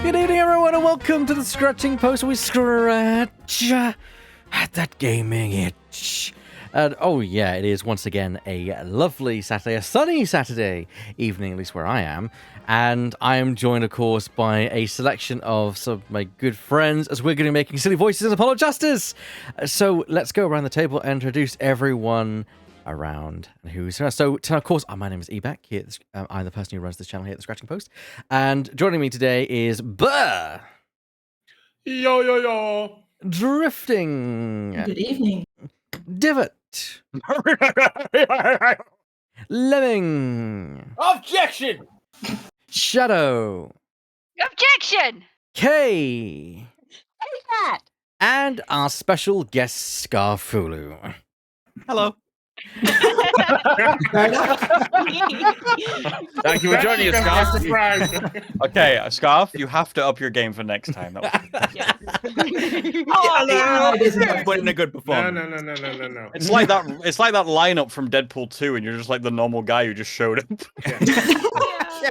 Good evening, everyone, and welcome to the Scratching Post, where we scratch at that gaming itch. And oh yeah, it is once again a lovely Saturday, a sunny Saturday evening, at least where I am. And I am joined, of course, by a selection of some of my good friends, as we're going to be making silly voices as Apollo Justice. So let's go around the table and introduce everyone around and who's here. So of course, my name is Ebak. Here, I'm the person who runs this channel here at the Scratching Post, and joining me today is Burr. Yo yo yo. Drifting. Good evening. Divot. Lemming. Objection. Shadow. Objection! K. That. And our special guest, Scarfulu. Hello. Thank you for joining us, Scarf. Okay, Scarf, you have to up your game for next time. That was put in a good performance. No. It's like that. It's like that lineup from Deadpool 2, and you're just like the normal guy who just showed up.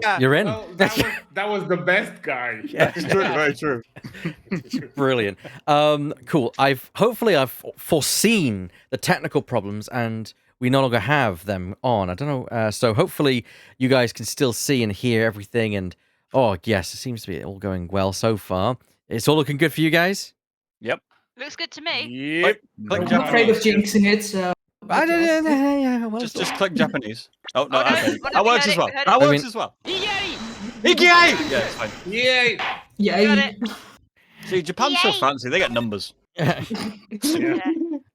Yeah. You're in. Well, that was the best guy. Yeah, it's true. Very true. Brilliant. Cool. I've foreseen the technical problems, and we no longer have them on. I don't know. So hopefully you guys can still see and hear everything. And oh yes, it seems to be all going well so far. It's all looking good for you guys. Yep. Looks good to me. Yep. Click I'm afraid of Japanese. jinxing it, so... Just click Japanese. Oh no, Oh, no, okay. well, That we works heard as it, well. we heard That it. works as well. Yay! Ikiai! Yeah, it's fine. Yay. Yay. Got it. See, Japan's so Yay. fancy. They get numbers. Yeah.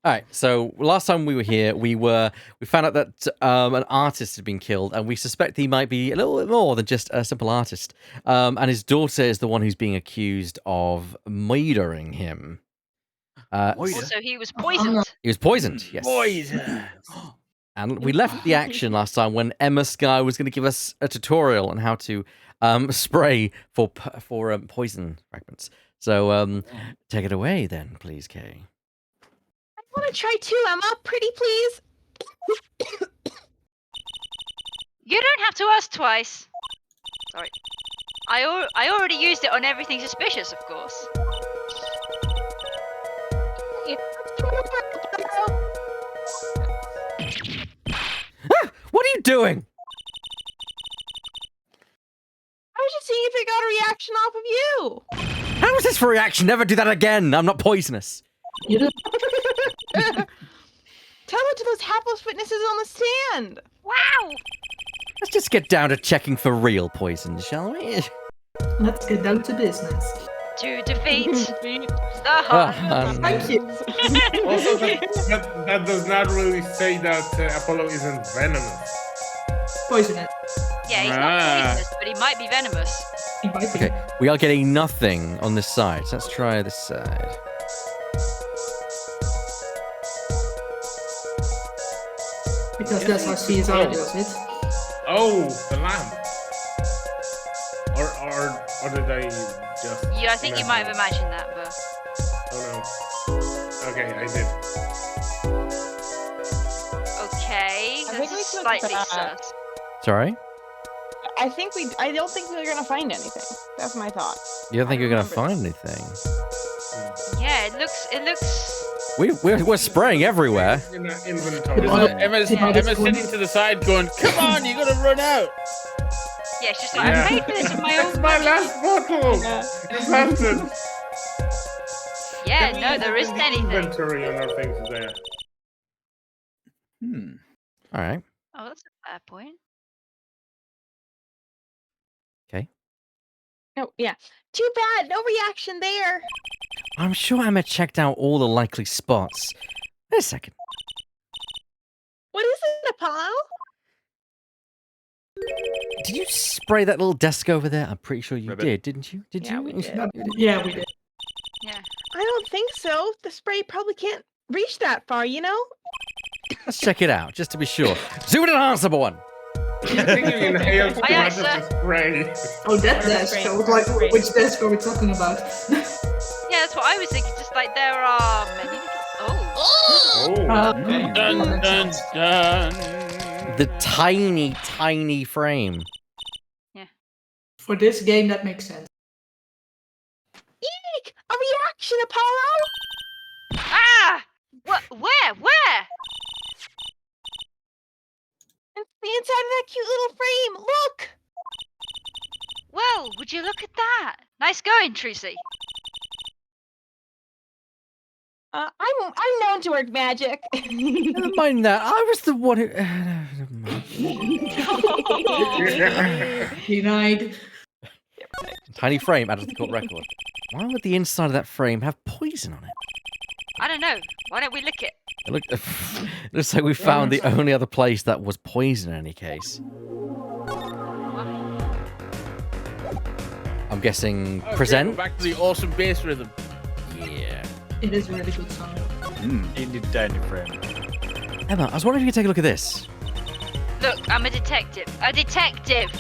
All right. So last time we were here, we found out that an artist had been killed, and we suspect he might be a little bit more than just a simple artist. And his daughter is the one who's being accused of murdering him. Also, he was poisoned. He was poisoned. Yes. And we left the action last time when Emma Sky was going to give us a tutorial on how to spray for poison fragments. So take it away then, please, Kay. I want to try too, Emma. Pretty please. You don't have to ask twice. Sorry. I already used it on everything suspicious, of course. What are you doing? I was just seeing if it got a reaction off of you. How is this for reaction? Never do that again. I'm not poisonous. You don't... Tell it to those hapless witnesses on the stand. Wow! Let's just get down to checking for real poisons, shall we? Let's get down to business. To defeat the hunt. Thank you. Also, that does not really say that Apollo isn't venomous. Poison it. Yeah, he's not poisonous, but he might be venomous. He might be. Okay, we are getting nothing on this side. So let's try this side. Because that's how CSI does it. Oh, the lamp. Or did I just? Yeah, I think you might have imagine imagined that, but Oh no. Okay, I did. okay. I think we That's should slightly put sus. Sorry? I don't think we're gonna find anything. That's my thought. You don't think you're going to remember find anything? Yeah, it looks. We're spraying everywhere. In the inventory. Emma's Emma's sitting to the side going, come on, you're going to run out. Yeah, it's just like Yeah. I paid for this with my It's own my money. last bottle. You bastard. Yeah, no, there isn't anything. Inventory on our things there. All right. Oh, that's a fair point. No, yeah. Too bad. No reaction there. I'm sure Emma checked out all the likely spots. Wait a second. What is it, Apollo? Did you spray that little desk over there? I'm pretty sure you Ribbit. did, didn't you? Did Yeah, you? we did. Yeah, we did. Yeah. I don't think so. The spray probably can't reach that far, you know? Let's check it out, just to be sure. Zoom in enhancer one. I think you inhaled too Aye, much sir. of the spray. Oh, that desk. I was like, which desk are we talking about? Yeah, that's what I was thinking. Just like there are many little. Oh. Oh. Dun, dun, dun. The tiny, tiny frame. For this game, that makes sense. reflection, Apollo? Ah! What? Where? It's the inside of that cute little frame. Look. Well, would you look at that? Nice going, Trucy. I'm known to work magic. Never mind that. I was the one who. Never mind. Denied. Tiny frame out of the court record. Why would the inside of that frame have poison on it? I don't know. Why don't we lick it? It looks like we found the only other place that was poison in any case. I'm guessing Okay, present. go back to the awesome bass rhythm. Yeah. It is a really good song. In the tiny frame. Emma, I was wondering if you could take a look at this. Look, I'm a detective. A detective!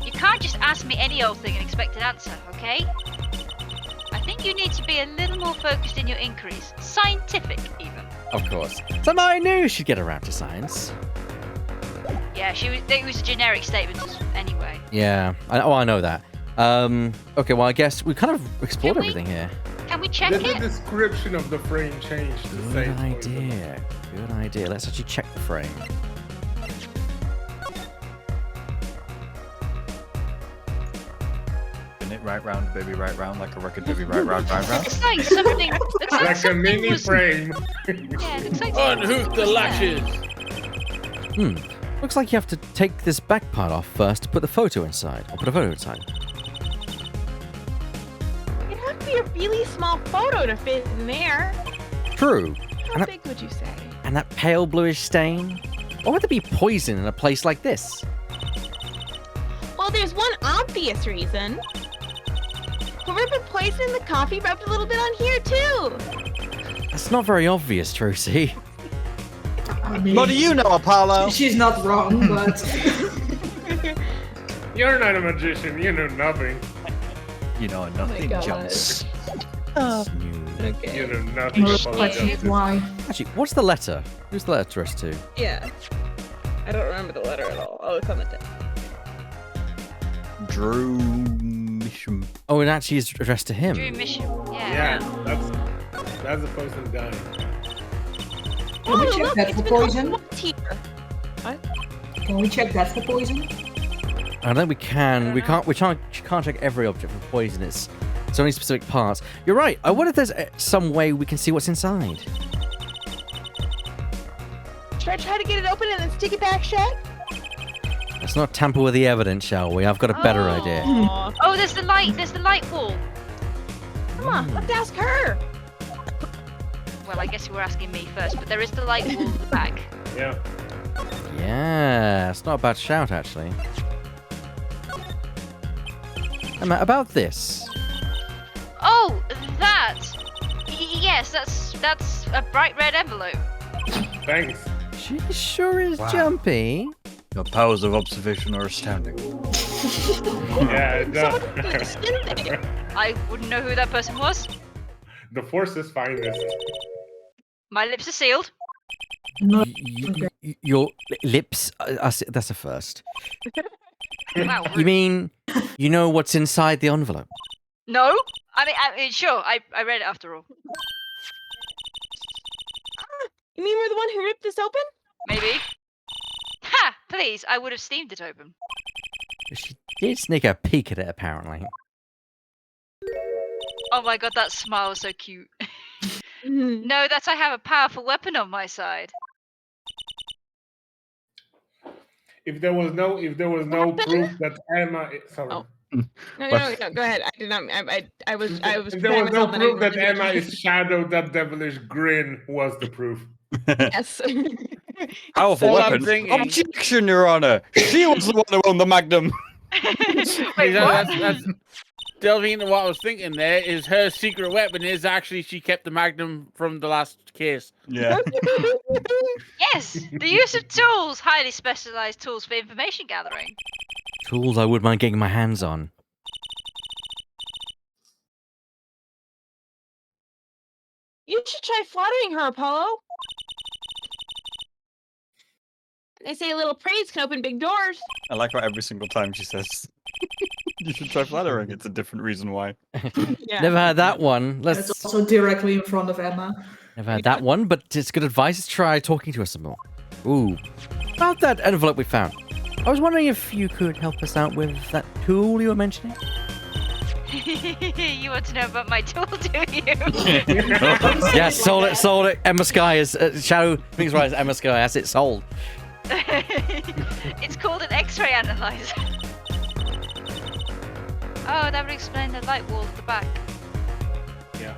You can't just ask me any old thing and expect an answer, okay? I think you need to be a little more focused in your inquiries. Scientific, even. Of course. Somehow I knew she'd get around to science. Yeah, it was a generic statement anyway. Yeah. I know that. Okay, well, I guess we kind of explored Can we- everything here. Can we check Did the it? description of the frame change to say Good poison? idea. Good idea. Let's actually check the frame. Spin it right round, baby, right round, like a record, baby, right round, right round. Looks like something. Looks like Like a something mini was, frame. Yeah, it looks like Unhook the lashes. Looks like you have to take this back part off first to put the photo inside. Or put a photo inside. It'd have to be a really small photo to fit in there. True. How And that, big would you say? and that pale bluish stain? Why would there be poison in a place like this? Well, there's one obvious reason. Whoever put poison in the coffee rubbed a little bit on here too. That's not very obvious, Trucy. I mean, What do you know, Apollo? she's not wrong, but You're not a magician. You know nothing. You know nothing, God. Jones. Smooth. You know nothing. most Apollo question Johnson. why. Actually, what's the letter? Who's the letter addressed to? Yeah. I don't remember the letter at all. Oh, it's on the deck. Drew Mission. Oh, it actually is addressed to him. Drew Mission. Yeah, that's the person dying. Can we check look, that it's for been poison? unlocked here. Can we check that for poison? I don't think we can. We can't check every object for poison. It's only specific parts. You're right. I wonder if there's some way we can see what's inside. Should I try to get it open and then stick it back shut? Let's not tamper with the evidence, shall we? I've got a better idea. Aw. Oh, there's the light. There's the light wall. Come on, let's ask her. Well, I guess you were asking me first, but there is the light wall at the back. Yeah. Yeah, it's not a bad shout, actually. Emma, about this. Oh, that. Yes, that's a bright red envelope. Thanks. She sure is Wow. jumpy. Your powers of observation are astounding. Yeah, Someone just in there. I wouldn't know who that person was. the Force's finest. My lips are sealed. No. Your lips, that's a first. Wow. You mean you know what's inside the envelope? No? I mean, sure. I read it after all. You mean we're the one who ripped this open? Maybe. Ha! Please, I would have steamed it open. She did sneak a peek at it, apparently. Oh my god, that smile was so cute. Mhm. No, that's I have a powerful weapon on my side. If there was no Weapon? proof that Emma, sorry. Oh. No, go ahead. I did not. I was. If there was no preparing myself and I proof that didn't Emma really- is shadowed, that devilish grin was the proof. Yes. Powerful All I'm weapon. thinking- Objection, Your Honor. She was the one who owned the Magnum. Wait, what? That's delving into what I was thinking there is her secret weapon is actually she kept the Magnum from the last case. Yeah. Yes, the use of tools, highly specialized tools for information gathering. Tools I wouldn't mind getting my hands on. You should try flattering her, Apollo. They say a little praise can open big doors. I like how every single time she says You should try flattering. It's a different reason why. Yeah. Never had that one. It's Let's also directly in front of Emma. never had that one, but it's good advice. Let's try talking to us some more. Ooh, about that envelope we found. I was wondering if you could help us out with that tool you were mentioning. You want to know about my tool, do you? Yeah, sold it. Emma Sky is Shadow thinks right. Emma Sky. That's it. Sold. It's called an X-ray analyzer. Oh, that would explain the light wall at the back. Yeah.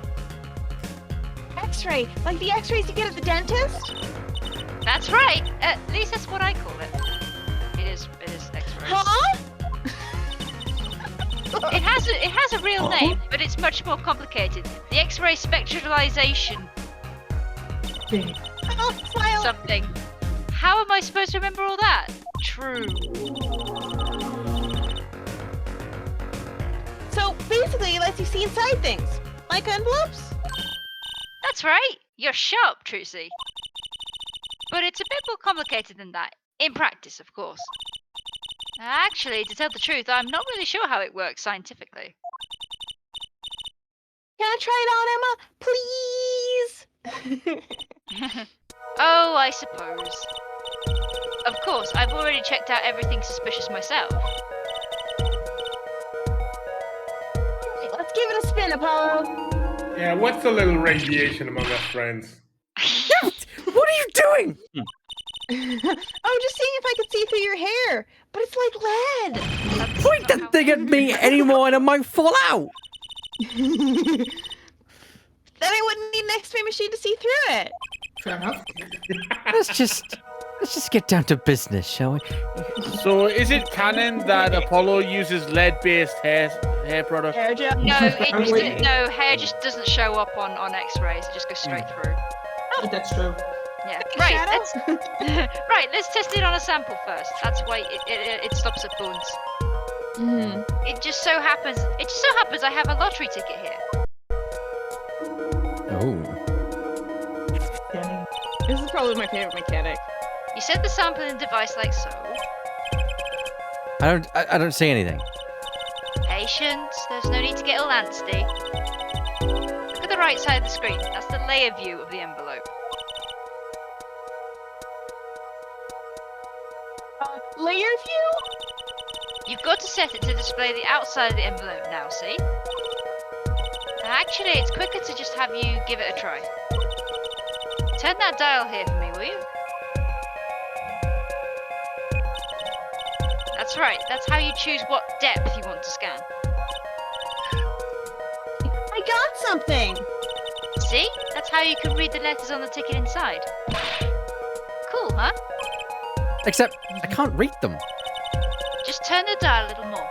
X-ray, like the X-rays you get at the dentist. That's right. At least that's what I call it. It is X-ray. Huh? It has a real name, but it's much more complicated. The X-ray spectralization Oh, smile. something. How am I supposed to remember all that? True. So basically, it lets you see inside things, like envelopes. That's right. You're sharp, Trucy. But it's a bit more complicated than that. In practice, of course. Actually, to tell the truth, I'm not really sure how it works scientifically. Can I try it on, Emma? Please. Oh, I suppose. Of course, I've already checked out everything suspicious myself. Let's give it a spin, Apollo. Yeah, what's a little radiation among us friends? What are you doing? I'm just seeing if I could see through your hair, but it's like lead. That's Point not that how- thing at me anymore and it might fall out. Then I wouldn't need an X-ray machine to see through it. Fair enough. Let's just get down to business, shall we? So is it canon that Apollo uses lead-based hair product? Hair gel. No, Apparently. no, hair just doesn't show up on X-rays. It just goes straight through. But that's true. Yeah. Thanks, Right. Shadow. Right. Let's test it on a sample first. That's why it stops at bones. It just so happens I have a lottery ticket here. Oh. This is probably my favorite mechanic. You set the sample in the device like so. I don't see anything. Patience. There's no need to get all antsy. Look at the right side of the screen. That's the layer view of the envelope. Layer view? You've got to set it to display the outside of the envelope now, see? Actually, it's quicker to just have you give it a try. Turn that dial here for me, will you? That's right, that's how you choose what depth you want to scan. I got something. See? That's how you can read the letters on the ticket inside. Cool, huh? Except I can't read them. Just turn the dial a little more.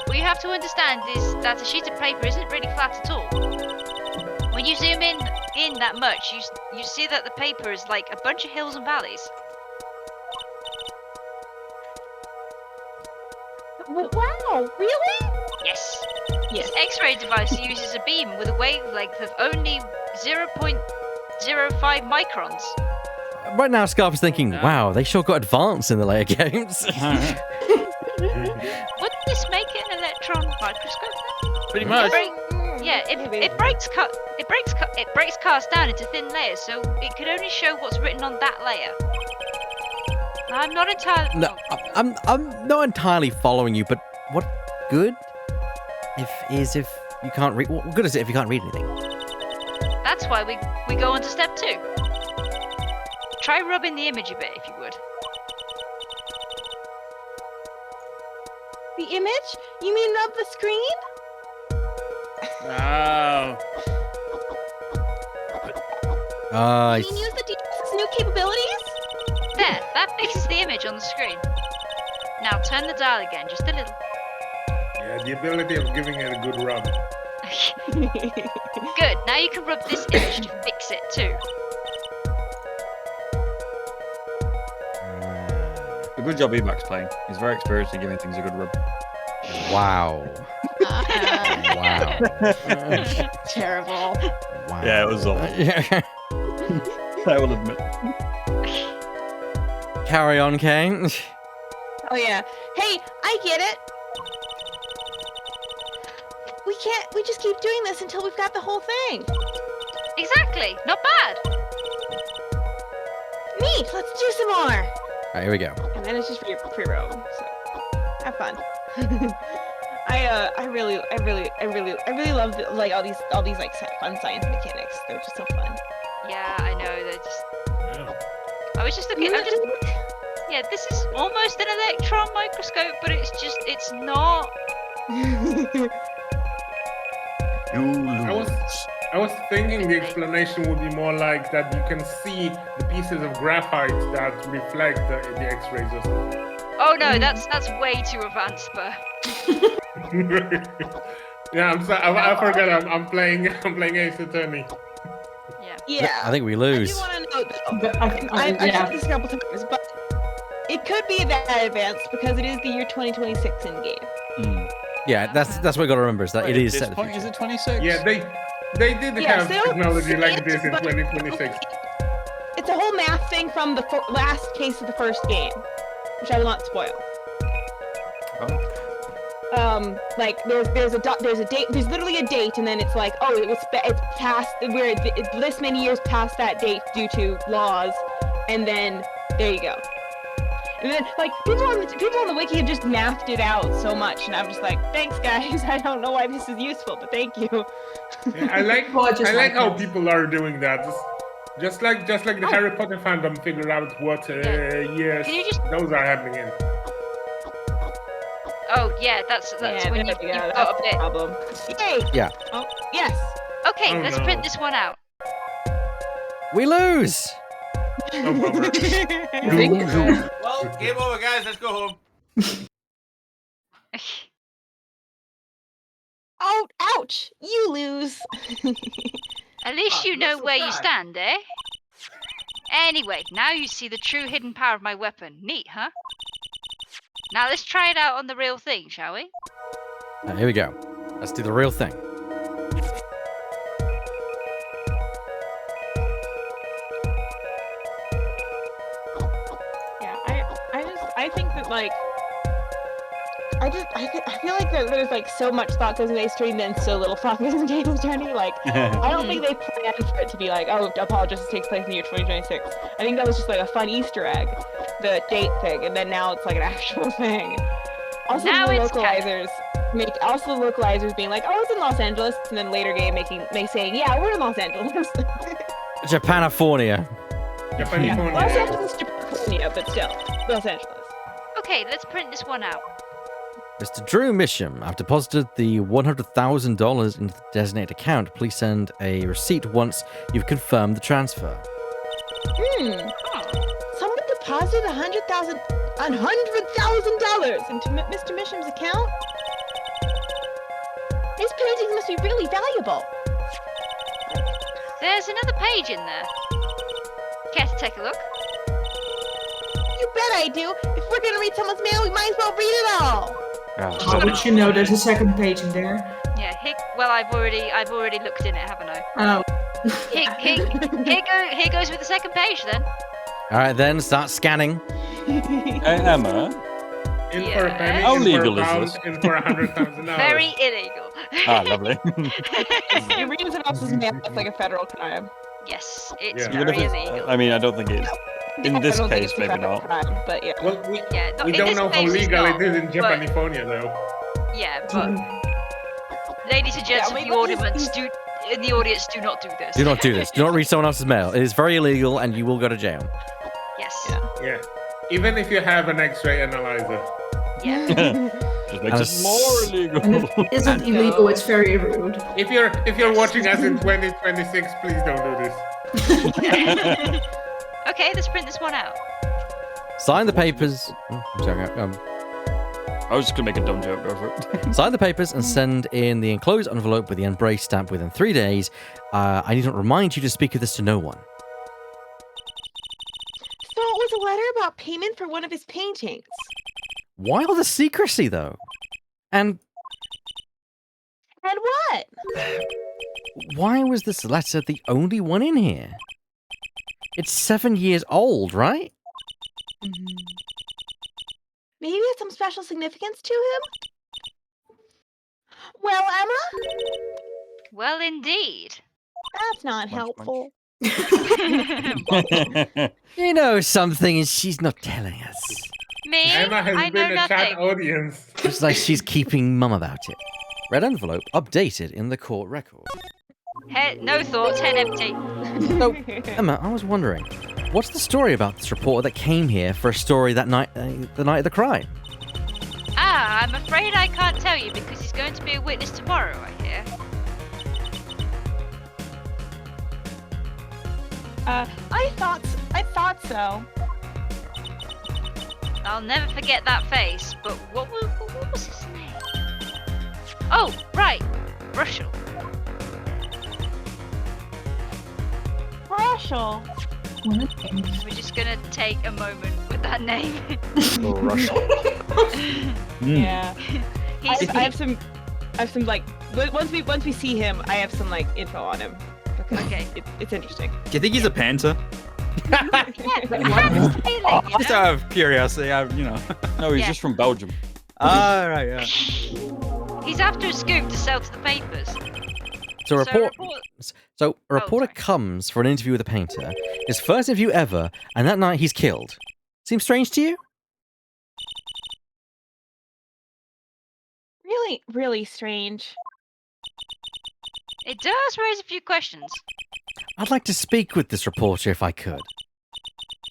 What you have to understand is that a sheet of paper isn't really flat at all. When you zoom in that much, you see that the paper is like a bunch of hills and valleys. Wow, really? Yes. Yes. This X-ray device uses a beam with a wavelength of only 0.05 microns. Right now, Scarp is thinking, wow, they sure got advanced in the layer games. Wouldn't this make it an electron microscope then? Pretty much. Yeah, it breaks cars down into thin layers, so it could only show what's written on that layer. I'm not entirely. No, I'm not entirely following you, but what good if you can't read? What good is it if you can't read anything? That's why we go on to step 2. Try rubbing the image a bit, if you would. The image? You mean rub the screen? Oh. I You mean use the DS's new capabilities? There, that fixes the image on the screen. Now turn the dial again, just a little. Yeah, the ability of giving it a good rub. Good, now you can rub this image to fix it too. A good job Emacs playing. He's very experienced in giving things a good rub. wow. Wow. Terrible. Wow. Yeah, it was awful. I will admit. Carry on, Kane. Oh yeah. Hey, I get it. We just keep doing this until we've got the whole thing. Exactly. Not bad. Neat. Let's do some more. All right, here we go. And then it's just free-roam. So have fun. I really love like all these like fun science mechanics. They're just so fun. Yeah, I know. They're just. Yeah. I was just looking. Yeah, this is almost an electron microscope, but it's not. I was thinking the explanation would be more like that you can see the pieces of graphite that reflect the X-rays or something. Oh no, that's way too advanced, but. Yeah, I'm sorry. I forgot. I'm playing Ace Attorney. Yeah. I think we lose. I do want to note though. But I've yeah. said this a couple times, but it could be that advanced because it is the year 2026 in game. Yeah, that's what we got to remember is that Wait, it is at set this in the point, is future. it 26? Yeah, they did Yeah, have so technology like it's- this in but- 2026. It's a whole math thing from the last case of the first game, which I will not spoil. Like there's a date, there's literally a date, and then it's like, oh, it's past it's this many years past that date due to laws, and then there you go. And then like people on the wiki have just mathed it out so much, and I'm just like, thanks guys. I don't know why this is useful, but thank you. Yeah, I like how people are doing that. Just like the Harry Potter fandom figured out what years Can you just- those are happening in. Oh yeah, that's when you've got a that's bit. the problem. Yay! Yeah. Oh yes. Okay, Oh, let's no. print this one out. We lose. Oh, bummer. Well, game over, guys. Let's go home. Oh, ouch! You lose. At least you know so where you bad. stand, eh? Anyway, now you see the true hidden power of my weapon. Neat, huh? Now let's try it out on the real thing, shall we? Here we go. Let's do the real thing. Yeah, I think that like I feel like that there's like so much thought goes into Ace Attorney and then so little thought goes into Ace Attorney. Like I don't think they planned for it to be like, oh, Apollo Justice takes place in the year 2026. I think that was just like a fun Easter egg, the date thing, and then now it's like an actual thing. Also, Now the it's localizers being like, oh, it's in Los Angeles, and then later game saying, yeah, we're in Los Angeles. Japanifornia. Japanese phone, Los yeah. Angeles, Japan, but still, Los Angeles. Okay, let's print this one out. Mr. Drew Misham, I've deposited the $100,000 into the designated account. Please send a receipt once you've confirmed the transfer. Someone deposited $100,000 into Mr. Misham's account? His paintings must be really valuable. There's another page in there. Care to take a look? You bet I do. If we're gonna read someone's mail, we might as well read it all. How would you know there's a second page in there? Yeah. Well, I've already looked in it, haven't I? Oh. Here goes with the second page then. All right, then start scanning. Emma, In for a penny, How in legal for a is pound, this? in for $100,000. Very illegal. lovely. You're reading someone else's mail, that's like a federal crime. Yes, it's Yeah. Even if very it's, illegal. I mean, I don't think it. In I this don't think case, it's a maybe federal not. crime, but yeah. Well, we Yeah, in don't this know how case it's legal not, it is in but- Japanifornia, though. Yeah, but ladies and gents Yeah, of wait, the what is- audience, do not do this. Do not do this. Do not read someone else's mail. It is very illegal and you will go to jail. Yes. Yeah. Yeah. Even if you have an X-ray analyzer. Yeah. Just makes it more illegal. And if it isn't illegal, it's very rude. If you're watching us in 2026, please don't do this. Okay, let's print this one out. Sign the papers. Sorry, I was just gonna make a dumb joke. Go for it. sign the papers and send in the enclosed envelope with the embrace stamp within 3 days. I need not remind you to speak of this to no one. So it was a letter about payment for one of his paintings. Why all the secrecy, though? And And what? why was this letter the only one in here? It's 7 years old, right? Maybe it's some special significance to him? Well, Emma? Well, indeed. That's not Munch, helpful. You know something and she's not telling us. Me? Emma has I know been a chat nothing. audience. It's like she's keeping mum about it. Red envelope updated in the court record. Head, no thoughts, head empty. So, Emma, I was wondering, what's the story about this reporter that came here for a story that night, the night of the crime? Ah, I'm afraid I can't tell you because he's going to be a witness tomorrow, I hear. I thought so. I'll never forget that face, but what was his name? Oh, right, Russell. Russell. We're just gonna take a moment with that name. Yeah. He's, I have some like once we see him, I have some like info on him. Because Okay. it's interesting. Do you think he's a painter? yeah, I have this feeling, you Just know? out of curiosity, No, he's Yeah. just from Belgium. Ah, right, yeah. He's after a scoop to sell to the papers. So a report. report- So a reporter sorry. comes for an interview with a painter, his first interview ever, and that night he's killed. Seems strange to you? Really, really strange. It does raise a few questions. I'd like to speak with this reporter if I could.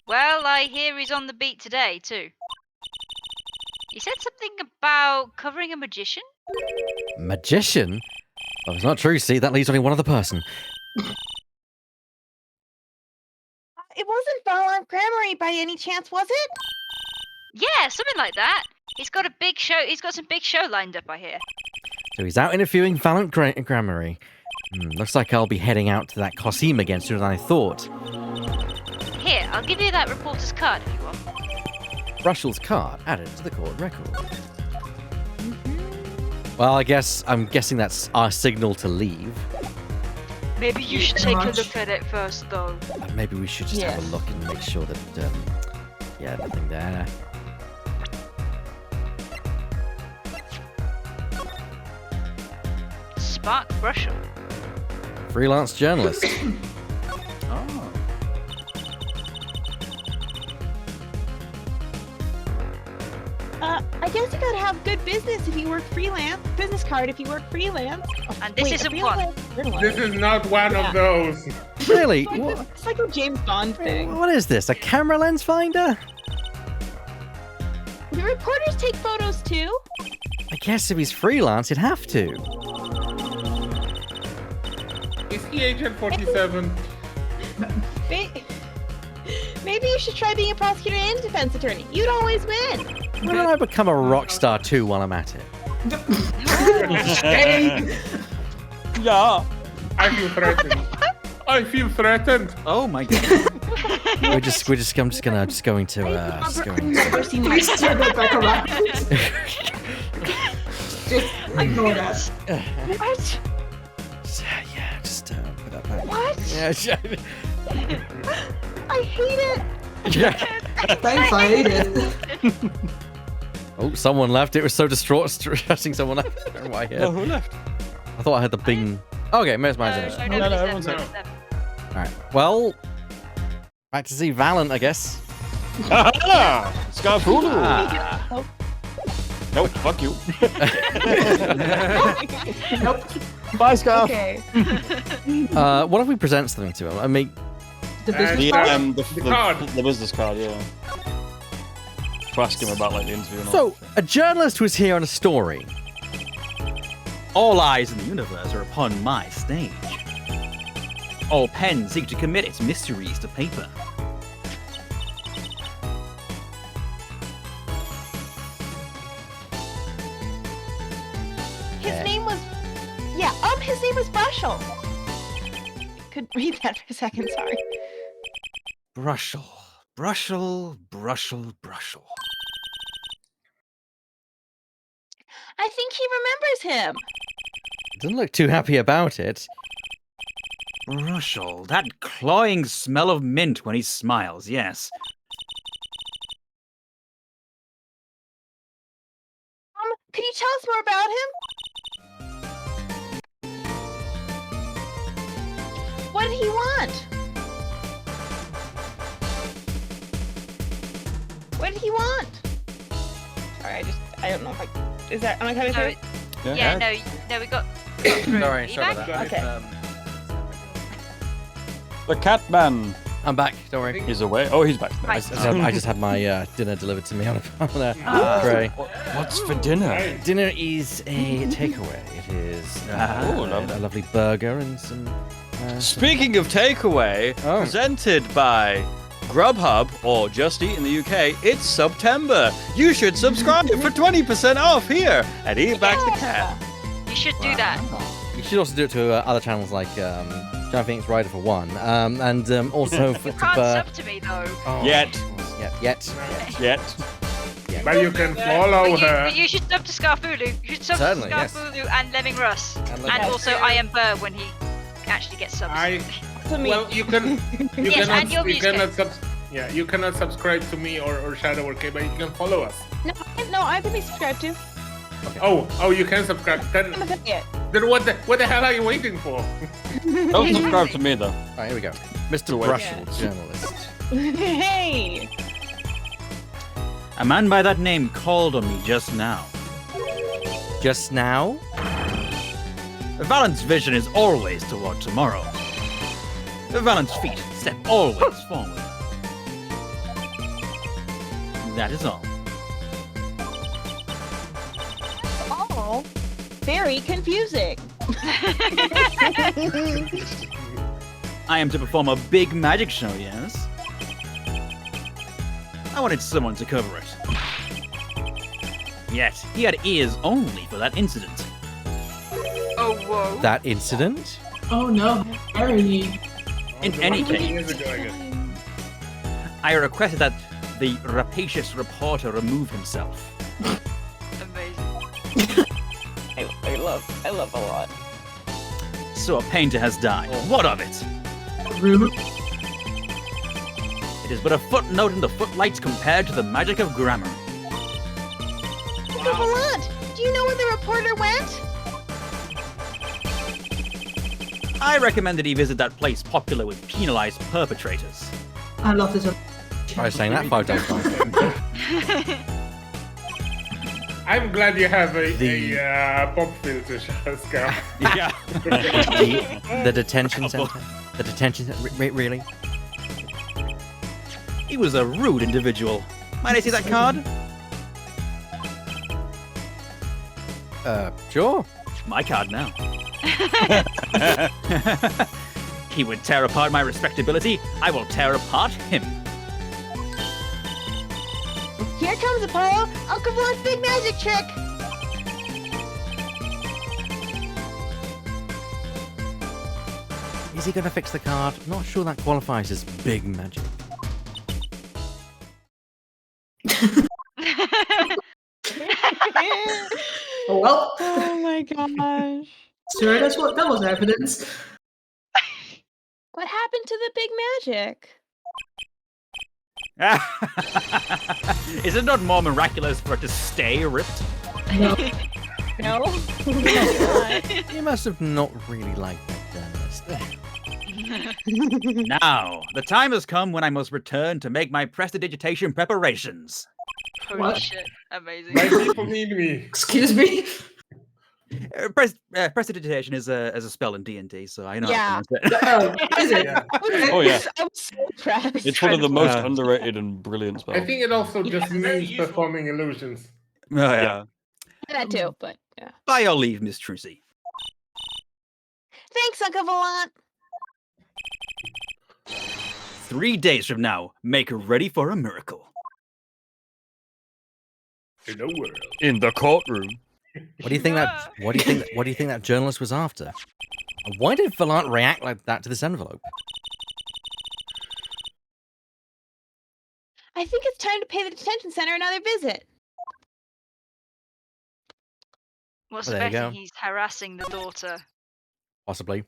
Well, I hear he's on the beat today, too. He said something about covering a magician? Magician? Well, it's not true, see, that leaves only one other person. It wasn't Valon Grammary by any chance, was it? Yeah, something like that. He's got a big show. He's got some big show lined up, I hear. So he's out interviewing Valent Grammary. Looks like I'll be heading out to that Cosseum again sooner than I thought. Here, I'll give you that reporter's card if you want. Russell's card added to the court record. Well, I'm guessing that's our signal to leave. Maybe you should Pretty take a much. look at it first, though. Maybe we should just have Yes. a look and make sure that, yeah, nothing there. Spark Russell. Freelance journalist. Oh. I guess you gotta have good business if you work freelance. Business card if you work freelance. Oh, And this wait, a isn't freelance journalist. This is not one Yeah. of those. Really? It's like a James Bond thing. What is this? A camera lens finder? Do reporters take photos too? I guess if he's freelance, he'd have to. Is he Agent 47? Maybe you should try being a prosecutor and defense attorney. You'd always win. Why don't I become a rock star too while I'm at it? Yeah. I feel threatened. I feel threatened. Oh my god. I'm just going to. Never seen Please turn that back around. Just ignore that. What? Yeah, just put that back. What? Yeah, I hate it. yeah. Thanks, I ate it. Oh, someone left. It was so distressing. Someone left. I don't know why I heard. No, who left? I thought I had the bing. Okay, where's mine? No, no, no, everyone's no, out. All right. Well, back to see Valent, I guess. Scarfulu! Ah. Nope, fuck you. Nope. Bye, Scarf. Okay. What if we present something to him? I mean, The business The, card? the card. the business card, yeah. To ask him about like the interview and all. so a journalist was here on a story. All eyes in the universe are upon my stage. All pens seek to commit its mysteries to paper. His name was. Yeah. His name was Brushel. Could read that for a second. Sorry. Brushel, Brushel, Brushel, Brushel. I think he remembers him. Doesn't look too happy about it. Brushel, that cloying smell of mint when he smiles, yes. Can you tell us more about him? What did he want? What did he want? Sorry, I don't know if I. Is that? Am I kind of No, through? yeah, no, we got. Sorry, Are you sorry back? about that. Okay. The Catman I'm back. Don't worry. is away. Oh, he's back. I just had my dinner delivered to me on a tray. What's for dinner? Right. Dinner is a takeaway. It is a lovely burger and some. Speaking of takeaway, Oh. presented by Grubhub or Just Eat in the UK, it's September. You should subscribe for 20% off here at Eat Back the Cat. You should do that. You should also do it to other channels like John Phoenix Rider for one, and also for You can't sub to me though. Yet. Yet. But you can follow her. But you should sub to Scarfulu. You should sub Certainly, to yes. Scarfulu and Lemming Russ. And And Lemming also I Am Burr when he actually gets subs. To me. Well, you can. You Yes, and your cannot. music. You cannot subscribe to me or Shadow or K, but you can follow us. No, I can be subscribed to. Oh, you can subscribe. Then I'm a it. what the hell are you waiting for? Don't subscribe to me though. All right, here we go. Mr. wait. Brushel, journalist. Hey. A man by that name called on me just now. Just now? Valent's vision is always toward tomorrow. Valent's feet step always forward. That is all. Oh, very confusing. I am to perform a big magic show, yes? I wanted someone to cover it. Yet, he had ears only for that incident. Oh, whoa. That incident? Oh no, Harry. In any case, Years ago, I guess. I requested that the rapacious reporter remove himself. Amazing. I love a lot. So a painter has died. What of it? Rude. It is but a footnote in the footlights compared to the magic of grammar. Uncle Volant, do you know where the reporter went? I recommend that he visit that place popular with penalized perpetrators. I love this. Try saying that 5 times fast. I'm glad you have a pop filter, Scar. Yeah. The detention center? The detention center? Really? He was a rude individual. Might I see that card? Sure. My card now. He would tear apart my respectability. I will tear apart him. Here comes Apollo, Uncle Volant's big magic trick. Is he gonna fix the card? Not sure that qualifies as big magic. Oh well. Oh my gosh. Sure, that was evidence. What happened to the big magic? Is it not more miraculous for it to stay ripped? No. No. You must have not really liked that journalist. Now, the time has come when I must return to make my prestidigitation preparations. Holy What? shit. Amazing. My people need me. Excuse me. Prestidigitation is a spell in D&D, so I know. Yeah. How to pronounce it. Oh, is it? Yeah. Oh yeah, I was so impressed. it's one of the most Yeah. underrated and brilliant I spells. think it also just means performing illusions. Oh, yeah. that too, but yeah. By your leave, Miss Trucy. Thanks, Uncle Volant. 3 days from now, make ready for a miracle. In the world. In the courtroom. What do you think that journalist was after? And why did Volant react like that to this envelope? I think it's time to pay the detention center another visit. What's Well, there you betting go. he's harassing the daughter? Possibly.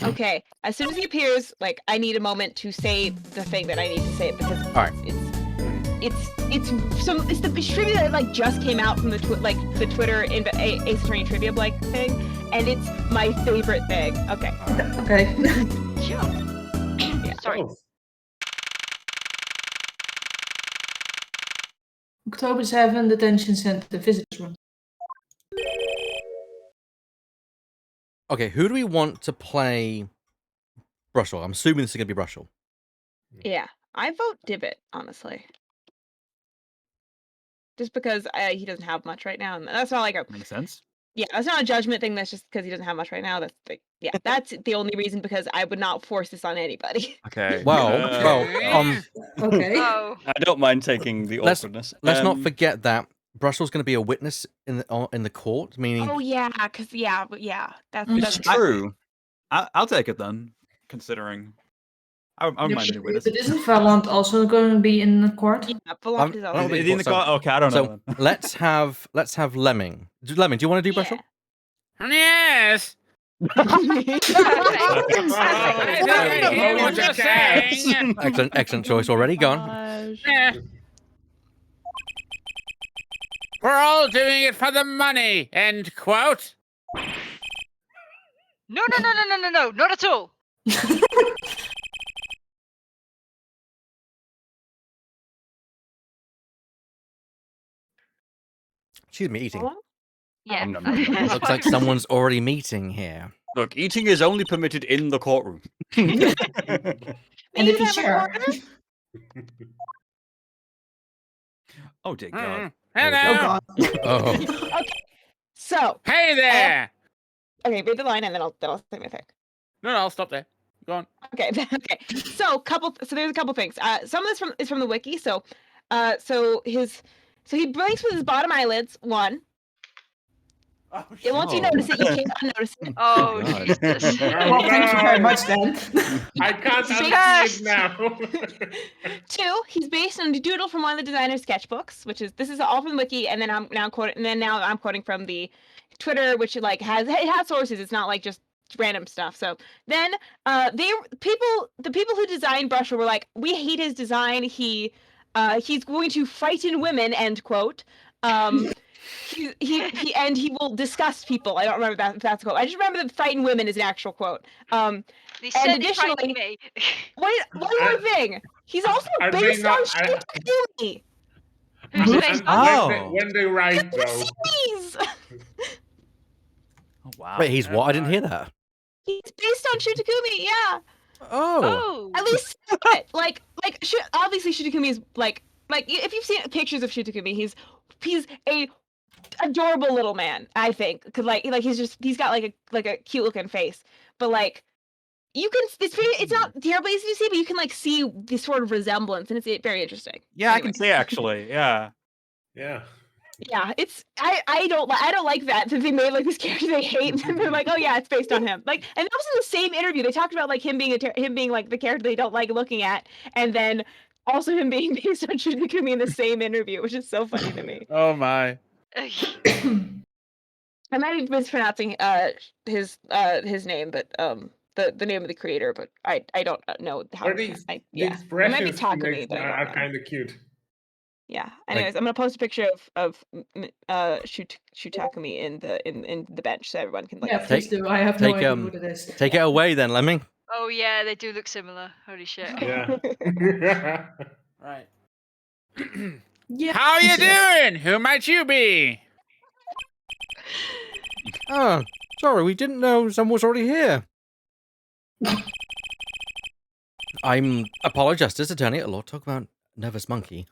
Okay, as soon as he appears, like, I need a moment to say the thing that I need to say because Alright. it's the trivia that like just came out from the the Twitter Ace Attorney trivia like thing, and it's my favorite thing. Okay. Okay. Sure. Yeah. Sorry. Oh. October 7, detention center, visitors room. Okay, who do we want to play Brushel? I'm assuming this is going to be Brushel. Yeah, I vote Divot, honestly. Just because he doesn't have much right now, and that's not like a Makes sense. yeah, that's not a judgment thing. That's just because he doesn't have much right now. That's that's the only reason because I would not force this on anybody. Okay. Well, Okay. Oh. I don't mind taking the Let's- awkwardness. let's not forget that Brushel's going to be a witness in the court, meaning Oh yeah, because that's It's that's true. I'll take it then, considering. I wouldn't mind any witness. But isn't Valant also going to be in the court? yeah. Valant is I also don't Is think he in the so. car? Okay, I don't know. so let's have Lemming. Lemming, do you want to do Brushel? Yes. Perfect. I hear what you're saying. Excellent choice. Already gone. Eh. We're all doing it for the money. End quote. No, not at all. Excuse me, eating. Yeah. Nom, nom, nom. Looks like someone's already meeting here. Look, eating is only permitted in the courtroom. And if you share. Oh dear God. Hello. Oh god. Oh, So Hey there. okay, read the line and then I'll say my pick. No, I'll stop there. Go on. Okay, okay. So there's a couple things. Some of this is from the wiki. So he blinks with his bottom eyelids. One. And once you notice it, you can't unnotice it. Oh, God. Jesus. Well, thank you very much then. I can't Yes. unsee it now. 2, he's based on a doodle from one of the designer's sketchbooks, which is this is all from the wiki, and then I'm quoting from the Twitter, which like has sources. It's not like just random stuff. So then the people who designed Brushel were like, we hate his design. He's going to frighten women. End quote. He will disgust people. I don't remember if that's a quote. I just remember that frighten women is an actual quote. They said they additionally- frightened me. One more thing. He's also I may based not- on I- Shitagumi. Who's Mhm. based And on? Oh. when they write though, Please. Oh wow. wait, he's what? I didn't hear that. He's based on Shitakumi, yeah. Oh, Oh. At least obviously Shitakumi is like if you've seen pictures of Shitakumi, he's a adorable little man, I think. Cause he's got like a cute looking face. But like you can it's not terribly easy to see, but you can like see this sort of resemblance, and it's very interesting. Yeah, I Anyway. can see actually. Yeah. yeah. Yeah, it's I don't like that they made like this character they hate, and they're like, oh yeah, it's based on him. Like, and that was in the same interview. They talked about like him being like the character they don't like looking at, and then also him being based on Shitakumi in the same interview, which is so funny to me. Oh my. I might be mispronouncing his name, but the name of the creator, but I don't know how. Or the It might be expressions he Takumi, makes but I are don't know. kind of cute. Yeah. Anyways, I'm gonna post a picture of Shutakumi in the bench so everyone can like. Yeah, please do. I have no take, idea what it is. take it away then, Lemming. Oh yeah, they do look similar. Holy shit. Yeah. Right. Yeah. How you I see it. doing? Who might you be? Oh, sorry, we didn't know someone was already here. I'm Apollo Justice, attorney at law. Talk about nervous monkey.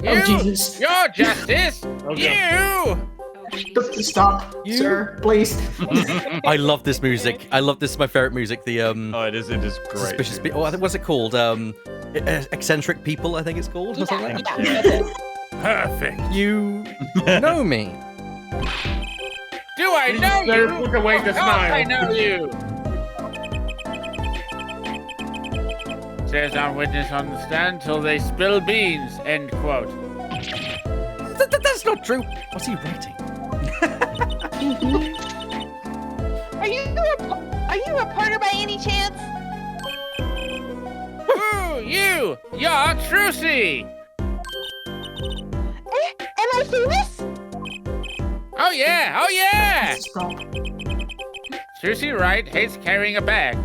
Oh Jesus! You're Justice. Okay. You. Oh, Jesus. Stop, You- sir, please. I love this music. I love this. Is my favorite music. The Oh, it is great. suspicious. Oh, I think what's it called? Eccentric people. I think it's called. Or Yeah, something. yeah, that's it. Perfect. You know me. Do I know Sir, you? put away the Of course I smile. know you. Says on witness on the stand till they spill beans. End quote. That's not true. What's he writing? Are you a reporter by any chance? Ooh, you! You're Trucy! I famous? Oh yeah, oh yeah! Stop. Susie Wright hates carrying a bag.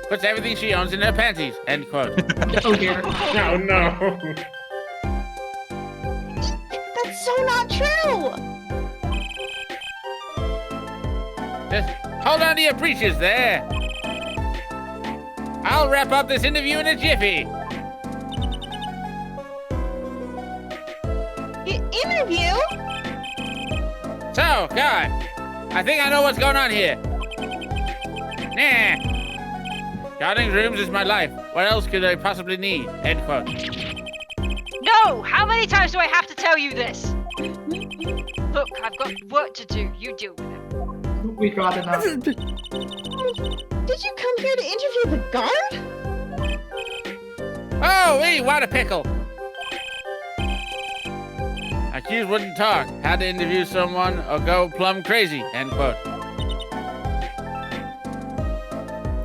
Puts everything she owns in her panties. End quote. Oh dear. No, no. That's so not true. Just hold on to your breeches there. I'll wrap up this interview in a jiffy. Interview? So, God, I think I know what's going on here. Nah. Guarding rooms is my life. What else could I possibly need? End quote. No! How many times do I have to tell you this? Look, I've got work to do. You deal with it. We'd rather not. Did you come here to interview the guard? Oh, wait, what a pickle. Accused wouldn't talk. Had to interview someone or go plumb crazy. End quote.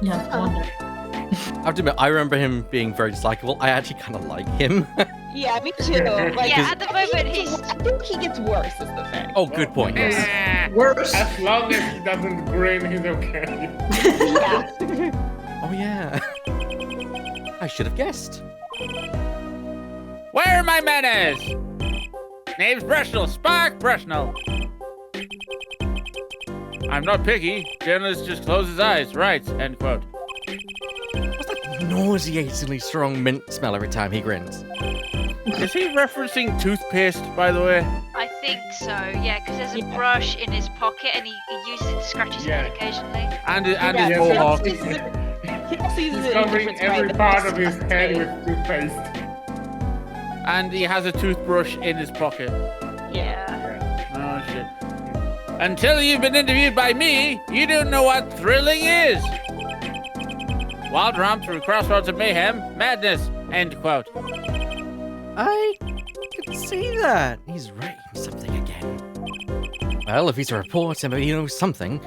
Yeah, I wonder. I have to admit, I remember him being very dislikable. I actually kind of like him. Yeah, me too. Like, Yeah, at the moment I he's... think he gets worse is the thing. Oh, good point, yes. Ah. Worse. As long as he doesn't grin, he's okay. Yeah. Oh, yeah. I should have guessed. Where are my manners? Name's Brushnell. Spark Brushnell. I'm not picky. Journalist just closes his eyes. Right. End quote. What's that nauseatingly strong mint smell every time he grins? Is he referencing toothpaste, by the way? I think so, yeah, because there's a brush in his pocket and he uses it to scratch his head occasionally. And Yeah, his so mohawk. he also uses He's it in covering different every spices. part of his head with toothpaste. And he has a toothbrush in his pocket. Yeah. Oh, shit. Until you've been interviewed by me, you don't know what thrilling is. Wild romp through crossroads of mayhem, madness. End quote. I could see that. He's writing something again. Well, if he's a reporter, maybe he knows something.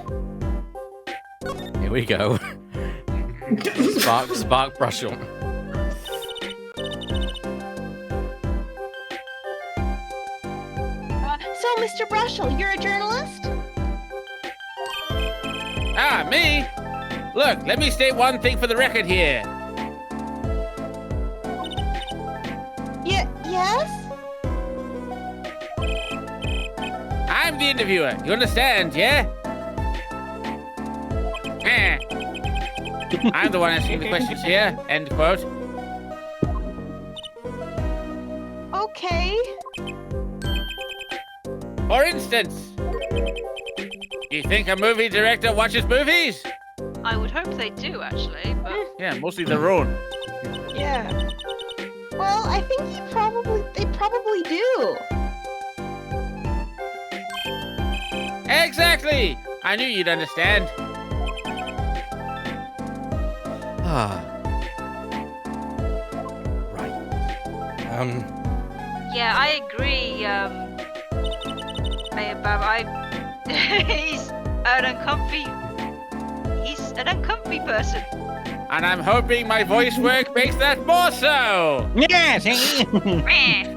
Here we go. Spark Brushnell. So, Mr. Brushnell, you're a journalist? Ah, me? Look, let me state one thing for the record here. Yes? I'm the interviewer. You understand, yeah? I'm the one asking the questions here. End quote. Okay. For instance, you think a movie director watches movies? I would hope they do, actually, but... Yeah, mostly their own. Yeah. Well, I think they probably do. Exactly! I knew you'd understand. Ah. Right. Yeah, I agree, he's an uncomfy person. And I'm hoping my voice work makes that more so. Yes. Meh.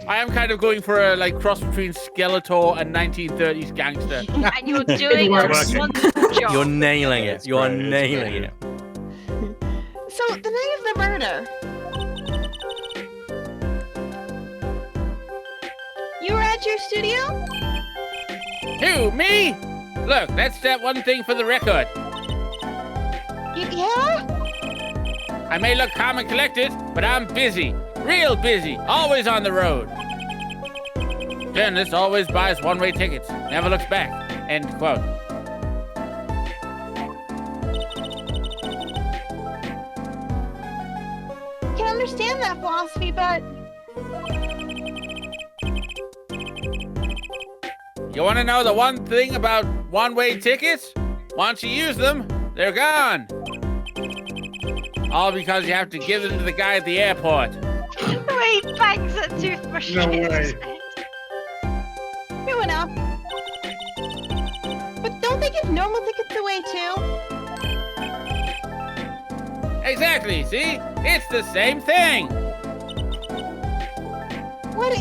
I am kind of going for a cross between Skeletor and 1930s gangster. And you're doing a works. wonderful job. You're nailing it. You're nailing it. So, the night of the murder, you were at your studio? Who, me? Look, let's set one thing for the record. Yeah? I may look calm and collected, but I'm busy. Real busy. Always on the road. Journalist always buys one-way tickets. Never looks back. End quote. I can understand that philosophy, but You want to know the one thing about one-way tickets? Once you use them, they're gone. All because you have to give them to the guy at the airport. The way he bangs that toothbrush. No against his way. head. true enough. But don't they give normal tickets away too? Exactly, see? It's the same thing. What is?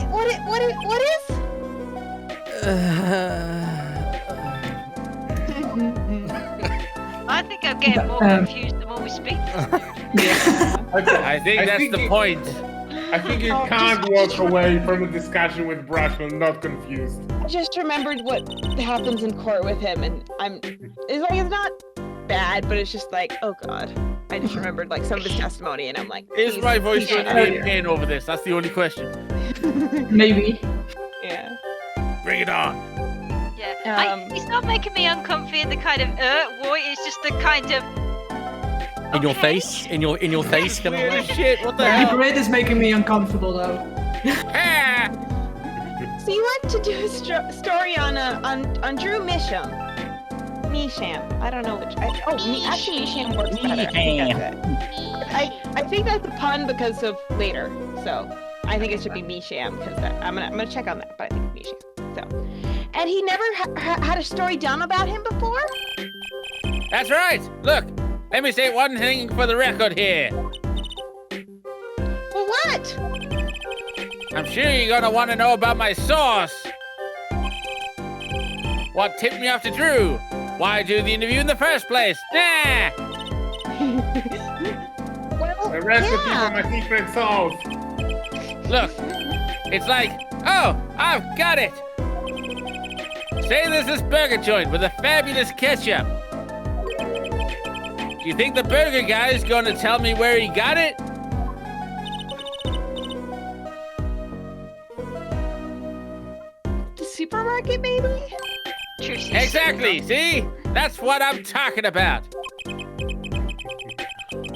I think I'm getting more confused the more we speak to this dude. Yeah. I think that's the point. I think you can't walk away from a discussion with Brush while not confused. I just remembered what happens in court with him, and it's not bad, but it's just like, oh god. I just remembered like some of his testimony, and I'm like, Is please, my voice please going to shut be in up. pain over this? That's the only question. Maybe. Yeah. Bring it on. Yeah. He's not making me uncomfy in the kind of voice. It's just the kind of In your okay. face? In your face? Kind of Weird way? as shit. What the The hell? grid is making me uncomfortable though. Ah! So you want to do a story on Drew Misham? Misham. I don't know which. Actually, Misham works better. I think that's it. I think that's a pun because of later. So I think it should be Misham because I'm gonna check on that. But I think it's Misham. So, and he never had a story done about him before. That's right. Look, let me say one thing for the record here. Well, what? I'm sure you're gonna want to know about my source. What tipped me off to Drew? Why do the interview in the first place? Nah! Well, The recipe yeah. for my secret sauce. Look, it's like, oh, I've got it. Say there's this burger joint with a fabulous ketchup. Do you think the burger guy is going to tell me where he got it? The supermarket, maybe? Trucy. Exactly, see? That's what I'm talking about.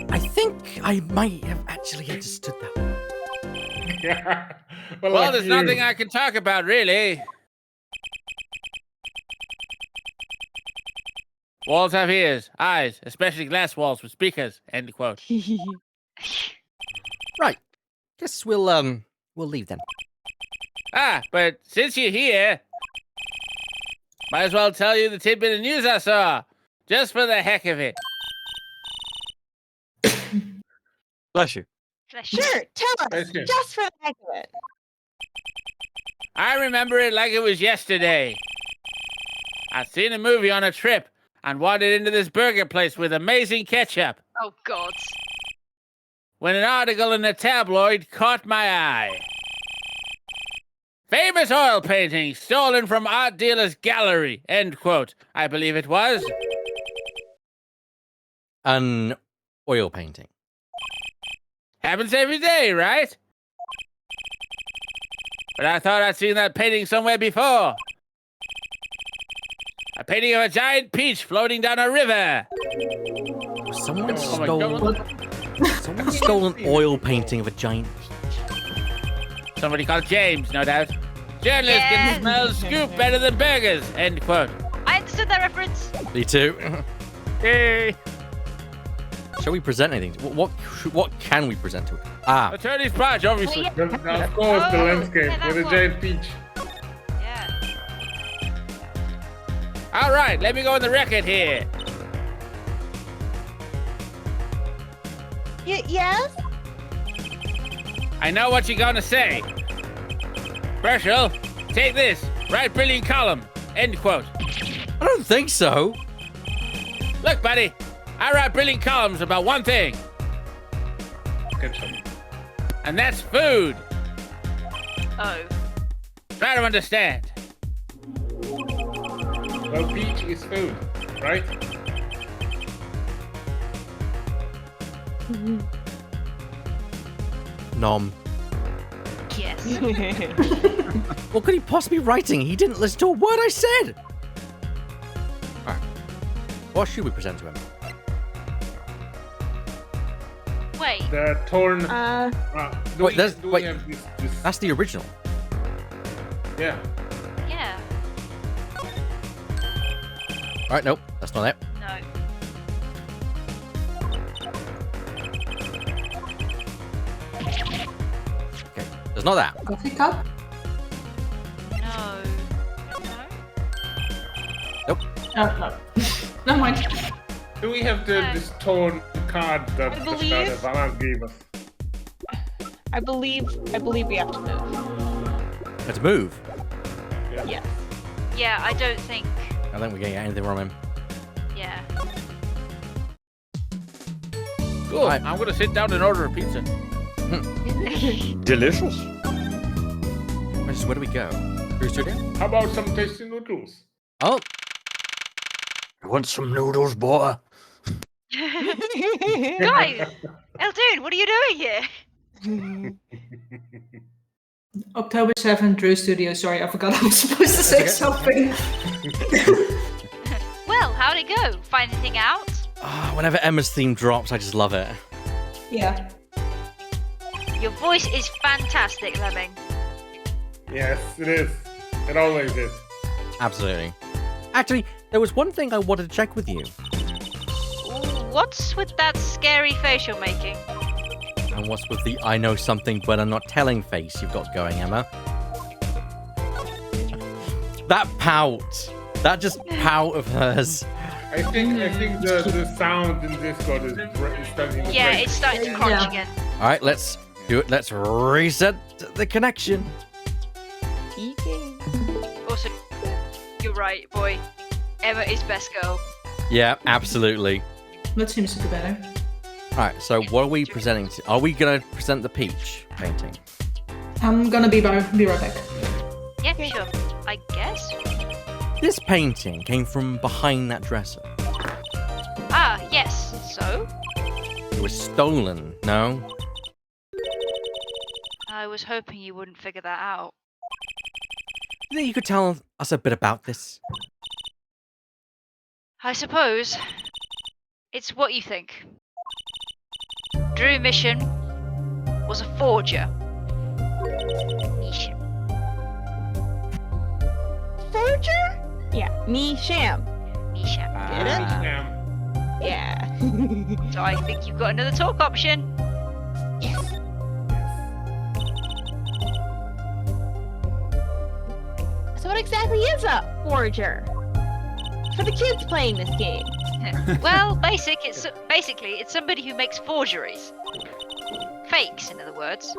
I think I might have actually understood that one. Well, Well, like there's you. nothing I can talk about, really. Walls have ears, eyes, especially glass walls with speakers. End quote. Right. Guess we'll leave then. Ah, but since you're here, might as well tell you the tidbit of news I saw, just for the heck of it. Bless you. Sure, tell us, Thank you. just for the heck of it. I remember it like it was yesterday. I'd seen a movie on a trip and wandered into this burger place with amazing ketchup Oh God. when an article in a tabloid caught my eye. Famous oil painting stolen from art dealer's gallery, end quote, I believe it was. An oil painting. Happens every day, right? But I thought I'd seen that painting somewhere before. A painting of a giant peach floating down a river. Someone Oh my stole. God. Someone stole an oil painting of a giant. Somebody called James, no doubt. Journalists Yeah. can smell scoop better than burgers, end quote. I understood that reference. Me too. Hey, Shall we present anything? What can we present to it? Ah, attorney's badge, obviously. Well, Of course, the Oh, landscape yeah, with a that giant peach. Yeah. All right, let me go on the record here. Yes? I know what you're gonna say. Herschel, take this. Write brilliant column, end quote. I don't think so. Look, buddy, I write brilliant columns about one thing, Ketchup. and that's food. Oh. Try to understand. Well, peach is food, right? Nom. Yes. What could he possibly be writing? He didn't listen to a word I said. Alright. What should we present to him? Wait. The torn. Uh, Do Wait, we, there's- do wait. we have this? That's the original. Yeah. Yeah. Alright, nope, that's not it. No. Okay, there's not that. Coffee cup? No. No. No. Never mind. Do we have this torn card that I believe- Valance gave us? I believe we have to move. Let's move. Yes. Yeah, I don't think. I think we're getting anything from him. Yeah. Cool. Right. I'm gonna sit down and order a pizza. Delicious. Where do we go? Through studio? How about some tasty noodles? Oh, You want some noodles, boy? Guys, Eldoon, what are you doing here? October 7th, Drew Studio. Sorry, I forgot I was supposed to say okay. something. Well, how'd it go? Find anything out? whenever Emma's theme drops, I just love it. Yeah. Your voice is fantastic, Lemming. Yes, it is. It always is. Absolutely. Actually, there was one thing I wanted to check with you. Ooh, what's with that scary face you're making? And what's with the I know something but I'm not telling face you've got going, Emma? That pout. That just pout of hers. I think the sound in Discord is starting to Yeah, break. it's starting to crunch Yeah. again. Alright, let's do it. Let's reset the connection. Also, you're right, boy. Emma is best girl. Yeah, absolutely. That seems to be better. Alright, so what are we presenting? Are we going to present the peach painting? I'm gonna be right back. Yeah, sure. I guess. This painting came from behind that dresser. Ah, yes. So? It was stolen, no? I was hoping you wouldn't figure that out. You think you could tell us a bit about this? I suppose. It's what you think. Drew Mission was a forger. Mission. Forger? Yeah, me sham. Misha. Get it? Yeah. Yeah. So I think you've got another talk option. Yes. So what exactly is a forger? For the kids playing this game. Well, basically it's somebody who makes forgeries. Fakes, in other words.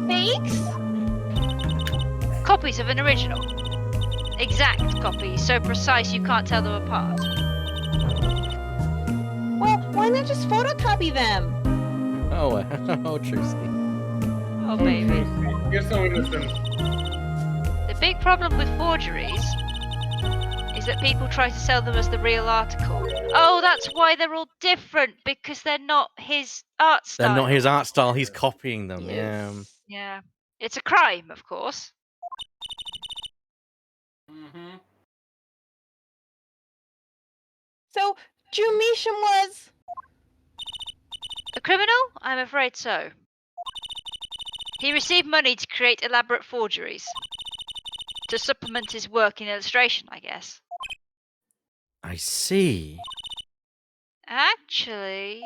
Fakes? Copies of an original. Exact copies, so precise you can't tell them apart. Well, why not just photocopy them? Oh, oh, Trucy. Oh, baby. You're so innocent. The big problem with forgeries is that people try to sell them as the real article. Oh, that's why they're all different, because they're not his art style. They're not his art style, he's copying them, yeah. Yeah. It's a crime, of course. Mm-hmm. So, Drew Measham was... A criminal? I'm afraid so. He received money to create elaborate forgeries. To supplement his work in illustration, I guess. I see. Actually,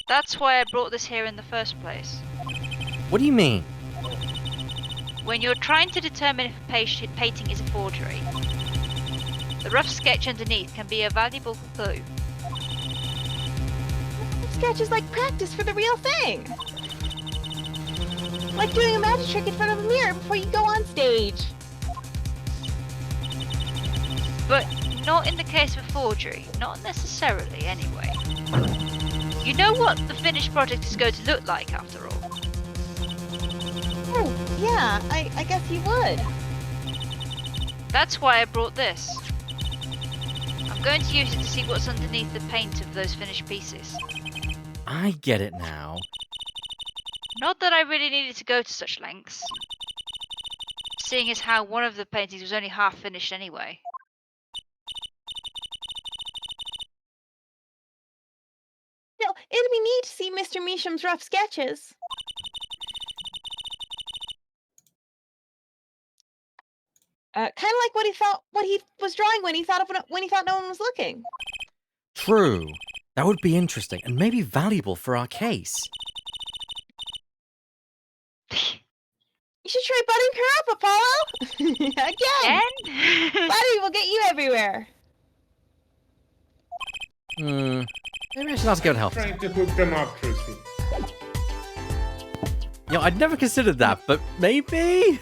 that's why I brought this here in the first place. What do you mean? When you're trying to determine if a painting is a forgery, the rough sketch underneath can be a valuable clue. Sketch is like practice for the real thing. Like doing a magic trick in front of a mirror before you go on stage. But not in the case of a forgery. Not necessarily, anyway. You know what the finished project is going to look like, after all. Oh, yeah, I guess you would. That's why I brought this. I'm going to use it to see what's underneath the paint of those finished pieces. I get it now. Not that I really needed to go to such lengths, seeing as how one of the paintings was only half finished anyway. Still, it'd be neat to see Mr. Measham's rough sketches. Kind of like what he was drawing when he thought no one was looking. True. That would be interesting and maybe valuable for our case. You should try buttering her up, Apollo. Again. Buddy will get you everywhere. Maybe I should ask go to help. Trying to hook them up, Trucy. I'd never considered that, but maybe.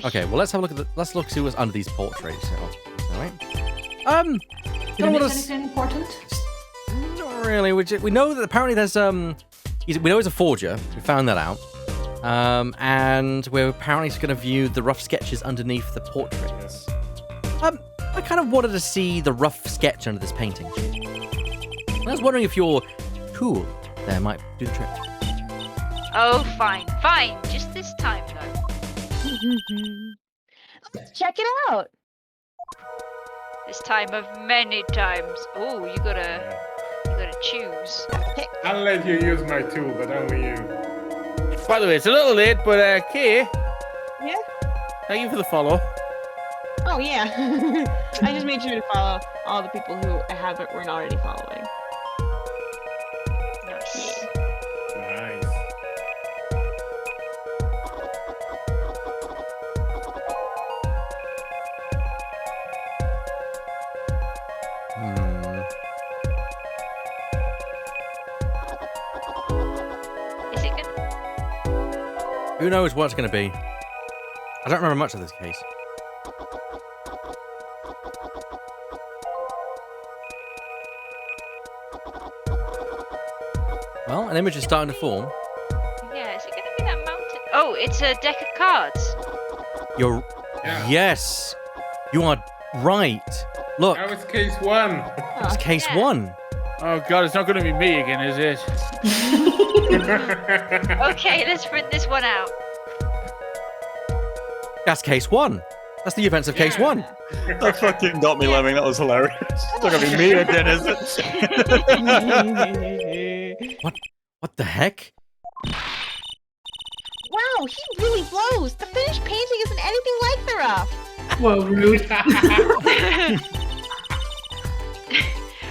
Okay, well let's have a look at let's see what's under these portraits. All right. Did I miss anything important? Not really. We know that apparently there's we know he's a forger. We found that out. And we're apparently going to view the rough sketches underneath the portraits. I kind of wanted to see the rough sketch under this painting. I was wondering if your tool there might do the trick. Oh, fine. Just this time, though. Let's check it out. This time of many times. Oh, you gotta choose. I'll let you use my tool, but only you. By the way, it's a little late, but Kay, Yeah? thank you for the follow. Oh, yeah. I just made sure to follow all the people who weren't already following. Nice. Nice. Is it good? Who knows what it's going to be? I don't remember much of this case. Well, an image is starting to form. Yeah, is it gonna be that mountain? Oh, it's a deck of cards. You're... Yeah. Yes! You are right. Look, That was case 1. it's case Yeah. 1. Oh god, it's not going to be me again, is it? Okay, let's print this one out. That's case 1. That's the events of case Yeah. 1. That fucking got me, Lemming. That was hilarious. It's not gonna be me again, is it? What the heck? Wow, he really blows. The finished painting isn't anything like the rough. Whoa, rude.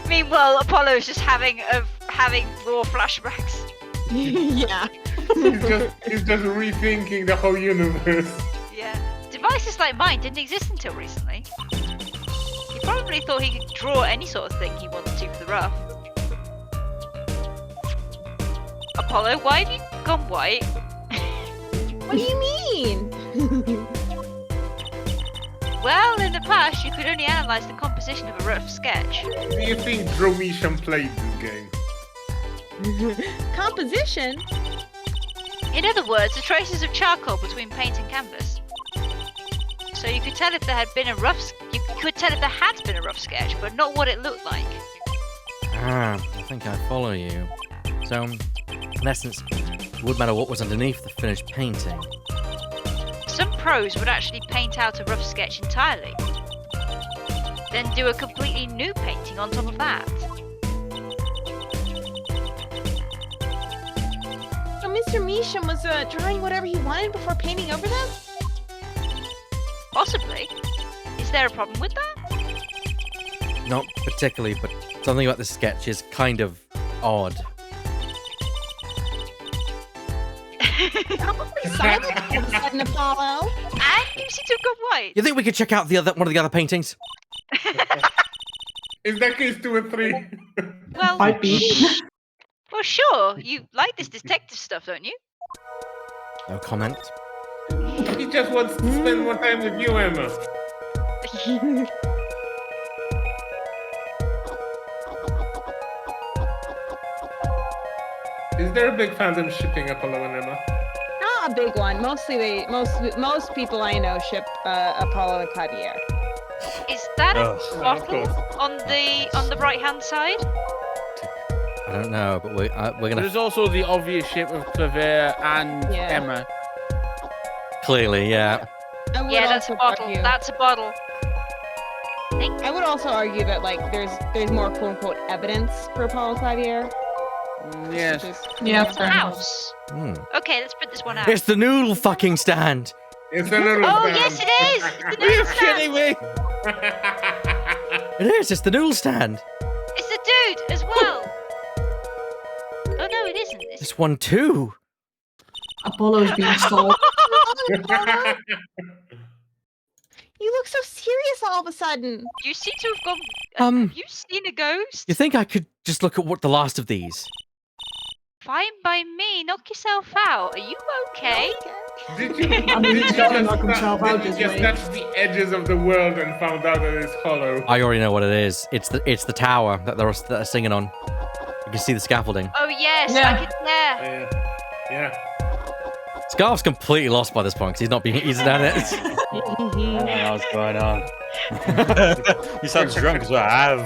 Meanwhile, Apollo's just having raw flashbacks. Yeah. He's just rethinking the whole universe. Yeah. Devices like mine didn't exist until recently. He probably thought he could draw any sort of thing he wanted to for the rough. Apollo, why have you gone white? What do you mean? Well, in the past, you could only analyze the composition of a rough sketch. Do you think Drometian played this game? Composition? In other words, the traces of charcoal between paint and canvas. So you could tell if there had been a rough sketch, but not what it looked like. Ah, I think I follow you. So, in essence, it wouldn't matter what was underneath the finished painting. Some pros would actually paint out a rough sketch entirely, then do a completely new painting on top of that. So Mr. Measham was drawing whatever he wanted before painting over them? Possibly. Is there a problem with that? Not particularly, but something about this sketch is kind of odd. Silent all of a sudden, Apollo. And you seem to have gone white. You think we could check out one of the other paintings? Is that case 2 and 3? Well, Might be. well, sure. You like this detective stuff, don't you? No comment. He just wants to spend more time with you, Emma. Is there a big fandom shipping Apollo and Emma? Not a big one. Mostly most people I know ship Apollo and Clavier. Is that a Ugh. bottle course. on the right hand side? I don't know, but we're gonna There's also the obvious ship of Clavier and Yeah. Emma. clearly, yeah. I would Yeah, that's a also bottle. argue- That's a bottle. I would also argue that like there's more quote unquote evidence for Apollo Clavier. Yes. Which is, Yeah, fair enough. House. Hmm. Okay, let's print this one out. It's the noodle fucking stand. It's a little Oh stand. yes, it is. It's the Are you noodle stand. kidding me? It is. It's the noodle stand. It's the dude as well. Oh no, it isn't. It's... This one too. Apollo's being stalled. you look so serious all of a sudden. You seem to have gone. Um, Have you seen a ghost? You think I could just look at what the last of these? fine by me. Knock yourself out. Are you okay? Did you, I mean, he's gotta knock himself out did you this just way. touch the edges of the world and found out that it's hollow? I already know what it is. It's the tower that they're singing on. You can see the scaffolding. Oh yes, Yeah. I could. Yeah. Yeah. Scarf's completely lost by this point because he's done it. I don't know what's going on. He sounds drunk as well.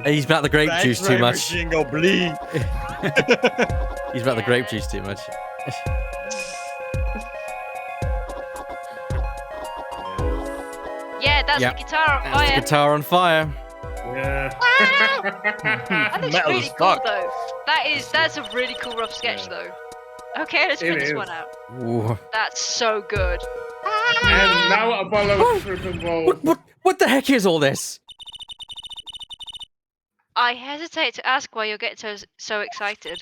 He's about the grape juice too much. Machine go bleed. He's about the grape juice too much. Yeah, that's Yep. the guitar on That's the fire. guitar on fire. Yeah. That looks Metal really as cool fuck. though. That's a really cool rough sketch though. Okay, let's It print this is. one out. Ooh. That's so good. And now Apollo tripping balls. What the heck is all this? I hesitate to ask why you're getting so excited.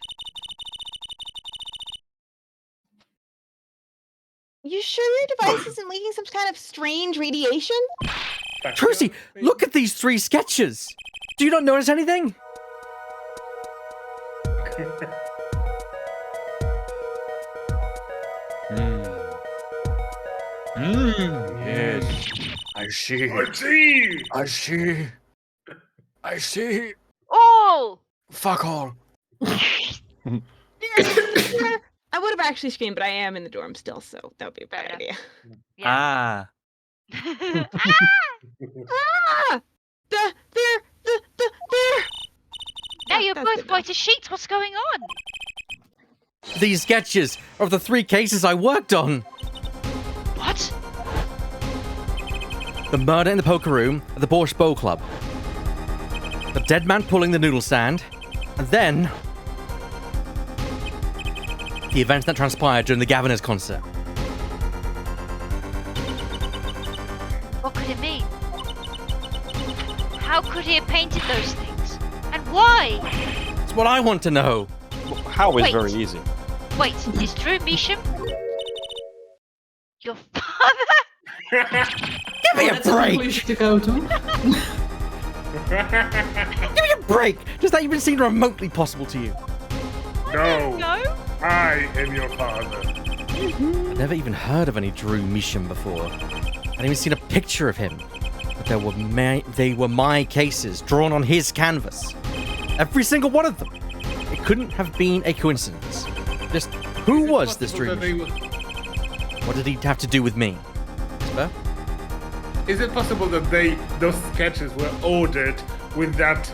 You sure your device isn't leaking some kind of strange radiation? Trucy, look at these 3 sketches. Do you not notice anything? Yes. I see. I see. Oh! Fuck all. I would have actually screamed, but I am in the dorm still, so that would be a bad Fair idea. Yeah. Ah. Ah! There! Now you're That's both it, white as sheets. What's going on? These sketches of the 3 cases I worked on. What? The murder in the poker room at the Borscht Bow Club. The dead man pulling the noodle stand. And then the events that transpired during the Governors concert. What could it mean? How could he have painted those things? And why? It's what I want to know. How is Wait. very easy. Wait, is Drew Measham your father? Give me a That's a break! conclusion to go to. Give me a break! Does that even seem remotely possible to you? No, No? I am your father. I've never even heard of any Drew Measham before. I'd even seen a picture of him. But they were my cases, drawn on his canvas. Every single one of them. It couldn't have been a coincidence. Just who was this Drew Measham? What did he have to do with me? Whisper? Is it possible that those sketches were ordered with that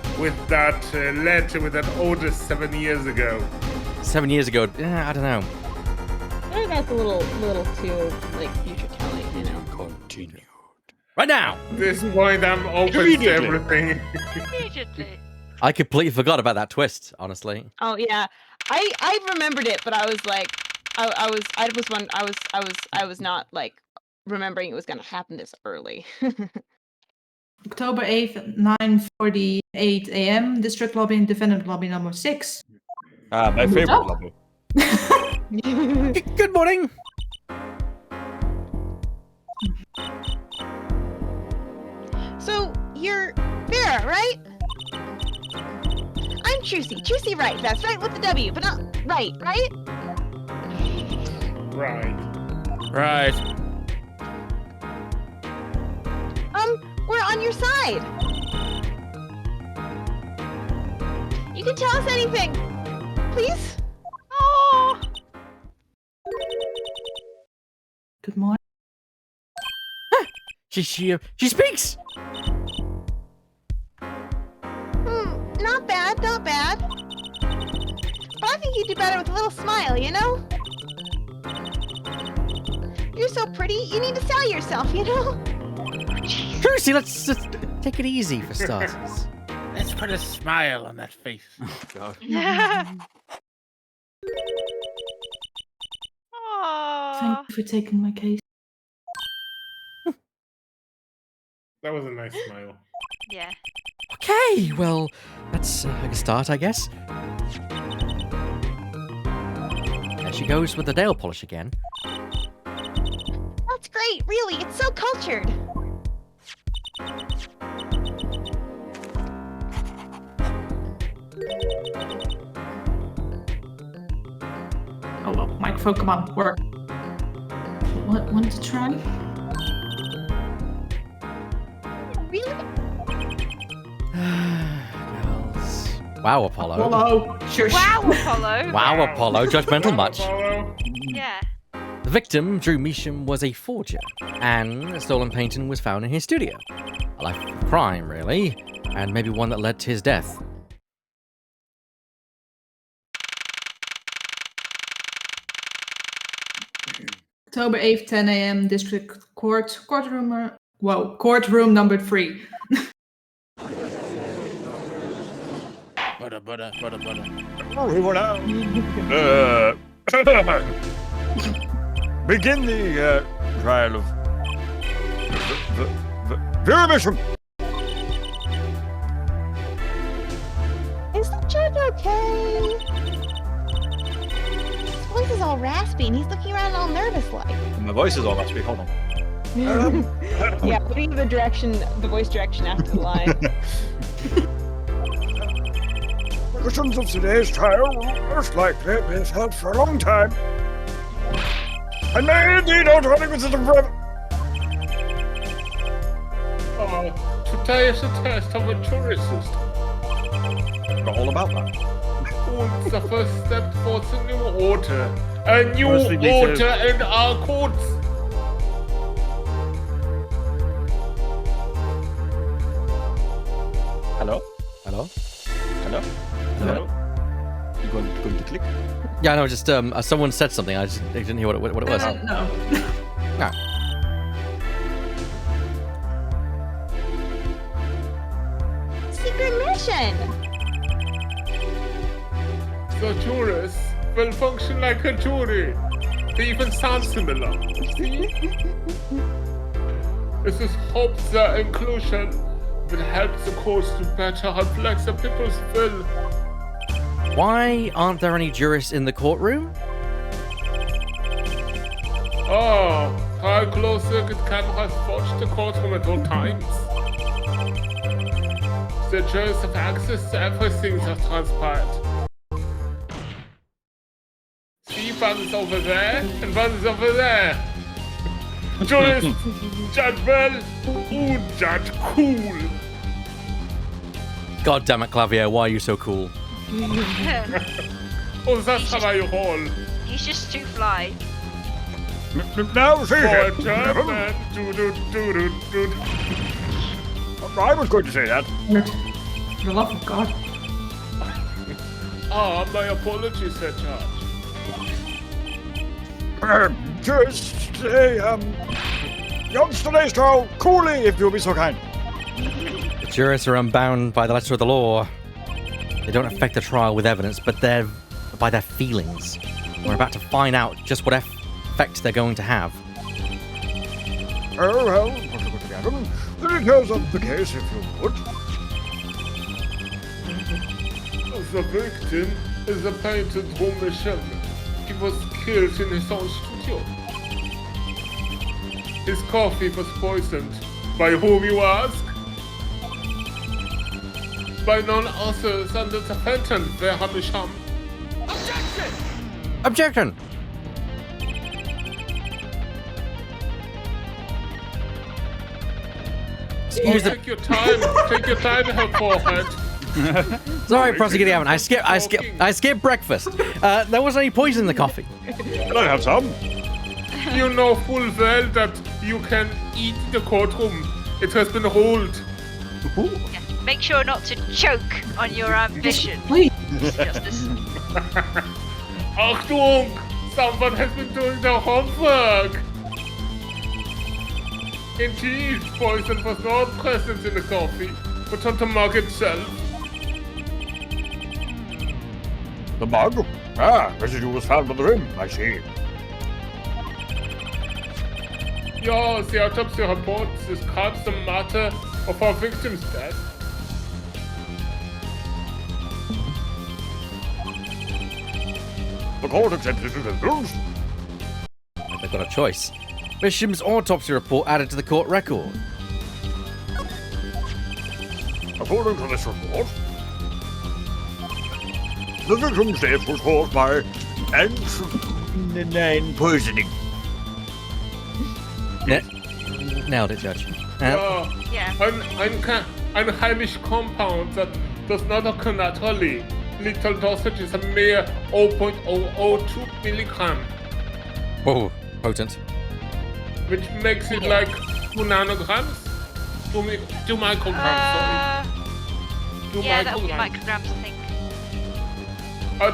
letter, with that order 7 years ago? 7 years ago, I don't know. I think that's a little too, like, future telling, you know? Continued. Right now! At this point, I'm open to Immediately. everything. Immediately. I completely forgot about that twist, honestly. Oh yeah, I remembered it, but I was like, I was not like remembering it was gonna happen this early. October 8th, 9:48 a.m. District Lobby and Defendant Lobby number 6. Ah, my favorite up? lobby. Good morning! So you're Vera, right? I'm Trucy. Trucy, right? That's right with the W, but not right, right? Right. Right. We're on your side. You can tell us anything, please. Oh! Good morning. She speaks! Not bad, not bad. But I think you'd do better with a little smile, you know? You're so pretty, you need to sell yourself, you know? Trucy, let's just take it easy for starters. Let's put a smile on that face. God. Thank Aww. you for taking my case. That was a nice smile. Yeah. Okay, well, that's a start, I guess. There she goes with the nail polish again. That's great, really, it's so cultured. Oh well, microphone, come on, work. What? Want to try? Really? Girls. Wow, Apollo. Hello. Shush. Wow, Apollo. Wow, Apollo. Judgmental much. Apollo. Yeah. The victim, Drew Measham, was a forger, and a stolen painting was found in his studio. A life of crime, really, and maybe one that led to his death. October 8th, 10 a.m. District Court, courtroom number 3. Butter. Begin the trial of Vera Measham. Is the judge okay? His voice is all raspy and he's looking around all nervous like. My voice is all raspy. Hold on. Yeah, putting the voice direction after the line. Questions of today's trial will most likely be held for a long time. And may indeed automatic with the forever. Today is a test of a jury system. Got all about that. It's the first step towards a new order. A new Honestly, me too. order in our courts. Hello? Hello? Hello? Hello? You going to click? Yeah, no, just someone said something. I didn't hear what it was. No. No. Secret mission! The jurors will function like a jury. They even sound similar. See? This is hopes the inclusion will help the courts to better reflect the people's will. Why aren't there any jurists in the courtroom? Oh, high closed circuit cameras watch the courtroom at all times. The jurors have access to everything that transpired. See, one is over there, and one is over there. Jurist, judge well, ooh, judge cool. God damn it, Clavier, why are you so cool? Oh, that's how I roll. He's just too fly. Now, see For here. a German, do. I was going to say that. For the love of God. Ah, my apologies, Sir Judge. Just say, yesterday's trial, coolly, if you'll be so kind. The jurists are unbound by the letter of the law. They don't affect the trial with evidence, but they're by their feelings. We're about to find out just what effect they're going to have. Oh, well, Dr. Gavin, the details of the case, if you would. The victim is a painter Drew Measham. He was killed in his own studio. His coffee was poisoned. By whom, you ask? By none other than the defendant, Vera Measham. Objection! Excuse the... Take your time, her forehead. Sorry, prosecuting Gavin. I skipped breakfast. There wasn't any poison in the coffee. Can I have some? You know full well that you can eat in the courtroom. It has been ruled. Yeah. Make sure not to choke on your ambition, Please. Justice. Achtung! Someone has been doing the homework! Indeed, poison was not present in the coffee, but on the mug itself. The mug? Ah, residue was found on the rim, I see. Yes, the autopsy report describes the matter of our victim's death. The court accepts it as evidence. They've got a choice. Measham's autopsy report added to the court record. According to this report, The victim's death was caused by anthraquinine poisoning. Nailed it, Judge. Yeah. An Heimish compound that does not occur naturally. Little dosage is a mere 0.002 milligram, Whoa, potent. which makes it like 2 nanograms? 2 micrograms, sorry. 2 Yeah, that would be micrograms. micrograms, I think. A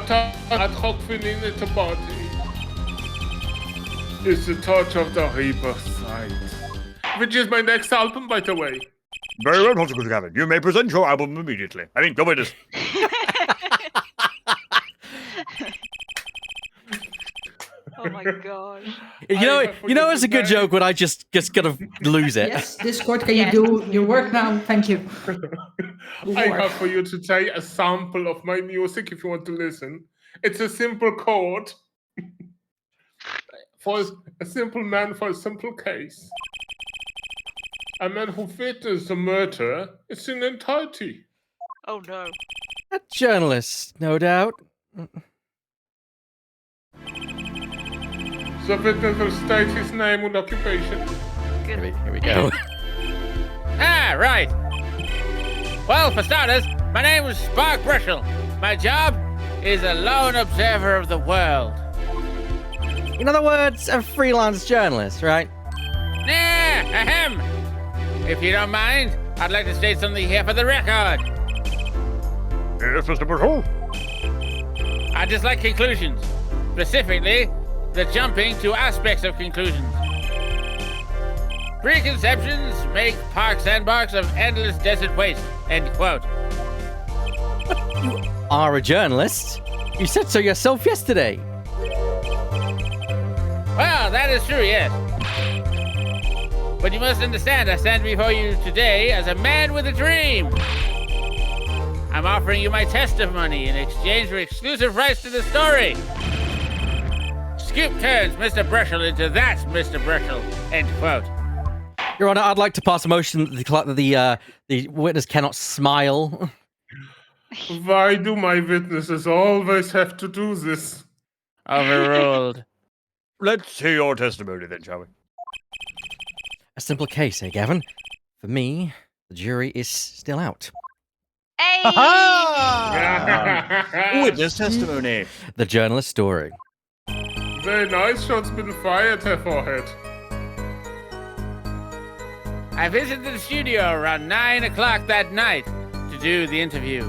toxin in the body is the touch of the Reaper side. Which is my next album, by the way. Very well, Consequence Gavin. You may present your album immediately. I mean, your witness. Oh my god. You know, it's a good joke when I just gonna lose it. Yes, Discord, can you do your work now? Thank you. I have for you today a sample of my music if you want to listen. It's a simple chord for a simple man for a simple case. A man who witnessed a murder is in entirety. Oh no. A journalist, no doubt. The witness will state his name and occupation. Here we go. Right. Well, for starters, my name is Spark Brushel. My job is a lone observer of the world. In other words, a freelance journalist, right? Ahem. If you don't mind, I'd like to state something here for the record. Yes, Mr. Brutal. I dislike conclusions, specifically the jumping to aspects of conclusions. Preconceptions make park sandbox of endless desert waste. End quote. You are a journalist. You said so yourself yesterday. Well, that is true, yes. But you must understand, I stand before you today as a man with a dream. I'm offering you my testimony in exchange for exclusive rights to the story. Scoop turns Mr. Brushel into that Mr. Brushel. End quote. Your Honor, I'd like to pass a motion that the witness cannot smile. Why do my witnesses always have to do this? Overruled. Let's hear your testimony then, shall we? A simple case, eh, Gavin? For me, the jury is still out. Hey! Witness testimony. The journalist story. Very nice, shots been fired, her forehead. I visited the studio around 9 o'clock that night to do the interview.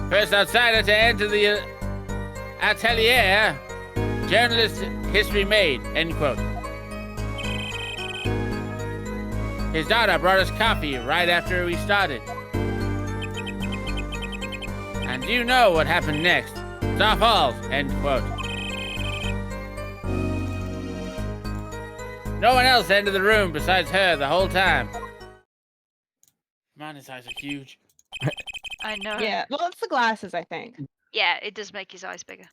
First outsider to enter the atelier, journalist history made, end quote. His daughter brought us coffee right after we started. And you know what happened next. Star Falls, end quote. No one else entered the room besides her the whole time. Man, his eyes are huge. I know. Yeah, well, it's the glasses, I think. Yeah, it does make his eyes bigger.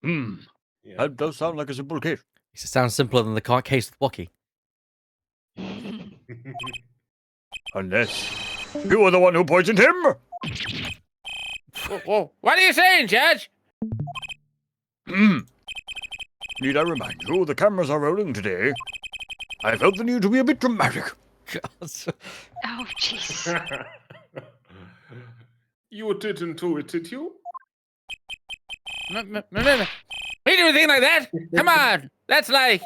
That does sound like a simple case. It sounds simpler than the case with Wocky. Unless you were the one who poisoned him. Whoa. What are you saying, Judge? Need I remind you, the cameras are rolling today. I felt the need to be a bit dramatic. Oh, jeez. You didn't do it, did you? Me do a thing like that? Come on. That's like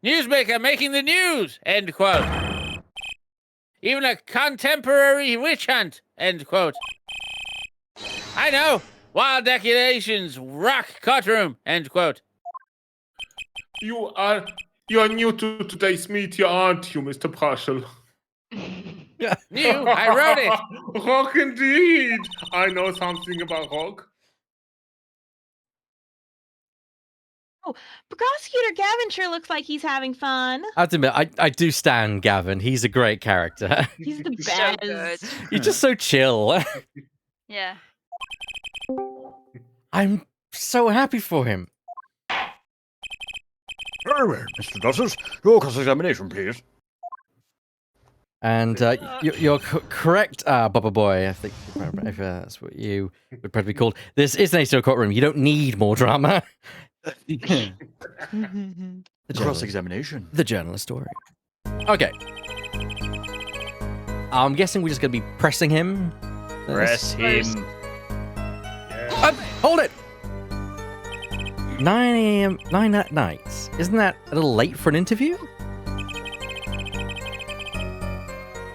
newsmaker making the news, end quote. Even a contemporary witch hunt, end quote. I know. Wild accusations rock courtroom, end quote. You are new to today's media, aren't you, Mr. Brushel? New? I wrote it. Rock indeed. I know something about rock. Prosecutor Gavin sure looks like he's having fun. I have to admit, I do stand Gavin. He's a great character. He's the So best. good. He's just so chill. Yeah. I'm so happy for him. Very well, Mr. Dossers. Your cross-examination, please. And you're correct, Bubba Boy. I think if that's what you would probably be called. This is an ACO courtroom. You don't need more drama. The Cross-examination. The journalist story. Okay. I'm guessing we're just going to be pressing him. Press him. Hold it! 9 a.m. 9 at night. Isn't that a little late for an interview?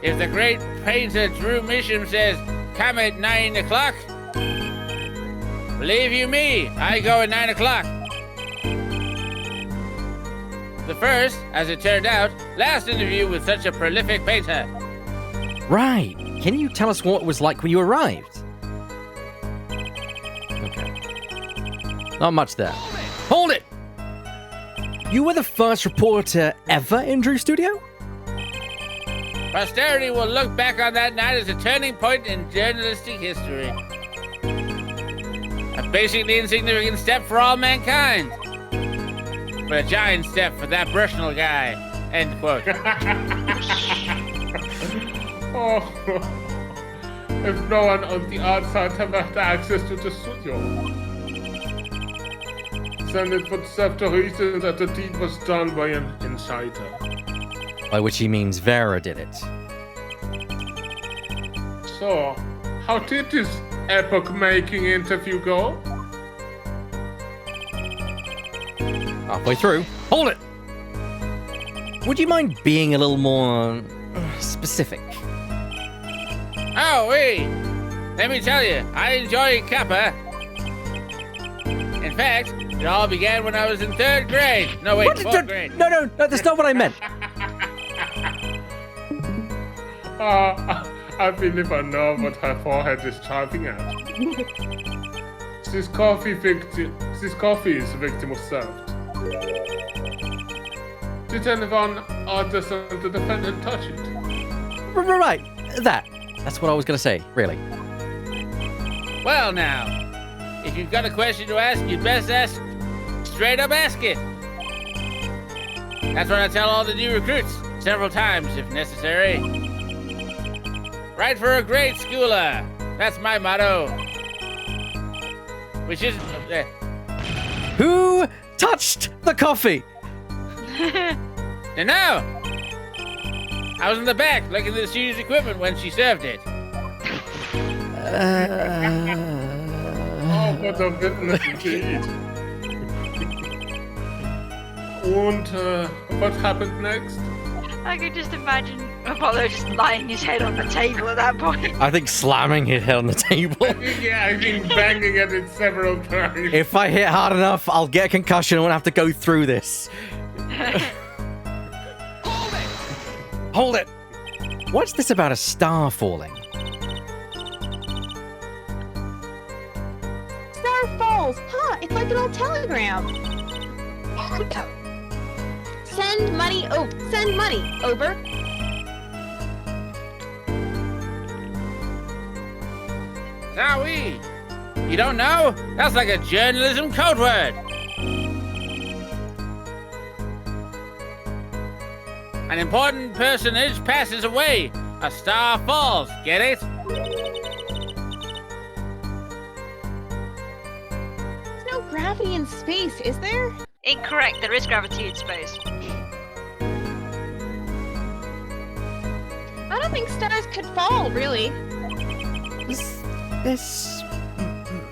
If the great painter Drew Misham says, come at 9 o'clock, believe you me, I go at 9 o'clock. The first, as it turned out, last interview with such a prolific painter. Right. Can you tell us what it was like when you arrived? Okay. Not much there. Hold it! You were the first reporter ever in Drew's studio? Posterity will look back on that night as a turning point in journalistic history. A basically insignificant step for all mankind. But a giant step for that Bushnell guy. End quote. Oh, if no one on the outside have had access to the studio, then it would serve the reason that the deed was done by an insider. By which he means Vera did it. So, how did this epoch-making interview go? Halfway through. Hold it! Would you mind being a little more specific? Oh, wait. Let me tell you, I enjoy Kappa. In fact, it all began when I was in 3rd grade. No, wait, 4th grade. No, that's not what I meant. I believe I know what her forehead is driving at. This coffee is victim of served. Did anyone other than the defendant touch it? Right, that's what I was going to say, really. Well, now, if you've got a question to ask, you'd best straight up ask it. That's what I tell all the new recruits, several times if necessary. Right for a great schooler. That's my motto. Which is... Who touched the coffee? And now, I was in the back looking at the studio's equipment when she served it. Oh, what a witness indeed. And what happened next? I could just imagine Apollo just lying his head on the table at that point. I think slamming his head on the table. Yeah, I've been banging at it several times. If I hit hard enough, I'll get a concussion and I won't have to go through this. Hold it! What's this about a star falling? Star falls. Huh, it's like an old telegram. Send money. Oh, send money. Over. Zowie! You don't know? That's like a journalism code word. An important personage passes away. A star falls. Get it? There's no gravity in space, is there? Incorrect, there is gravity in space. I don't think stars could fall, really. Does this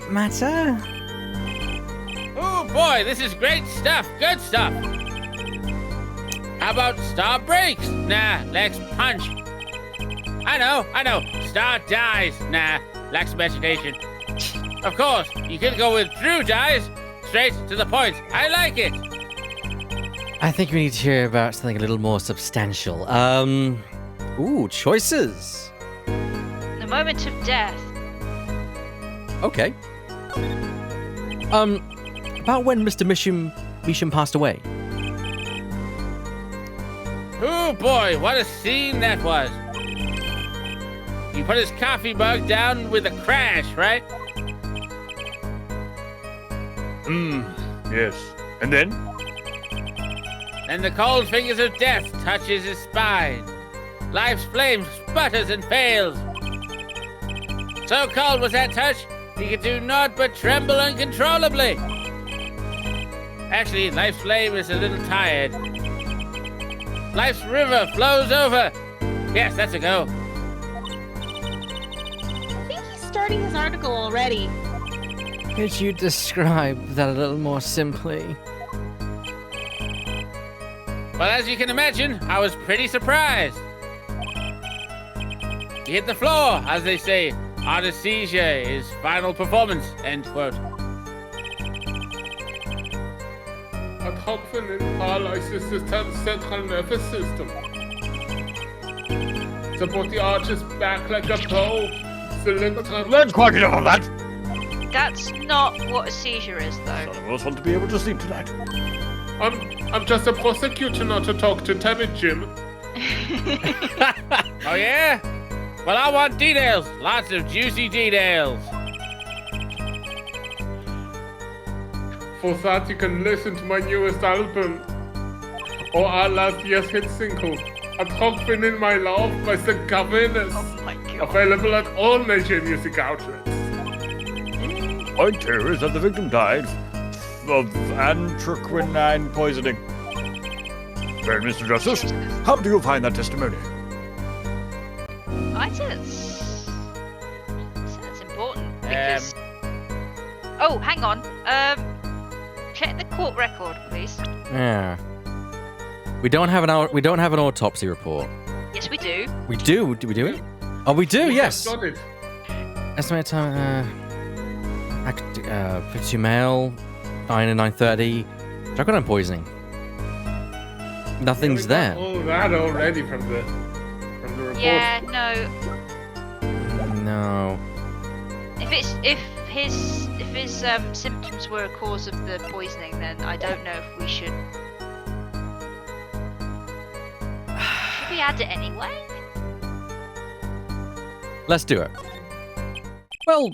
matter? Oh boy, this is great stuff. Good stuff. How about star breaks? Nah, lacks punch. I know. Star dies. Nah, lacks imagination. Of course, you could go with Drew dies. Straight to the point. I like it. I think we need to hear about something a little more substantial. Ooh, choices. The moment of death. Okay. About when Mr. Misham passed away. Oh boy, what a scene that was. He put his coffee mug down with a crash, right? Yes. And then? And the cold fingers of death touches his spine. life's flame sputters and fails. So cold was that touch, he could do naught but tremble uncontrollably. Actually, life's flame is a little tired. Life's river flows over. Yes, that's a go. I think he's starting his article already. Could you describe that a little more simply? Well, as you can imagine, I was pretty surprised. He hit the floor, as they say. Anesthesia is final performance. End quote. Atrophen paralyzes the central nervous system. Support the arches back like a bow. Let's quite enough of that. That's not what a seizure is, though. Some of us want to be able to sleep tonight. I'm just a prosecutor, not to talk to Tabbit Jim. Oh, yeah? Well, I want details. Lots of juicy details. For that, you can listen to my newest album, or our last year's hit single, Atrophen in My Love by the Governors. Oh my god. Available at all major music outlets. Point here is that the victim died of anthraquinine poisoning. Well, Mr. Justice, how do you find that testimony? I think that's important because. Oh, hang on. Check the court record, please. Yeah. We don't have an autopsy report. Yes, we do. We do. Do we do it? Oh, we do. Yes. Got it. Estimated time. 52 male, 9 and 9:30. Drug poisoning. Nothing's there. Oh, that already from the report. Yeah, no. No. If his symptoms were a cause of the poisoning, then I don't know if we should. Should we add it anyway? Let's do it. Well,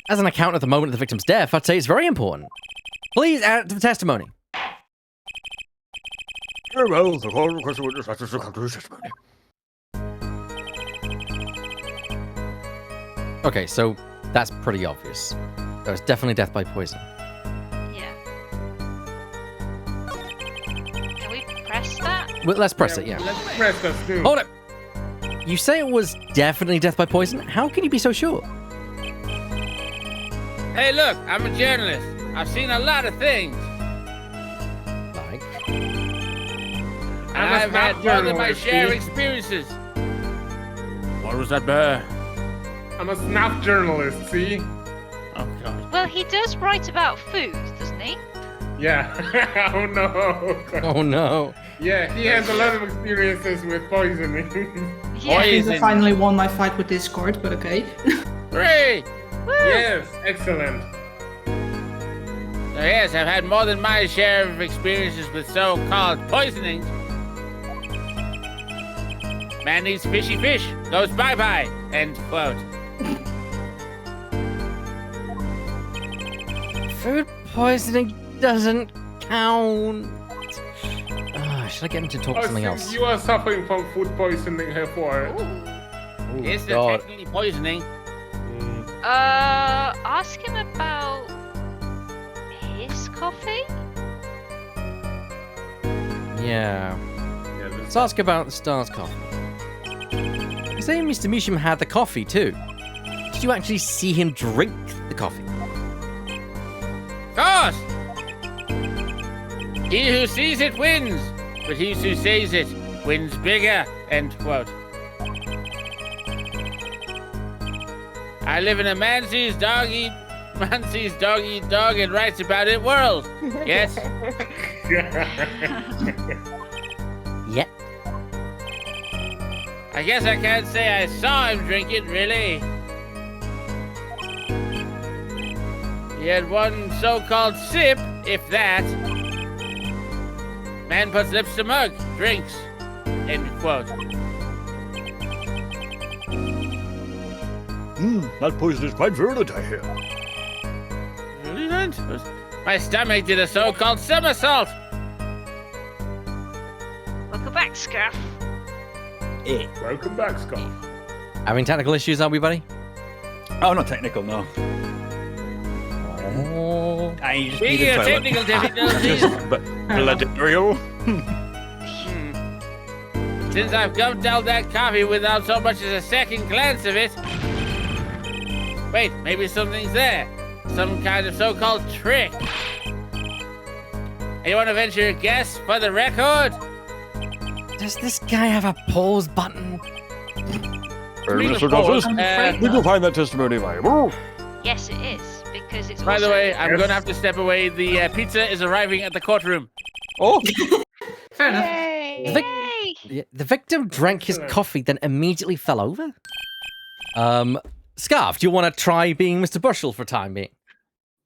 as an account of the moment of the victim's death, I'd say it's very important. Please add it to the testimony. Very well, the court requests a witness access to come to his testimony. Okay, so that's pretty obvious. That was definitely death by poison. Yeah. Can we press that? Well, let's press it, yeah. Let's press that too. Hold it! You say it was definitely death by poison? How can you be so sure? Hey, look, I'm a journalist. I've seen a lot of things. Like? And I've had more than my share of experiences. What was that bear? I'm a snap journalist, see? Oh, God. Well, he does write about food, doesn't he? Yeah. Oh no. Oh no. Yeah, he has a lot of experiences with poisoning. Yeah. I think I Poison. finally won my fight with Discord, but okay. Hooray! Yes, excellent. So yes, I've had more than my share of experiences with so-called poisoning. Man eats fishy fish, goes bye-bye. End quote. Food poisoning doesn't count. Should I get him to talk I something think else? you are suffering from food poisoning here for it. Ooh, Is it God. technically poisoning? Ask him about his coffee? Yeah. Yeah, Let's ask about the Star's coffee. You say Mr. Misham had the coffee too. Did you actually see him drink the coffee? Of course! He who sees it wins, but he who says it wins bigger. End quote. I live in a man sees dog eat dog and writes about it world. Yes? Yeah. I guess I can't say I saw him drink it, really. He had one so-called sip, if that. Man puts lips to mug, drinks. End quote. That poison is quite virulent, I hear. Virulent? My stomach did a so-called somersault. Welcome back, Scuff. Eh. Welcome back, Scott. Having technical issues, are we, buddy? Oh, not technical, no. Oh. I just Speaking need a of toilet. technical difficulties, But Vladimir, since I've gulped down that coffee without so much as a second glance of it. Wait, maybe something's there. Some kind of so-called trick. Anyone venture a guess for the record? Does this guy have a pause button? Mr. Justice, Uh, did you find that testimony viable? Yes, it is, because it's By the also- way, I'm going to have to step away. The pizza is arriving at the courtroom. Oh, Fair enough. Vic- Yay! Yeah, the victim drank his coffee, then immediately fell over. Scarf, do you want to try being Mr. Bushel for time being?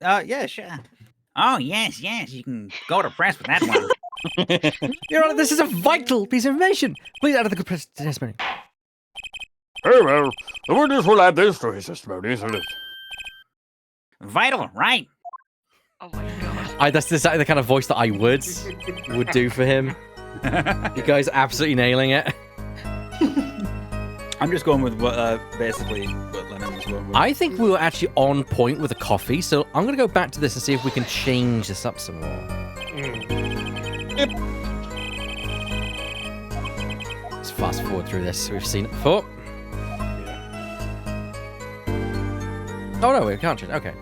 Yeah, sure. Oh, yes, you can go to press with that one. Your Honor, this is a vital piece of information. Please add to the testimony. very well. The witness will add this to his testimony, isn't it? Vital, right? Oh my god. That's exactly the kind of voice that I would do for him. You guys are absolutely nailing it. I'm just going with what, basically what Lennon was going with. I think we were actually on point with the coffee, so I'm going to go back to this and see if we can change this up some more. Let's fast forward through this. We've seen it before. Oh no, we can't change. Okay.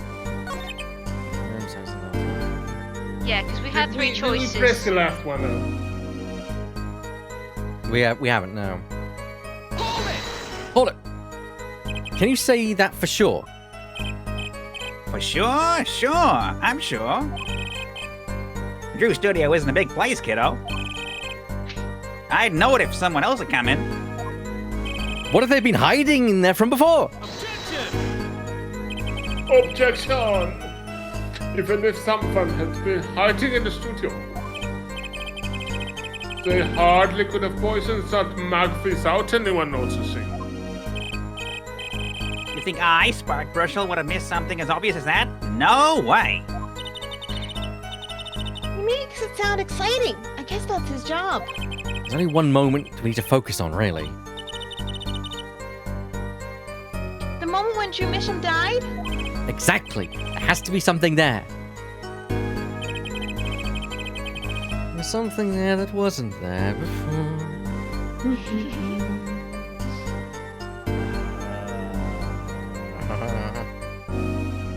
Yeah, because we had three Did we press choices. the last one now? We haven't, no. Hold it. Can you say that for sure? For sure, I'm sure. Drew Studio isn't a big place, kiddo. I'd know it if someone else had come in. What have they been hiding in there from before? Objection! Even if someone had been hiding in the studio, they hardly could have poisoned that mug without anyone noticing. You think I, Spark Brushel, would have missed something as obvious as that? No way. He makes it sound exciting. I guess that's his job. There's only one moment we need to focus on, really. The moment when Drew Misham died? Exactly. There has to be something there. There's something there that wasn't there before.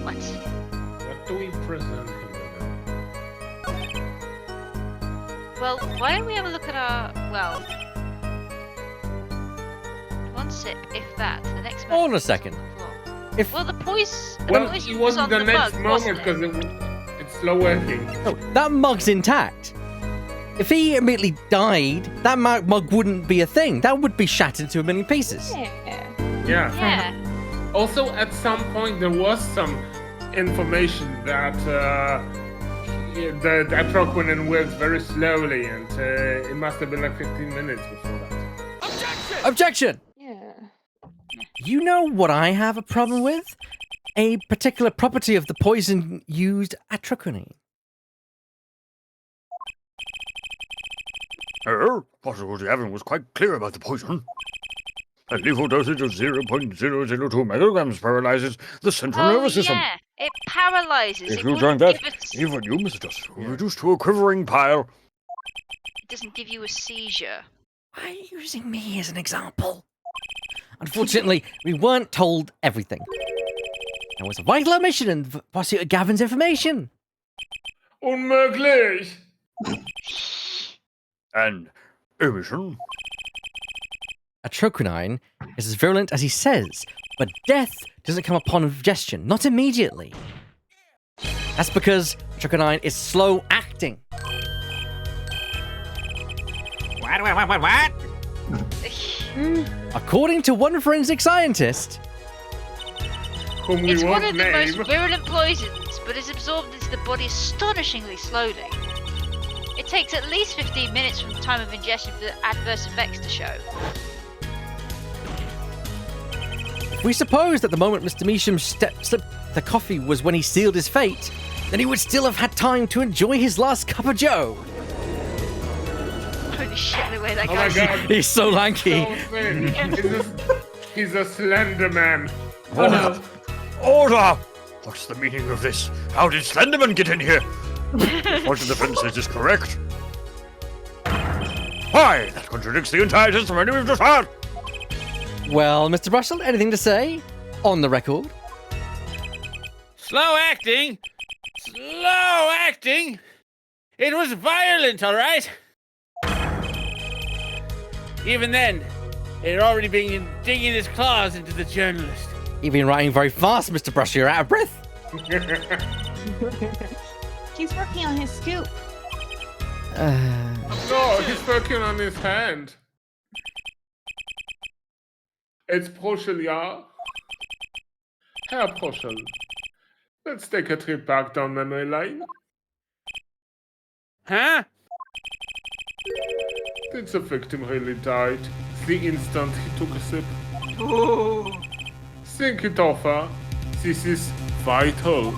What? What do we present him with? Well, why don't we have a look at our... Well... One sip, if that. The next Hold on a message second. on the floor. If Well, the poison... Well, poison it was wasn't on the the next mug, moment wasn't it? because it's slow working. no, that mug's intact. If he immediately died, that mug wouldn't be a thing. That would be shattered into a million pieces. Yeah. Yeah. Yeah. Also, at some point, there was some information that that truck went and worked very slowly, and it must have been like 15 minutes before that. Objection! Yeah. You know what I have a problem with? A particular property of the poison used atroquinine. Possible Gavin was quite clear about the poison. A lethal dosage of 0.002 milligrams paralyzes the central Oh, nervous system. yeah. It paralyzes. If It you wouldn't drank that, give us- even you, Mr. Justice, were reduced to a quivering pile. It doesn't give you a seizure. Why are you using me as an example? Unfortunately, we weren't told everything. There was a vital omission in the pursuit of Gavin's information. Unmöglich! And emission. Atroquinine is as virulent as he says, but death doesn't come upon ingestion, not immediately. That's because atroquinine is slow acting. What? According to one forensic scientist, Whom we It's one won't of the name. most virulent poisons, but is absorbed into the body astonishingly slowly. It takes at least 15 minutes from the time of ingestion for the adverse effects to show. if we suppose that the moment Mr. Measham slipped the coffee was when he sealed his fate, then he would still have had time to enjoy his last cup of joe. Oh Holy shit, the way that Oh my guy's... god. He's so lanky. So thin. He's a slender man. Oh no. Order! What's the meaning of this? How did Slenderman get in here? What the defense is correct? Why? That contradicts the entire testimony we've just heard! Well, Mr. Russell, anything to say? On the record? Slow acting? Slow acting? It was violent, all right? Even then, it had already been digging his claws into the journalist. You've been writing very fast, Mr. Brush. You're out of breath. He's working on his scoop. No, he's working on his hand. It's Proschel, ja? Herr Proschel, let's take a trip back down memory lane. Huh? Did the victim really died the instant he took a sip? Ooh. Think it over. This is vital.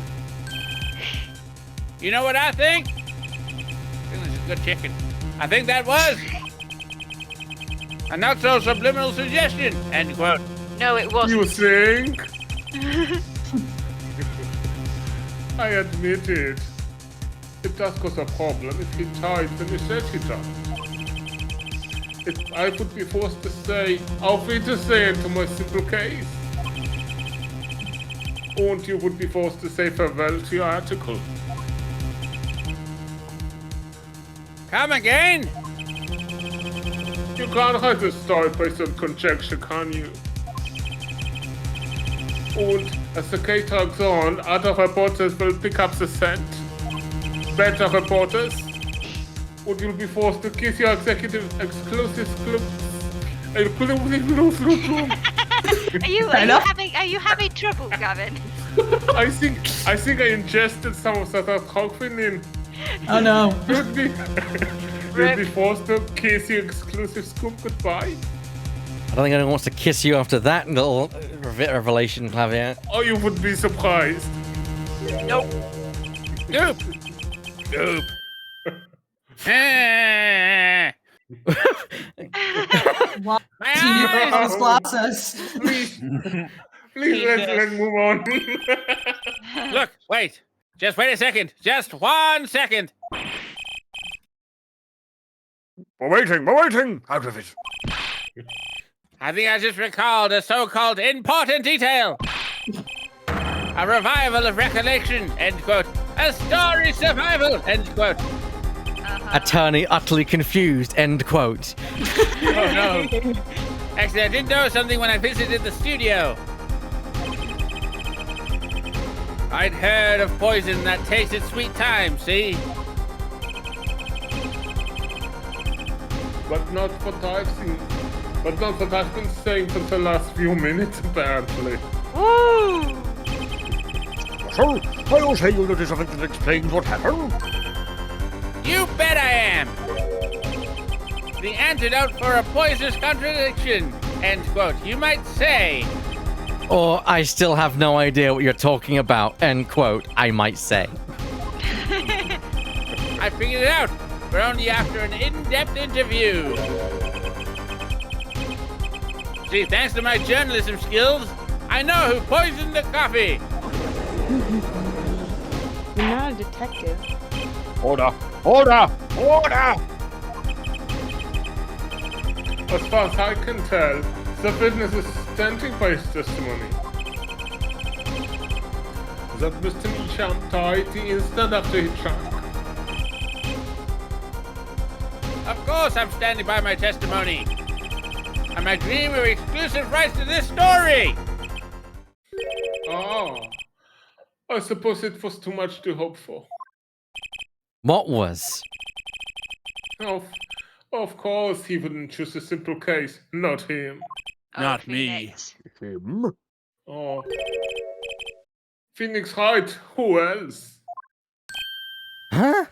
You know what I think? I think this is good chicken. I think that was a not so subliminal suggestion. End quote. No, it wasn't. You think? I admit it. It does cause a problem if he died when he said he died. If I would be forced to say, auf Wiedersehen to my simple case. And you would be forced to say farewell to your article. Come again? You can't write a story based on conjecture, can you? And as the case drags on, other reporters will pick up the scent. Better reporters. And you'll be forced to kiss your executive exclusive club. Are you having trouble, Gavin? I think I ingested some of that toxin. Oh no. You'll be forced to kiss your exclusive scoop goodbye. I don't think anyone wants to kiss you after that little revelation, Clavier. Or you would be surprised. Nope. Nope. Nope. Ah. Why My do you eyes! need those glasses? Please let's move on. Look, wait. Just wait a second. Just 1 second. We're waiting! Out of it! I think I just recalled a so-called important detail. A revival of recollection, end quote. A story survival, end quote. Attorney utterly confused, end quote. Oh no. Actually, I did know something when I visited the studio. I'd heard of poison that tasted sweet time, see? But not what I've seen. But not what I've been saying for the last few minutes, apparently. Woo! So, I will say you'll notice something that explains what happened. You bet I am! The antidote for a poisonous contradiction, end quote, you might say. Or I still have no idea what you're talking about, end quote, I might say. I figured it out. We're only after an in-depth interview. See, thanks to my journalism skills, I know who poisoned the coffee. You're not a detective. Order! As far as I can tell, the witness is standing by his testimony. That Mr. Meacham died the instant after he drank. Of course I'm standing by my testimony. I'm agreeing with exclusive rights to this story. Ah, I suppose it was too much to hope for. What was? Of course he wouldn't choose a simple case, not him. Not me. Phoenix. Him? Oh. Phoenix Wright, who else? Huh?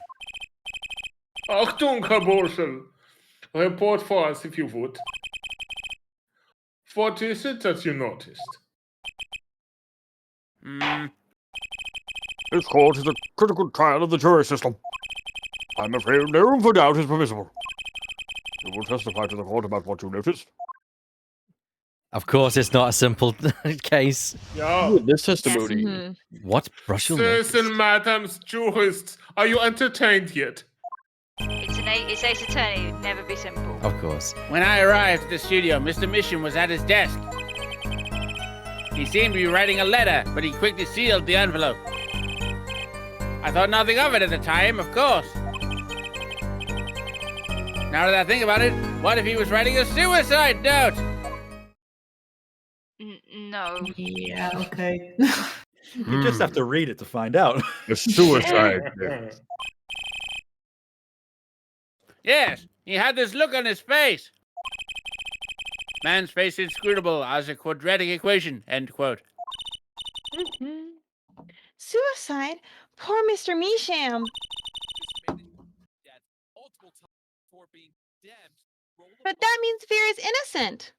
Achtung, Herr Borschel. Report for us if you would. What is it that you noticed? This court is a critical trial of the jury system. I'm afraid no room for doubt is permissible. You will testify to the court about what you noticed. Of course, it's not a simple case. Yeah. Witness testimony. Mhm. What brush you'll Sirs notice? and madams, jurists, are you entertained yet? It's Ace Attorney. It'd never be simple. Of course. When I arrived at the studio, Mr. Mission was at his desk. He seemed to be writing a letter, but he quickly sealed the envelope. I thought nothing of it at the time, of course. Now that I think about it, what if he was writing a suicide note? No. Yeah, okay. You just have to read it to find out. A suicide. Yes, he had this look on his face. Man's face inscrutable as a quadratic equation, end quote. Mhm. Suicide? Poor Mr. Measham. But that means Fear is innocent.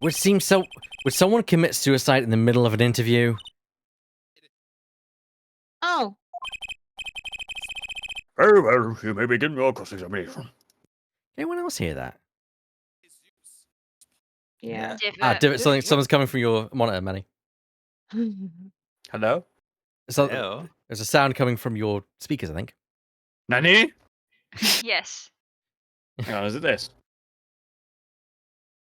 Would seem so. Would someone commit suicide in the middle of an interview? Oh, Very well, you may begin your cross-examination. Anyone else hear that? yeah. Divot. Someone's coming from your monitor, Manny. Hello? So, Hello? there's a sound coming from your speakers, I think. Nanny? Yes. Hang on, is it this?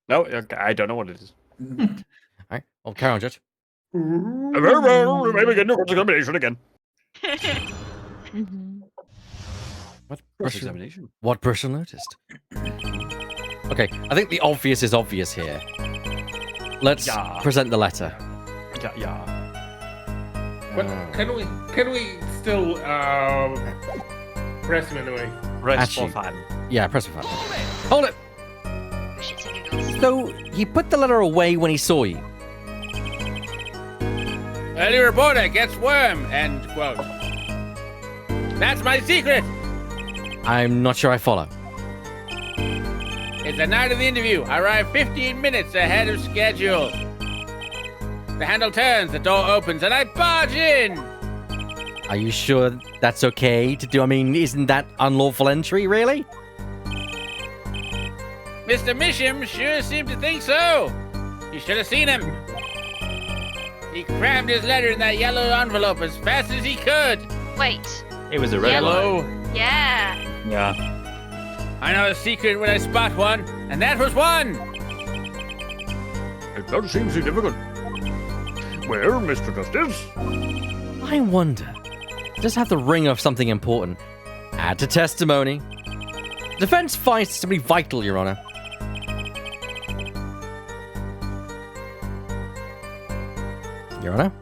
No, okay, I don't know what it is. All right. Well, carry on, Judge. Very well, you may begin your cross-examination again. Mhm. What Cross-examination? What person noticed? Okay, I think the obvious is obvious here. Let's Yeah. present the letter. Yeah. But can we still press him anyway? Rest for Actually- fun. Yeah, press the button. Hold it. Shits and giggles. So he put the letter away when he saw you. Early reporter gets worm, end quote. That's my secret. I'm not sure I follow. It's the night of the interview. I arrive 15 minutes ahead of schedule. The handle turns, the door opens, and I barge in. Are you sure that's okay to do? I mean, isn't that unlawful entry, really? Mr. Misham sure seemed to think so. You should have seen him. He crammed his letter in that yellow envelope as fast as he could. Wait. It was a red Yellow. line. Yeah. Yeah. I know a secret when I spot one, and that was one. It does seem significant. Well, Mr. Justice? I wonder. Does have the ring of something important. Add to testimony. Defense finds it to be vital, Your Honor. Your Honor?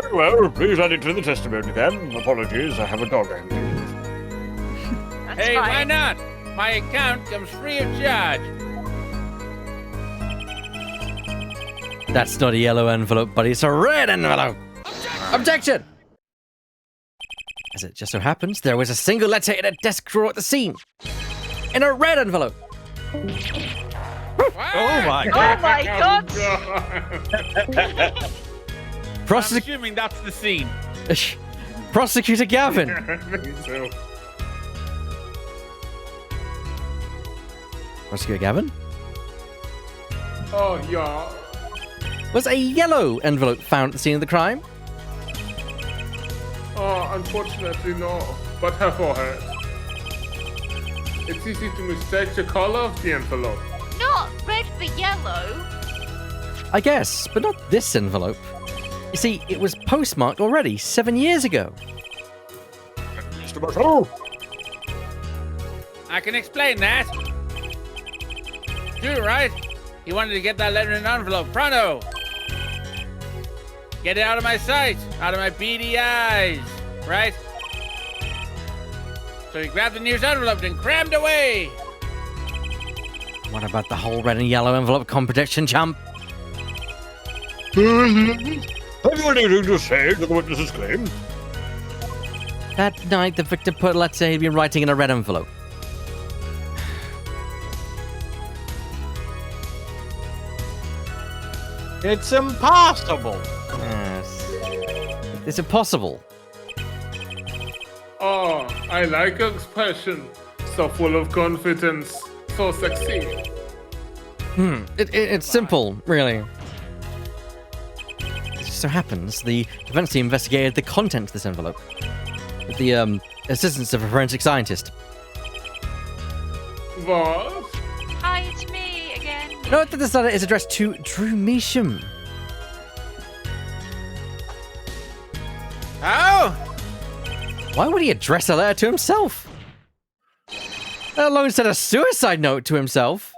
Very well, please add it to the testimony then. Apologies, I have a dog I'm dealing with. That's Hey, why fine. not? My account comes free of charge. That's not a yellow envelope, but it's a red envelope. Objection! As it just so happens, there was a single letter in a desk drawer at the scene. In a red envelope. Oh my Oh god. my god! I'm assuming that's the scene. Prosecutor Gavin. Me too. Prosecutor Gavin? Oh, yeah. Was a yellow envelope found at the scene of the crime? Oh, unfortunately, no. But her forehead. It's easy to mistake the color of the envelope. Not red for yellow. I guess, but not this envelope. You see, it was postmarked already 7 years ago. Mr. Marshall? I can explain that. True, right? He wanted to get that letter in an envelope. Pronto! Get it out of my sight, out of my beady eyes, right? So he grabbed the nearest envelope and crammed away. What about the whole red and yellow envelope contradiction, chump? Have you anything to say to the witness's claim? That night, the victim put a letter he'd been writing in a red envelope. It's impossible. Yes. It's impossible. Oh, I like your expression. So full of confidence. So sexy. It's simple, really. It just so happens the defense team investigated the contents of this envelope with the assistance of a forensic scientist. What? Hi, it's me again. Note that this letter is addressed to Drew Measham. Oh? Why would he address a letter to himself? Let alone send a suicide note to himself.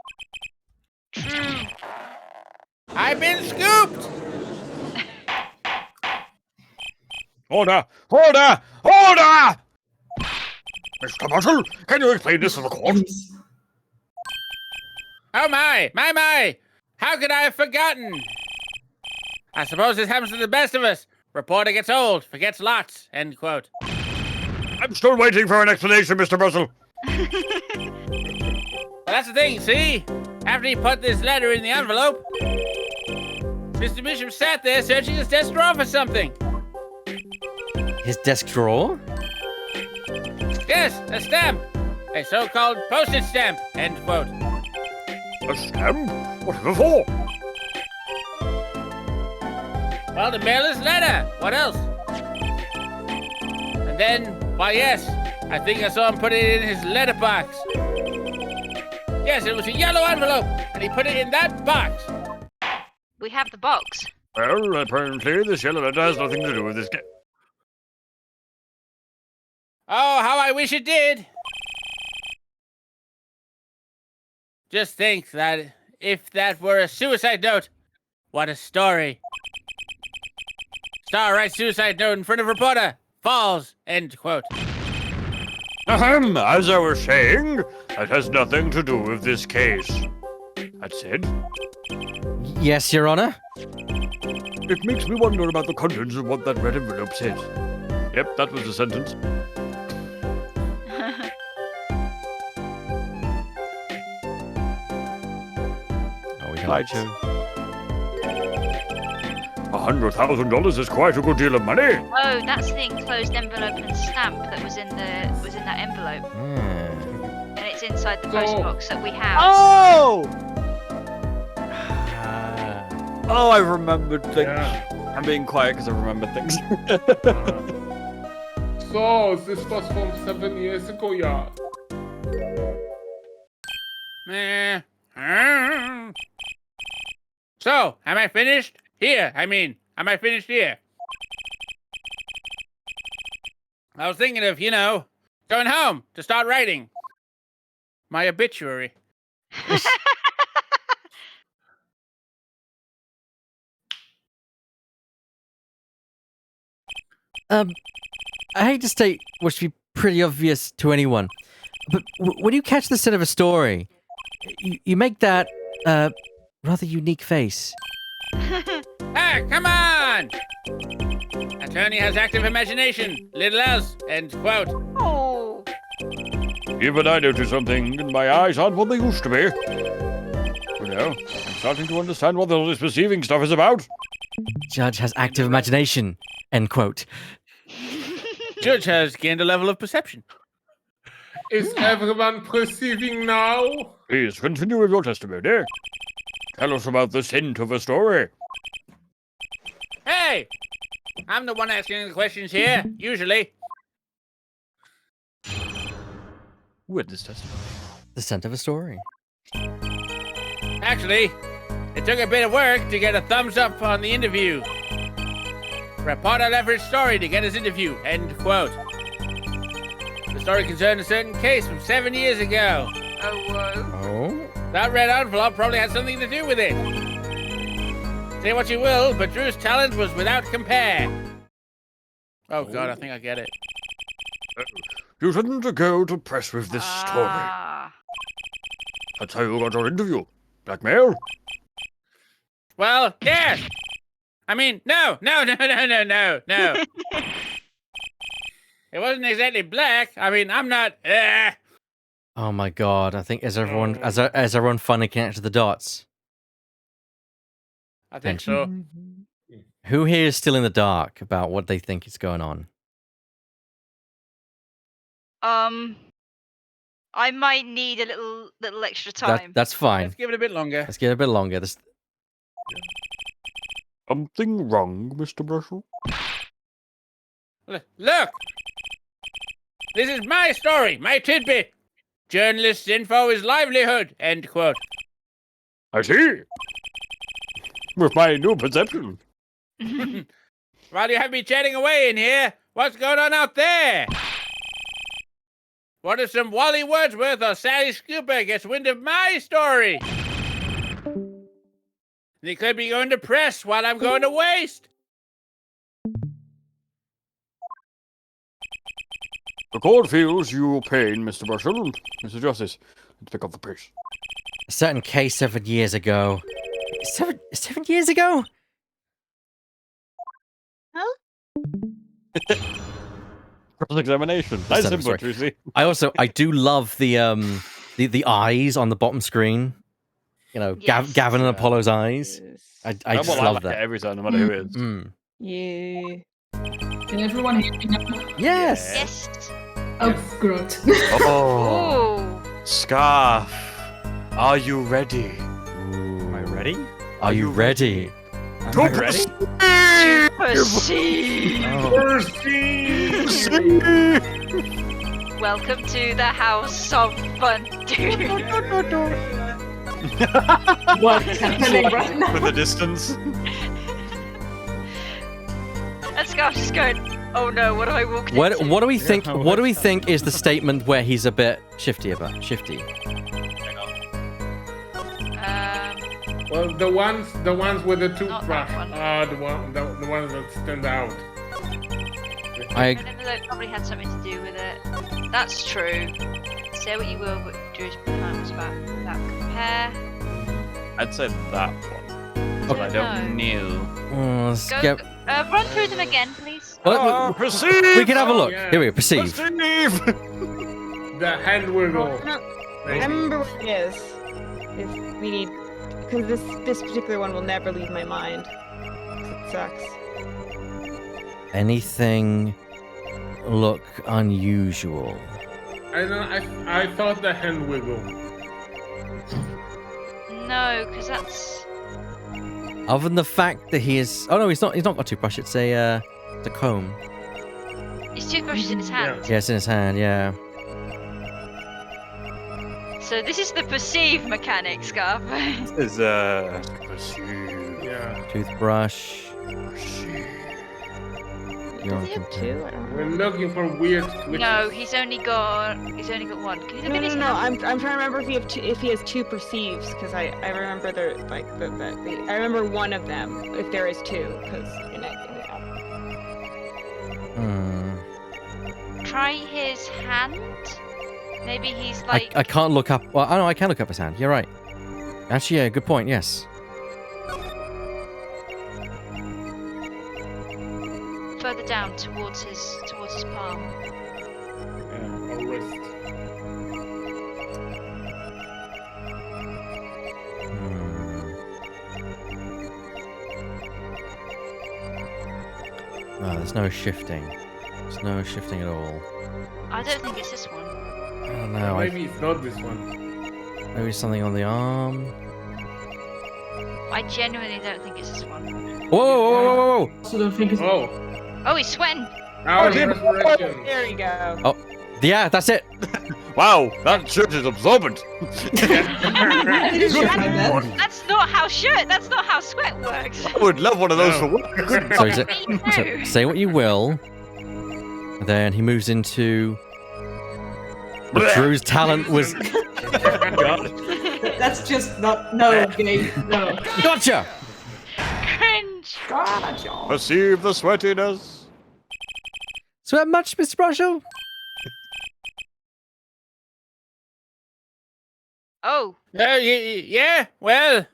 I've been scooped! Order! Order! Order! Mr. Marshall, can you explain this to the court? Oh my! How could I have forgotten? I suppose this happens to the best of us. Reporter gets old, forgets lots, end quote. I'm still waiting for an explanation, Mr. Marshall. Well, that's the thing, see? After he put this letter in the envelope, Mr. Bishop sat there searching his desk drawer for something. His desk drawer? Yes, a stamp. A so-called postage stamp, end quote. A stamp? Whatever for? Well, to mail his letter. What else? And then, why yes, I think I saw him put it in his letterbox. Yes, it was a yellow envelope, and he put it in that box. We have the box. Well, apparently this yellow letter has nothing to do with this case. Oh, how I wish it did. Just think that if that were a suicide note, what a story. Star writes suicide note in front of reporter. Falls, end quote. Ahem, as I was saying, that has nothing to do with this case. That said, Yes, Your Honor. it makes me wonder about the contents of what that red envelope said. Yep, that was the sentence. Oh, we Hi, don't. Joe. $100,000 is quite a good deal of money. Oh, that's the enclosed envelope and stamp that was in that envelope, and it's inside the post box that we have. Oh! Ah. Oh, I remembered things. Yeah. I'm being quiet because I remember things. So, this was from 7 years ago, yeah. Eh. So, am I finished? Here, am I finished here? I was thinking of, going home to start writing my obituary. I hate to state what should be pretty obvious to anyone, but when you catch the set of a story, you make that rather unique face. Hey, come on! Attorney has active imagination. Little else. End quote. Oh. Even I noticed something, and my eyes aren't what they used to be. You know, I'm starting to understand what all this perceiving stuff is about. Judge has active imagination. End quote. Judge has gained a level of perception. Is everyone perceiving now? Please continue with your testimony. Tell us about the scent of a story. Hey! I'm the one asking the questions here, usually. Witness testimony. The scent of a story. Actually, it took a bit of work to get a thumbs up on the interview. Reporter leveraged story to get his interview. End quote. The story concerned a certain case from 7 years ago. Oh, well. Oh? That red envelope probably had something to do with it. Say what you will, but Drew's talent was without compare. Oh god, I think I get it. You shouldn't go to press with this story. Ah. That's how you got your interview. Blackmail? Well, yes! I mean, no. It wasn't exactly black. I mean, I'm not... Oh my god, I think as everyone finally connected the dots. I think so. Who here is still in the dark about what they think is going on? I might need a little extra time. That's fine. Let's give it a bit longer. Let's get a bit longer. This... Something wrong, Mr. Brushel? Look! This is my story, my tidbit. Journalist's info is livelihood, end quote. I see. With my new perception. While you have me chatting away in here, what's going on out there? What if some Wally Wordsworth or Sally Scooper gets wind of my story? They could be going to press while I'm going to waste. The court feels your pain, Mr. Brushel. Mr. Justice, let's pick up the pace. A certain case 7 years ago. 7 years ago? Cross-examination. Nice Sorry, input, sorry. Lucy. I do love the eyes on the bottom screen. You know, Yes. Gavin and Apollo's eyes. I That's just what I love like that. it every time, no matter who it is. Mm. Yeah. Can everyone hear me now? Yes. Yes. Oh, great. Oh, Ooh. Scarf. Are you ready? Am I ready? Are you ready? Am I ready? Perceive. Welcome to the house of fun, dude. What's happening right now? With the distance. And Scarf's just going, oh no, what have I walked into? What do we think? What do we think is the statement where he's a bit shifty? Well, the ones with the toothbrush one. are the ones that stand out. I That probably had something to do with it. That's true. Say what you will, but Drew's plan was about that compare. I'd say that one. But I don't know. let's Go, get. run through them again, please. Well, Perceive! we can have a look. Yeah. Here we go. Perceive. Perceive! The hand wiggle. No, I remember what it is. If we need, because this particular one will never leave my mind. It sucks. Anything look unusual? I thought the hand wiggle. No, because that's. Other than the fact that he is. Oh no, he's not. He's not got a toothbrush. It's a comb. His toothbrush is in his hand. Yeah, it's in his hand. Yeah. So this is the perceive mechanic, Scarf. Is perceive. Yeah. Toothbrush. You're Does he have two? I don't know. We're looking for weird twitches. No, he's only got one. Can you look at No, his no, no. hand? I'm trying to remember if he has two perceives, because I remember I remember one of them if there is two, because Try his hand. Maybe he's like. I can't look up. Well, I know I can look up his hand. You're right. Actually, yeah, good point. Yes. Further down towards his palm. Yeah, or wrist. No, there's no shifting. There's no shifting at all. I don't think it's this one. I don't know. Maybe it's not this one. Maybe something on the arm. I genuinely don't think it's this one. Whoa, whoa, whoa, whoa, whoa! Also don't think it's... Oh, Oh, he's sweating. our resurrection. there you go. Oh, yeah, that's it. Wow, that shirt is absorbent. That's not how That's not how sweat works. I would love one of those for work. So, he's Me too. so say what you will. Then he moves into. Drew's talent was. That's just not... No, Gabe, no. Gotcha! Cringe. God, y'all. Perceive the sweatiness. Sweat much, Mr. Brasho? Oh, Yeah, well.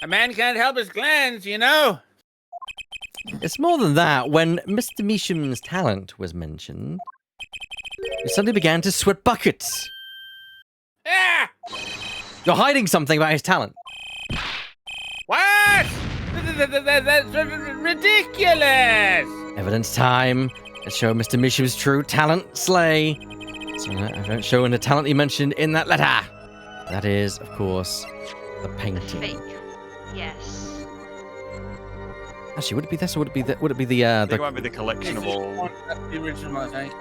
A man can't help his glands, you know. It's more than that. When Mr. Meesham's talent was mentioned, he suddenly began to sweat buckets. Ah! You're hiding something about his talent. What? That's ridiculous. Evidence time. Let's show Mr. Misham's true talent, Slay. So I don't show in the talent he mentioned in that letter. That is, of course, the painting. Fake. Yes. Actually, would it be this or would it be the I think it might be the collection of all. That's the original, I think.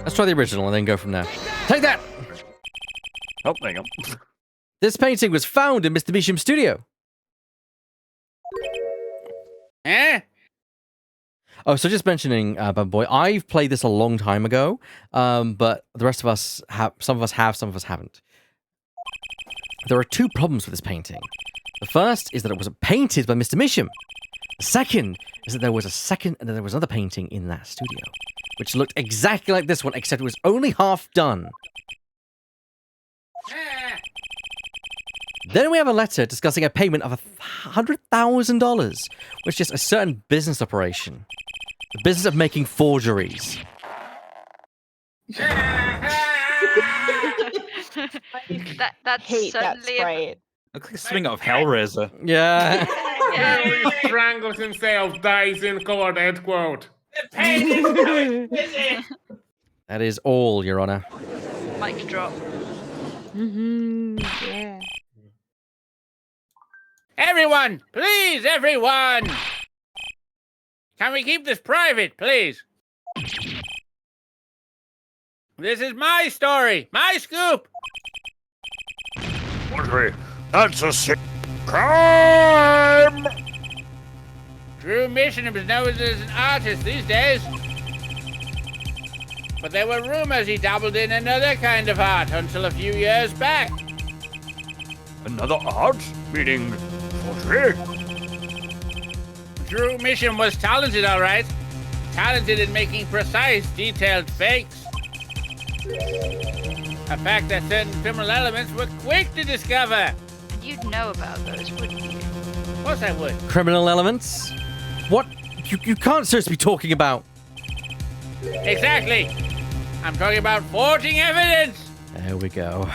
Let's try the original and then go from there. Take that! Oh, hang on. This painting was found in Mr. Misham's studio. Eh? Oh, so just mentioning, Bad Boy, I've played this a long time ago, but the rest of us have, some of us have, some of us haven't. There are two problems with this painting. The first is that it was painted by Mr. Misham. The second is that there was another painting in that studio, which looked exactly like this one, except it was only half done. Then we have a letter discussing a payment of $100,000, which is a certain business operation. The business of making forgeries. That's Hate that suddenly sprite. Looks like something out of Hellraiser. Yeah. He strangles himself, dies in court, end quote. That is all, Your Honor. mic drop. Yeah. Everyone, please, everyone! Can we keep this private, please? This is my story, my scoop. Audrey, that's a sick crime! Drew Mission is known as an artist these days. But there were rumors he dabbled in another kind of art until a few years back. Another art? Meaning forgery? Drew Mission was talented, all right. Talented in making precise, detailed fakes. A fact that certain criminal elements were quick to discover. And you'd know about those, wouldn't you? Of course I would. Criminal elements? What? You can't seriously be talking about... Exactly. I'm talking about forging evidence. There we go.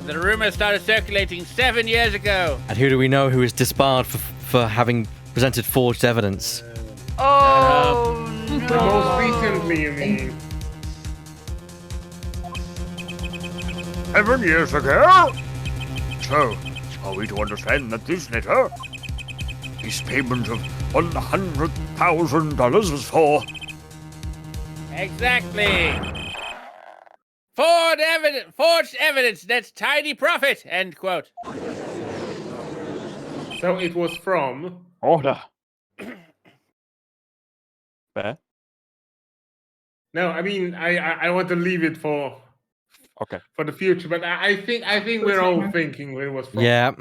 The rumors started circulating 7 years ago. And who do we know who is disbarred for having presented forged evidence? Oh, Most recently, you mean. 7 years ago? So, are we to understand that this letter, this payment of $100,000 was for? Exactly. Forged evidence, that's tidy profit, end quote. So it was from. Order. Fair. No, I mean I want to leave it for Okay. the future, but I think we're all thinking where it was from. Yeah.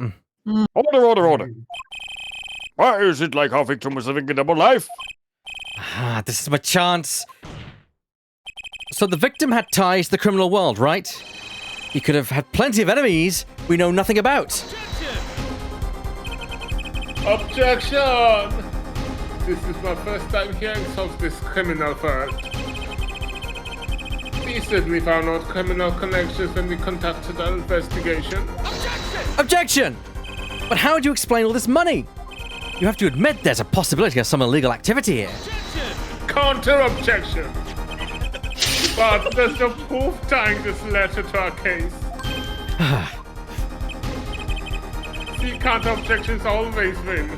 Order. Why is it like our victim was living a double life? Ah, this is my chance. So the victim had ties to the criminal world, right? He could have had plenty of enemies we know nothing about. Objection! This is my first time hearing of this criminal first. We certainly found out criminal connections when we conducted our investigation. Objection! But how do you explain all this money? You have to admit there's a possibility of some illegal activity here. Counter-objection! But there's no proof tying this letter to our case. See, counter-objections always win.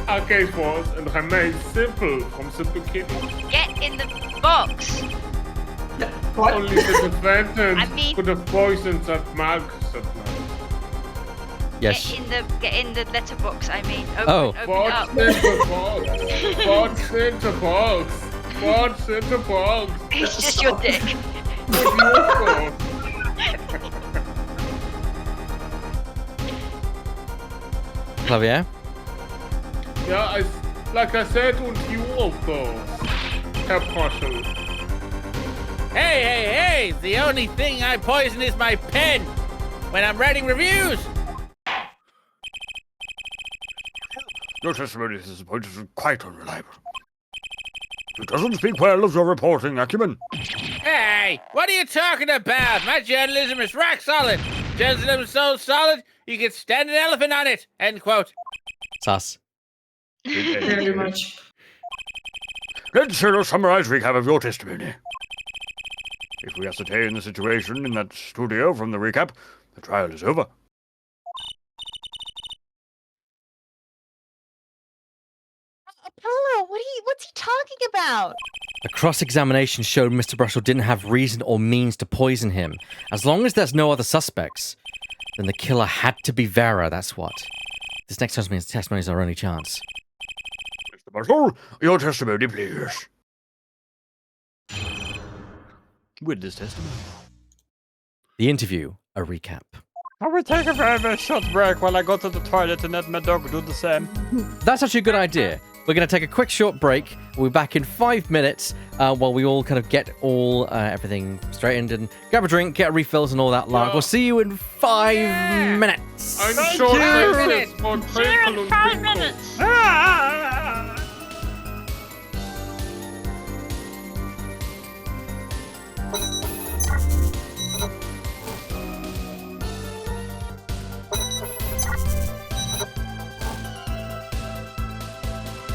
Our case was and remains simple from the beginning. Get in the box. What? Only the defendant I mean- could have poisoned that mug. Yes. Get in the letterbox. I mean, open, Oh. open What's up. in the box? What's in the box? What's in the box? It's just your dick. What's your box? Clavier? Yeah, like I said, und you of those. Herr Poschel. Hey, the only thing I poison is my pen when I'm writing reviews. Your testimony at this point is quite unreliable. It doesn't speak well of your reporting acumen. Hey, what are you talking about? My journalism is rock solid. Journalism is so solid, you could stand an elephant on it, end quote. Sus. Very much. Let's hear a summarized recap of your testimony. If we ascertain the situation in that studio from the recap, the trial is over. Apollo, what's he talking about? A cross-examination showed Mr. Brushel didn't have reason or means to poison him. As long as there's no other suspects, then the killer had to be Vera, that's what. This next testimony is our only chance. Mr. Marshall, your testimony, please. With this testimony. The interview, a recap. I will take a very short break while I go to the toilet and let my dog do the same. That's actually a good idea. We're going to take a quick short break. We'll be back in 5 minutes while we all kind of get everything straightened and grab a drink, get refills and all that lark. We'll see you in 5 minutes. I'm Thank sure you. this is more See you in 5 minutes.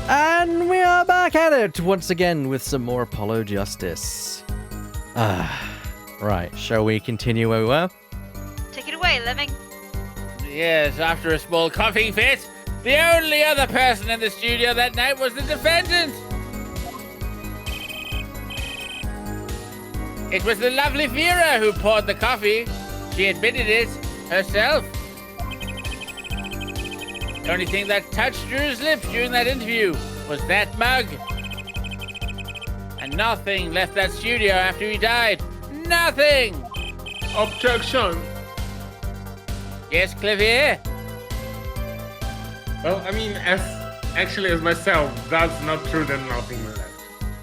And we are back at it once again with some more Apollo Justice. Right, shall we continue where we were? Take it away, Lemming. Yes, after a small coughing fit, the only other person in the studio that night was the defendant. It was the lovely Vera who poured the coffee. She admitted it herself. The only thing that touched Drew's lips during that interview was that mug. And nothing left that studio after he died. Nothing! Objection. Yes, Clavier? Well, I mean, as myself, that's not true. There's nothing left.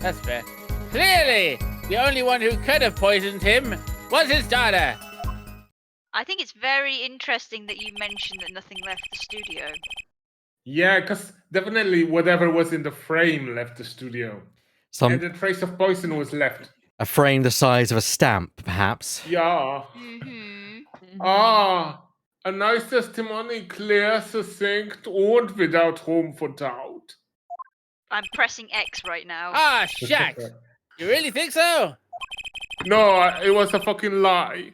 That's fair. Clearly, the only one who could have poisoned him was his daughter. I think it's very interesting that you mentioned that nothing left the studio. Yeah, because definitely whatever was in the frame left the studio. And the trace of poison was left. A frame the size of a stamp, perhaps. Yeah. A nice testimony, clear, succinct, and without room for doubt. I'm pressing X right now. Ah, shucks. You really think so? No, it was a fucking lie.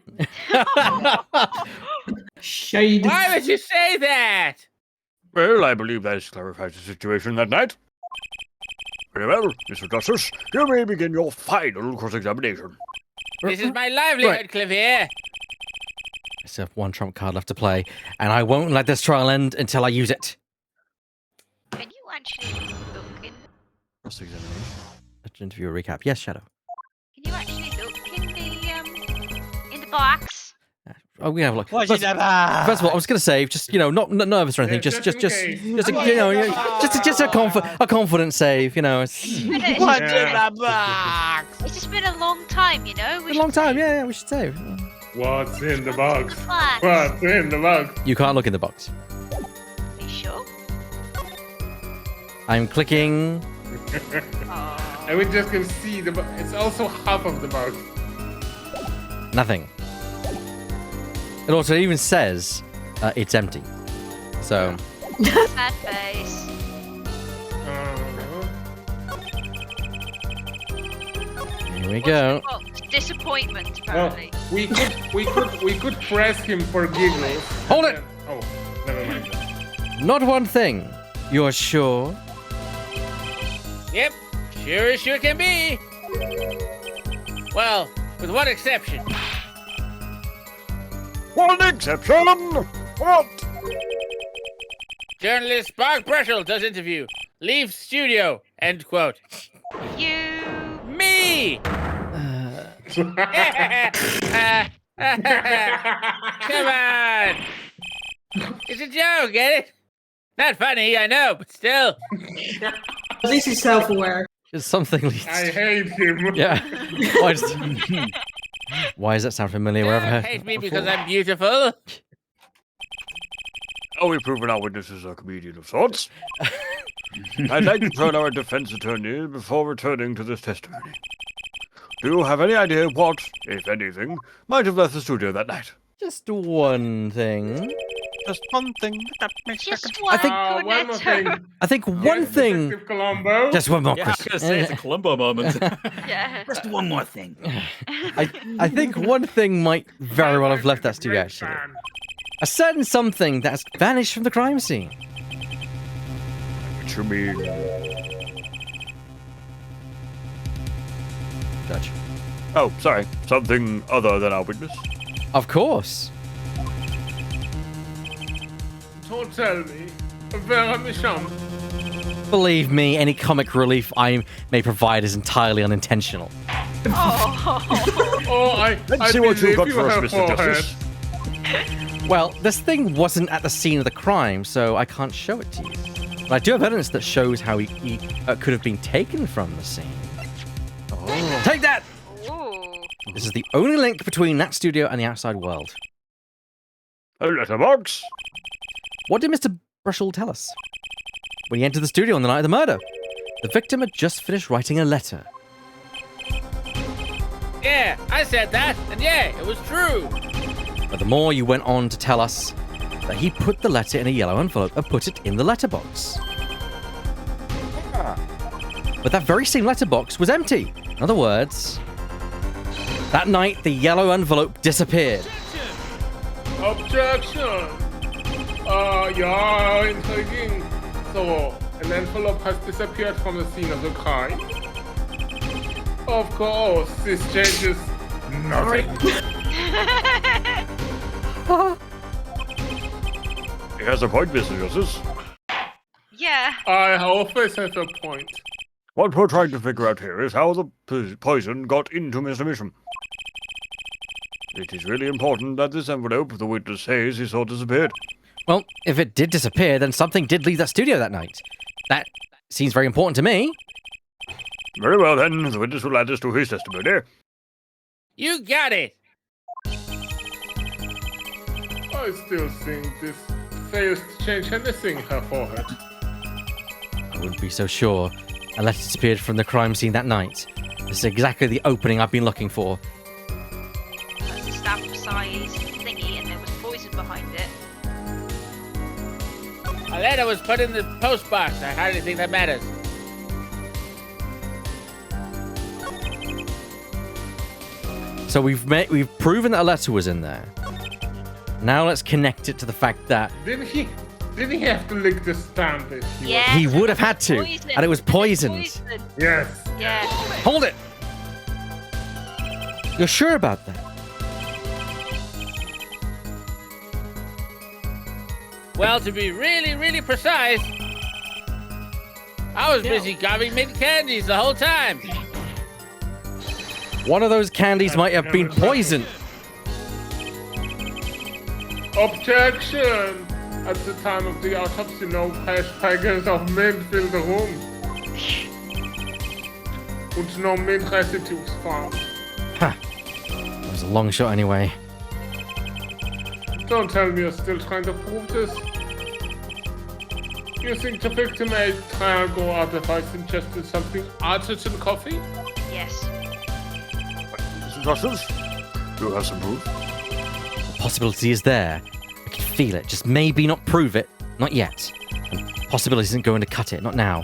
Shade. Why would you say that? Well, I believe that clarifies the situation that night. Very well, Mr. Justice, you may begin your final cross-examination. This is my livelihood, Clavier. I still have one trump card left to play, and I won't let this trial end until I use it. Can you actually look in? Cross-examination. Let's interview a recap. Yes, Shadow. Can you actually look in the box? Oh, we have a look. What's First in the box? of all, I was going to say, just not nervous or anything. Yeah, just just in case. just a confident save. It's What's in the box? It's just been a long time, you know. a long time. Yeah, we should save. What's in the box? Box. What's in the box? You can't look in the box. Are you sure? I'm clicking. And we just can see the box. It's also half of the box. Nothing. It also even says it's empty. So. Sad face. Here we go. Oh, disappointment, apparently. We could press him for giggles. Hold it! Oh, never mind. Not one thing. You're sure? Yep, sure as sure can be. Well, with one exception. One exception! What? Journalist Spark Brushel does interview. Leave studio. End quote. You. Me! Come on! It's a joke, get it? Not funny, I know, but still. At least he's self-aware. It's something. I hate him. Yeah. Why does that sound familiar? Wherever Don't hate me because I'm beautiful. Are we proving our witness is a comedian of sorts? I'd like to turn our defense attorney before returning to this testimony. Do you have any idea what, if anything, might have left the studio that night? Just one thing. Just one thing. That makes Just second. one. One more thing. I think one Yes, thing. Detective Columbo. Just one more Yeah, I was question. gonna say it's a Columbo moment. Yeah. Just one more thing. I think one thing might very well have left that studio, Great actually. fan. A certain something that has vanished from the crime scene. What you mean? Judge. Oh, sorry. Something other than our witness. Of course. Don't tell me. Where am I from? Believe me, any comic relief I may provide is entirely unintentional. Oh. Oh, I Let's see what believe you've got you for us, have Mr. forehead. Justice. Well, this thing wasn't at the scene of the crime, so I can't show it to you. But I do have evidence that shows how he could have been taken from the scene. Oh. Take that! Ooh. This is the only link between that studio and the outside world. A letterbox? What did Mr. Brushall tell us? When he entered the studio on the night of the murder, the victim had just finished writing a letter. Yeah, I said that, and yeah, it was true. But the more you went on to tell us that he put the letter in a yellow envelope and put it in the letterbox. But that very same letterbox was empty. In other words, that night the yellow envelope disappeared. Objection! Yeah, intriguing. So, an envelope has disappeared from the scene of the crime? Of course, this changes nothing. He has a point, Mr. Justice. Yeah. I always have a point. What we're trying to figure out here is how the poison got into Mr. Misham. It is really important that this envelope the witness says he saw disappeared. Well, if it did disappear, then something did leave that studio that night. That seems very important to me. Very well then, the witness will add this to his testimony. You got it. I still think this fails to change anything in her forehead. I wouldn't be so sure. A letter disappeared from the crime scene that night. This is exactly the opening I've been looking for. That's a stamp size thingy, and there was poison behind it. A letter was put in the post box. I hardly think that matters. So we've proven that a letter was in there. Now let's connect it to the fact that Did he have to lick the stamp if he Yeah. he would have had to, Poison. and it was poisoned. Poison. Yes. Yeah. Hold it! You're sure about that? Well, to be really, really precise, I was busy gobbing mint candies the whole time. One of those candies might have been poisoned. Objection! At the time of the autopsy, no fresh packets of mint filled the room. And no mint residues found. Ha! That was a long shot anyway. Don't tell me you're still trying to prove this. You think the victim ate triangle artifice ingested something artisan coffee? Yes. Mr. Justice, do you have some proof? The possibility is there. I can feel it. Just maybe not prove it. Not yet. And possibility isn't going to cut it. Not now.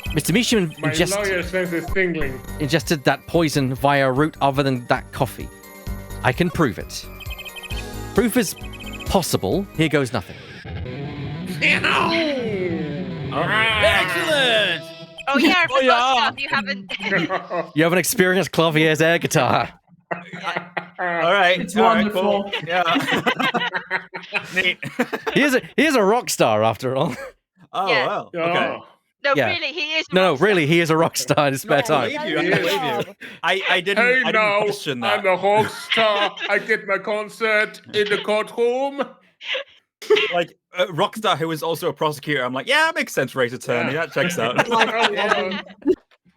Mr. Misham My lawyer sense is tingling. ingested that poison via a route other than that coffee. I can prove it. Proof is possible. Here goes nothing. Excellent! Oh yeah, I forgot stuff you haven't. You have an experienced clavier's air guitar. All right. It's all right, wonderful. cool. Yeah. Neat. He is a rock star after all. Oh, Yeah. wow. Yeah. Okay. No, Yeah. really, he is. No, really, he is a rock star in his spare I time. believe you. I believe you. I didn't, Hey I didn't now, question that. I'm a rock star. I get my concert in the courtroom. Like, Rockstar, who is also a prosecutor, I'm like, yeah, that makes sense, Rate Attorney. Yeah. That checks out.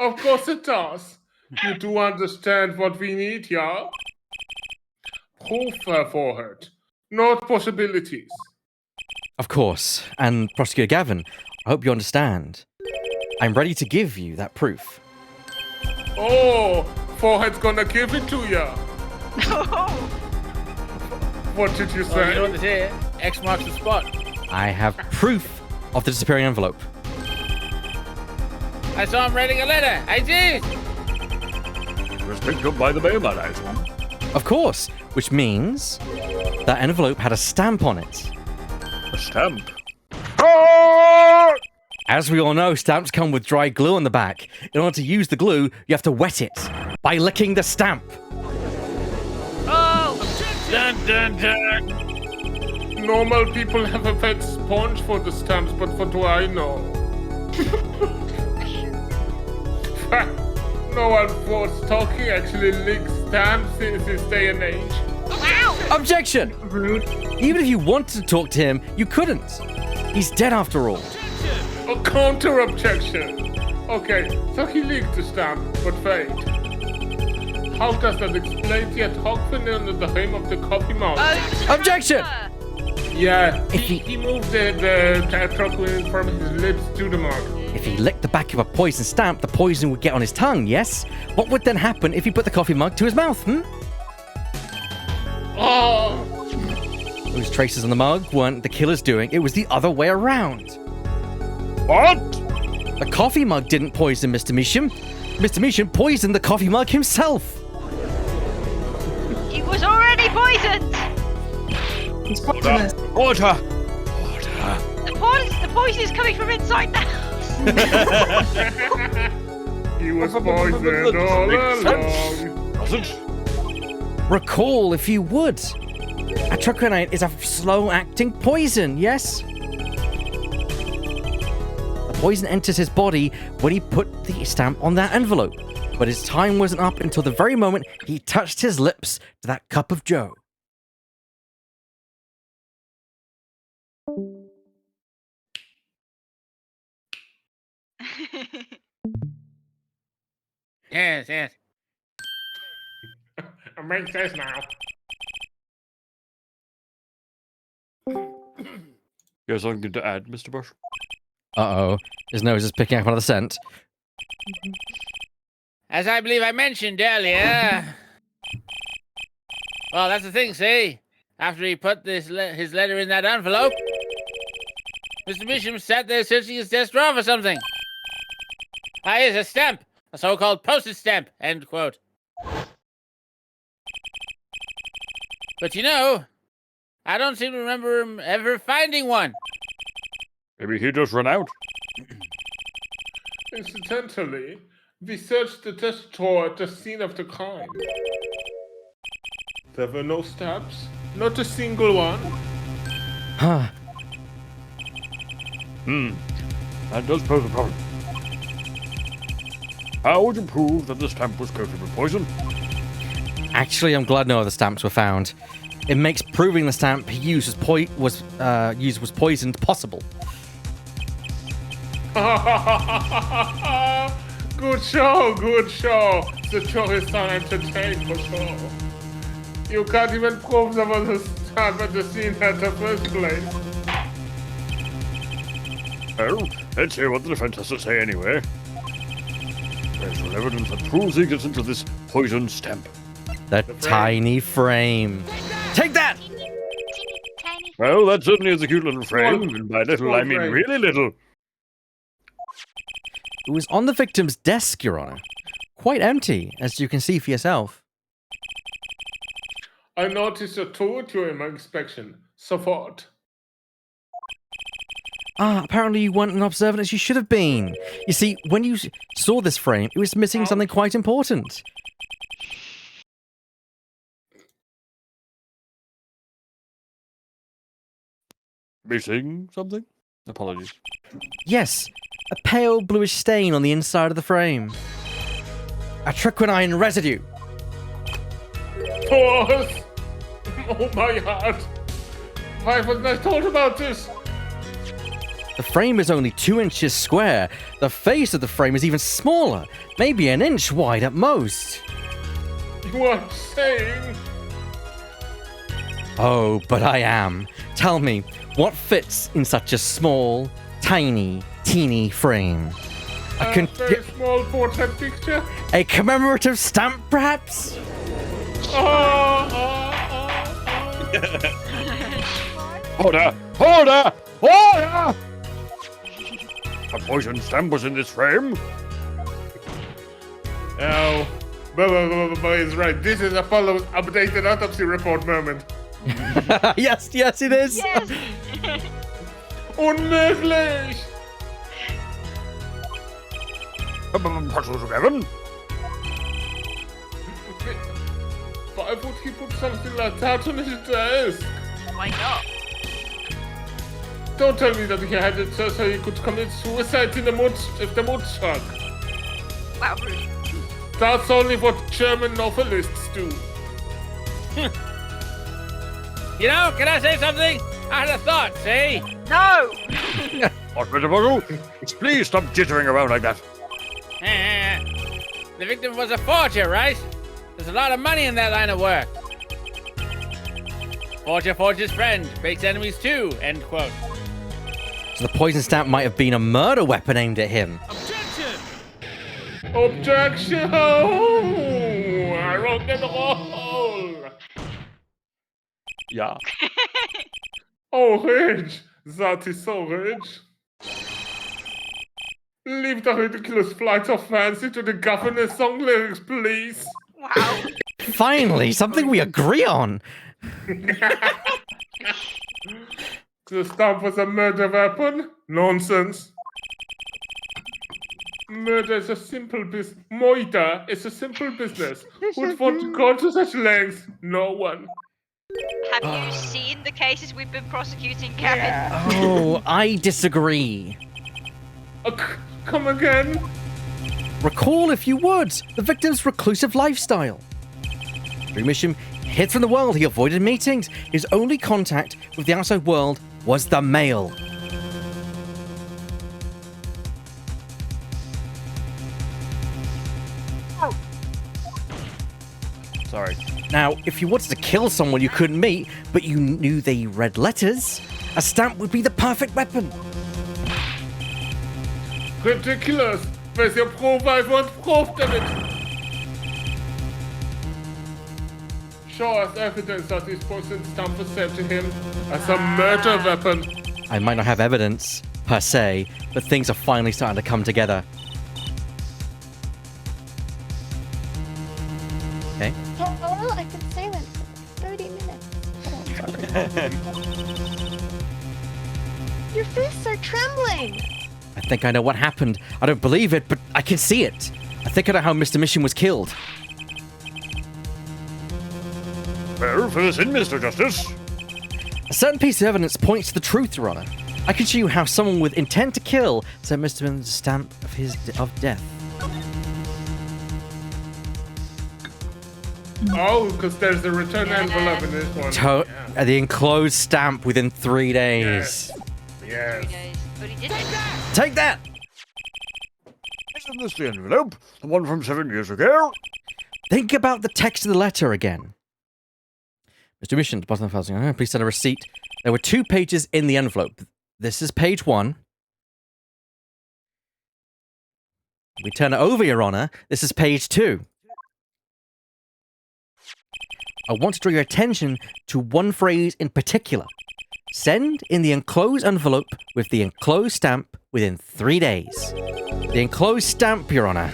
Of course it does. You do understand what we need, yeah? Proof for it, not possibilities. Of course. And Prosecutor Gavin, I hope you understand. I'm ready to give you that proof. Oh, forehead's gonna give it to ya. What did you Well, you know say? what they say. X marks the spot. I have proof of the disappearing envelope. I saw him writing a letter. I did. It was picked up by the mailman, I assume. Of course, which means that envelope had a stamp on it. A stamp. Ah! As we all know, stamps come with dry glue on the back. In order to use the glue, you have to wet it by licking the stamp. Oh! Dun dun dun. Normal people have a wet sponge for the stamps, but what do I know? No one for talking actually licks stamps in this day and age. Wow! Objection! Even if you wanted to talk to him, you couldn't. He's dead after all. A counter objection. Okay, so he licked the stamp, but wait. How does that explain the ad hoc under the name of the coffee mug? Objection! Yeah, If he moved the chocolate from his lips to the mug. If he licked the back of a poison stamp, the poison would get on his tongue, yes? What would then happen if he put the coffee mug to his mouth, Oh! Those traces on the mug weren't the killer's doing, it was the other way around. What? The coffee mug didn't poison Mr. Measham. Mr. Measham poisoned the coffee mug himself. He was already poisoned! He's poisonous. Water. The poison is coming from inside the house! He was poisoned all Makes along. Doesn't? Recall, if you would. Atrocinite is a slow-acting poison, yes? The poison enters his body when he put the stamp on that envelope, but his time wasn't up until the very moment he touched his lips to that cup of joe. Yes, yes. It makes sense now. You have something to add, Mr. Bush? Uh-oh. His nose is picking up another scent. As I believe I mentioned earlier. Well, that's the thing, see? After he put his letter in that envelope, Mr. Measham sat there searching his desk drawer for something. Ah, here's a stamp. A so-called postage stamp, end quote. But you know, I don't seem to remember him ever finding one. Maybe he just ran out. Incidentally, we searched the desk drawer at the scene of the crime. There were no stamps, not a single one. Huh. That does pose a problem. How would you prove that the stamp was coated with poison? Actually, I'm glad no other stamps were found. It makes proving the stamp he used was poisoned possible. Good show, good show. The tourists are entertained for sure. You can't even prove there was a stamp at the scene at the first place. Well, let's hear what the defense has to say anyway. There's no evidence that proves the existence of this poison stamp. That tiny frame. Take that! Tiny. Well, that certainly is a cute little frame, Small- and by little small I mean frame. really little. It was on the victim's desk, Your Honor. Quite empty, as you can see for yourself. I noticed a tool during my inspection. So what? Apparently you weren't as observant as you should have been. You see, when you saw this frame, it was missing something quite important. Missing something? Apologies. Yes, a pale bluish stain on the inside of the frame. A triquinine residue. Pause! Oh my heart! Why wasn't I told about this? The frame is only 2 inches square. The face of the frame is even smaller, maybe an inch wide at most. You are saying? Oh, but I am. Tell me, what fits in such a small, tiny, teeny frame? A very small portrait picture? A commemorative stamp, perhaps? Order! Order! Order! A poison stamp was in this frame. Oh, Bubba is right. This is Apollo's updated autopsy report moment. Yes, it is. Yes! Unmöglich! Puzzle together. Why would he put something like that on his desk? Why not? Don't tell me that he had it so he could commit suicide in the mood truck. Wow, rude. That's only what German novelists do. You know, can I say something? I had a thought, see? No! What, Mr. Puzzle? Please stop jittering around like that. The victim was a forger, right? There's a lot of money in that line of work. Forger forges friend, makes enemies too, end quote. So the poison stamp might have been a murder weapon aimed at him. Objection! I rock and roll! Yeah. Oh, rage! That is so rage. Leave the ridiculous flight of fancy to the governor's song lyrics, please. Wow. Finally, something we agree on. The stamp was a murder weapon? Nonsense. Murder is a simple business. Moida is a simple business. Who'd want to go to such lengths? No one. Have you seen the cases we've been prosecuting, Kevin? Oh, I disagree. Come again? Recall, if you would, the victim's reclusive lifestyle. Through mission hid from the world, he avoided meetings. His only contact with the outside world was the mail. Sorry. Now, if you wanted to kill someone you couldn't meet, but you knew they read letters, a stamp would be the perfect weapon. Ridiculous. Where's your proof? I want proof of it. Show us evidence that this poison stamp was sent to him as a murder weapon. I might not have evidence, per se, but things are finally starting to come together. Okay. Oh, I can say that for 30 minutes. Your fists are trembling. I think I know what happened. I don't believe it, but I can see it. I think I know how Mr. Mission was killed. Well, fill us in, Mr. Justice. A certain piece of evidence points to the truth, Your Honor. I can show you how someone with intent to kill sent Mr. Mission's stamp of death. Oh, because there's a return envelope in this one. The enclosed stamp within 3 days. Yes. 3 days. But he did it. Take that! Isn't this the envelope? The one from 7 years ago? Think about the text of the letter again. Mr. Mission, the bottom of the file, please send a receipt. There were 2 pages in the envelope. This is page 1. We turn it over, Your Honor. This is page 2. I want to draw your attention to one phrase in particular. Send in the enclosed envelope with the enclosed stamp within 3 days. The enclosed stamp, Your Honor.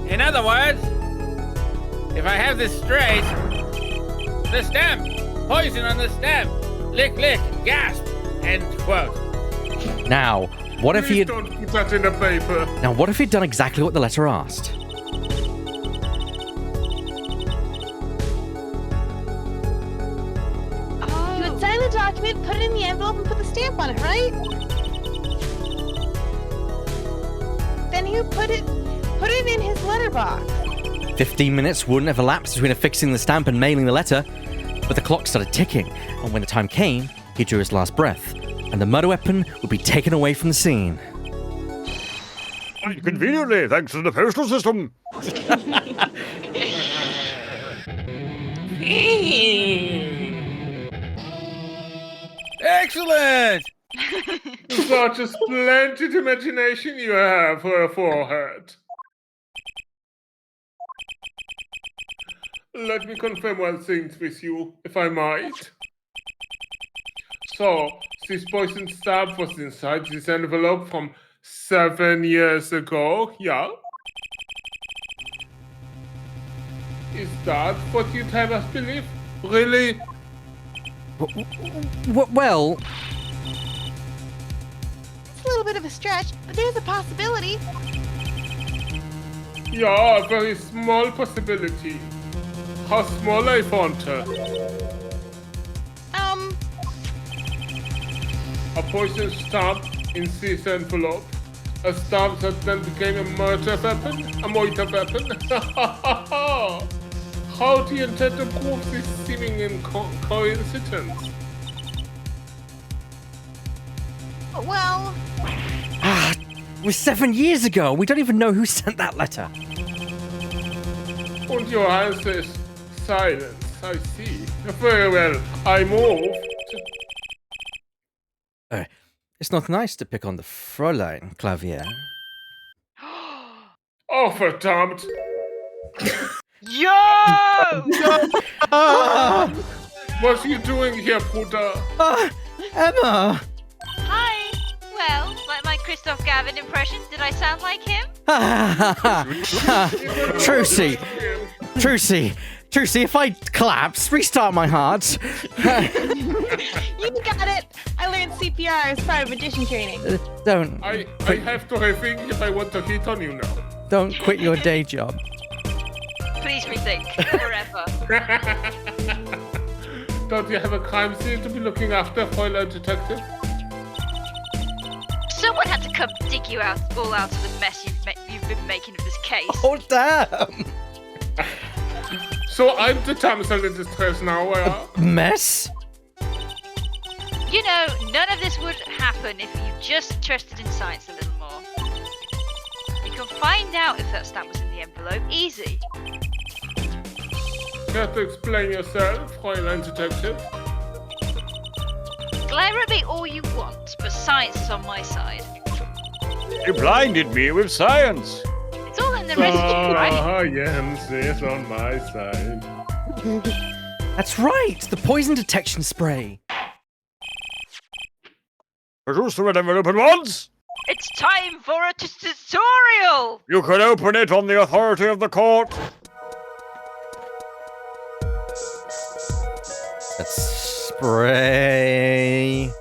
In other words, if I have this straight, the stamp, poison on the stamp, lick, lick, gasp, end quote. Now, what if he had... Don't put that in the paper. Now, what if he'd done exactly what the letter asked? You would sign the document, put it in the envelope, and put the stamp on it, right? Then he would put it in his letterbox. 15 minutes wouldn't have elapsed between affixing the stamp and mailing the letter, but the clock started ticking, and when the time came, he drew his last breath, and the murder weapon would be taken away from the scene. Conveniently, thanks to the postal system. Excellent! Such a splendid imagination you have for a forehead. Let me confirm one thing with you, if I might. So, this poison stab was inside this envelope from 7 years ago, yeah? Is that what you'd have us believe? Really? Well, It's a little bit of a stretch, but there's a possibility. Yeah, a very small possibility. How small, I wonder? A poison stab in this envelope. A stab that then became a murder weapon? A murder weapon? How do you intend to prove this seeming coincidence? Well, it was 7 years ago. We don't even know who sent that letter. And your answer is silence, I see. Very well, I move. It's not nice to pick on the Fräulein, Clavier. Oh, verdammt! Yo! What are you doing here, Bruder? Emma! Hi. Well, like my Christoph Gavin impression, did I sound like him? Trucy, if I collapse, restart my heart. you got it. I learned CPR as part of magician training. Don't. I have to rethink if I want to hit on you now. Don't quit your day job. Please rethink. Forever. Don't you have a crime scene to be looking after, Fräulein Detective? Someone had to come dig you all out of the mess you've been making of this case. Oh, damn! So I'm the damsel in distress now, Mess? You know, none of this would happen if you just trusted in science a little more. You can find out if that stamp was in the envelope. Easy. Care to explain yourself, Fräulein Detective? Glare at me all you want, but science is on my side. You blinded me with science. It's all in the residue, right? Science is on my side. That's right, the poison detection spray. Produce the red envelope at once. It's time for a tutorial! You can open it on the authority of the court. Let's spray.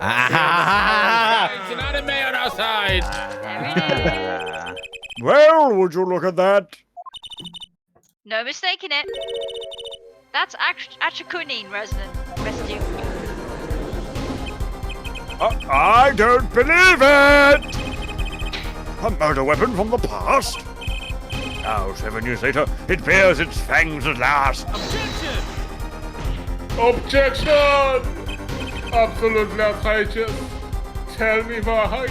Ah! It's an anime on our side. Well, would you look at that? No mistaking it. That's atraconine residue. I don't believe it! A murder weapon from the past? Now, 7 years later, it bears its fangs at last. Objection! Absolutely outrageous. Tell me why.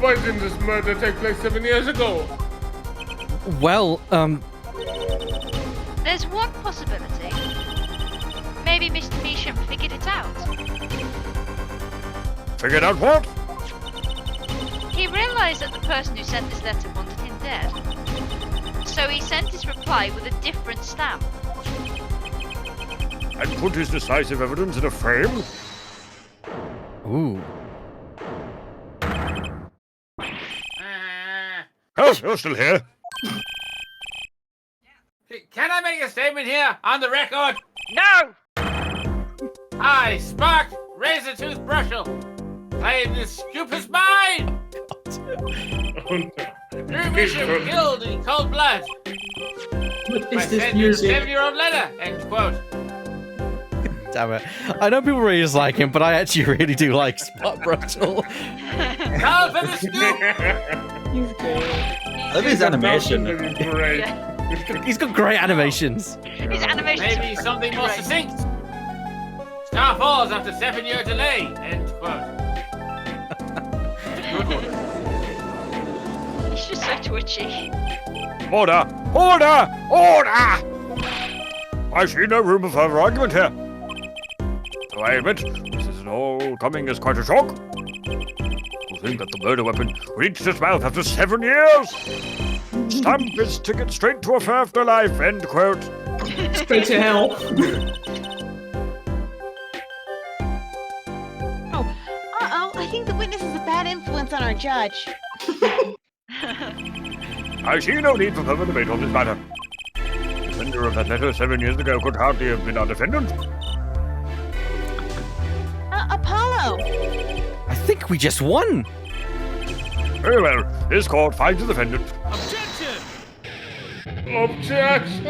Why didn't this murder take place 7 years ago? Well, There's one possibility. Maybe Mr. Measham figured it out. Figured out what? He realised that the person who sent this letter wanted him dead. So he sent his reply with a different stamp. And put his decisive evidence in a frame? ooh. Oh, you're still here. Can I make a statement here on the record? No! I, Spark, Razor Tooth Brushel, claim this stupid's mine! Drew Bishop killed in cold blood. What I is this sent you a music? 7-year-old letter, end quote. Damn it. I know people really dislike him, but I actually really do like Spot Brutal. Call for the scoop! He's great. I love his animation. Great. He's got great animations. His animations Maybe are something more great. succinct. Star falls after 7-year delay, end quote. He's just so twitchy. Order! Order! Order! I see no room for further argument here. So I admit, this is all coming as quite a shock. To think that the murder weapon reached its mouth after 7 years! stamp is ticket straight to a afterlife, end quote. Straight to hell. Uh-oh, I think the witness is a bad influence on our judge. I see no need for further debate on this matter. The sender of that letter 7 years ago could hardly have been our defendant. Apollo! I think we just won. Very well. This court finds the defendant. Objection!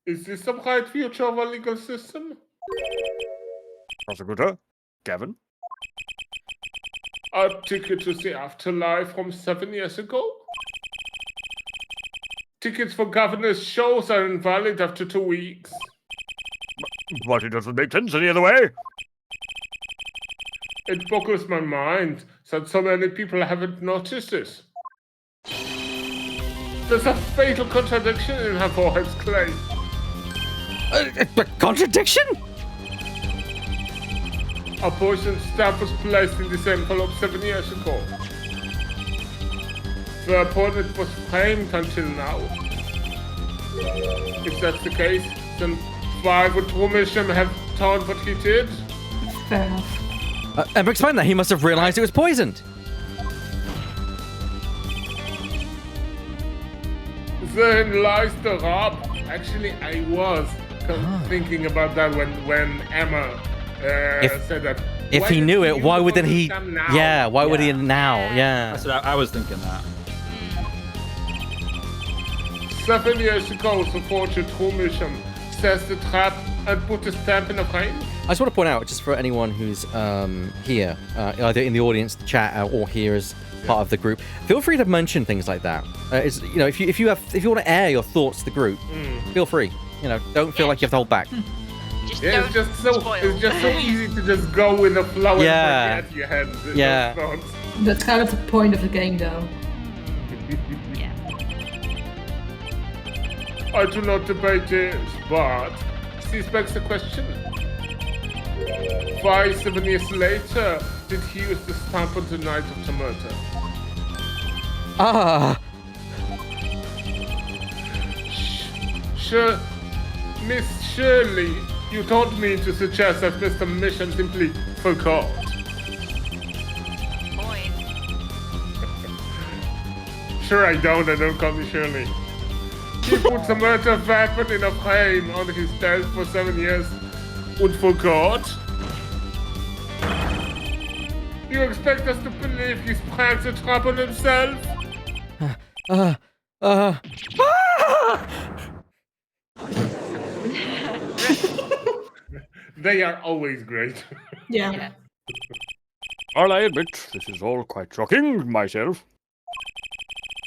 Is this the bright future of our legal system? Prosecutor, Gavin. A ticket to the afterlife from 7 years ago? Tickets for governor's shows are invalid after 2 weeks. But it doesn't make sense any other way. It boggles my mind that so many people haven't noticed it. There's a fatal contradiction in her forehead's claim. A contradiction? A poison stamp was placed in this envelope 7 years ago. The opponent was framed until now. If that's the case, then why would Trumisham have done what he did? Fair enough. Ember explained that. He must have realized it was poisoned. Then lies the rub. Actually, I was thinking about that when Emma said that. If Why he did knew you it, why use wouldn't he? them now? Yeah, why would he now? Yeah. That's what I was thinking that. 7 years ago, the fortune Trumisham says the trap and put a stamp in a frame. I just want to point out, just for anyone who's here, either in the audience, the chat, or here as part of the group, feel free to mention things like that. If you want to air your thoughts to the group, feel free. Don't feel like you have to hold back. Just Yeah, don't spoil. it's just so easy to just go with the flow Yeah. and forget you had those Yeah. thoughts. That's kind of the point of the game, though. Yeah. I do not debate this, but this begs the question. Why 7 years later did he use the stamp on the night of the murder? Miss Shirley, you don't mean to suggest that Mr. Mission simply forgot. Point. Sure I don't call me Shirley. He put the murder weapon in a frame on his desk for 7 years and forgot? You expect us to believe he's pranked the trap on himself? They are always great. Yeah. While I admit this is all quite shocking myself,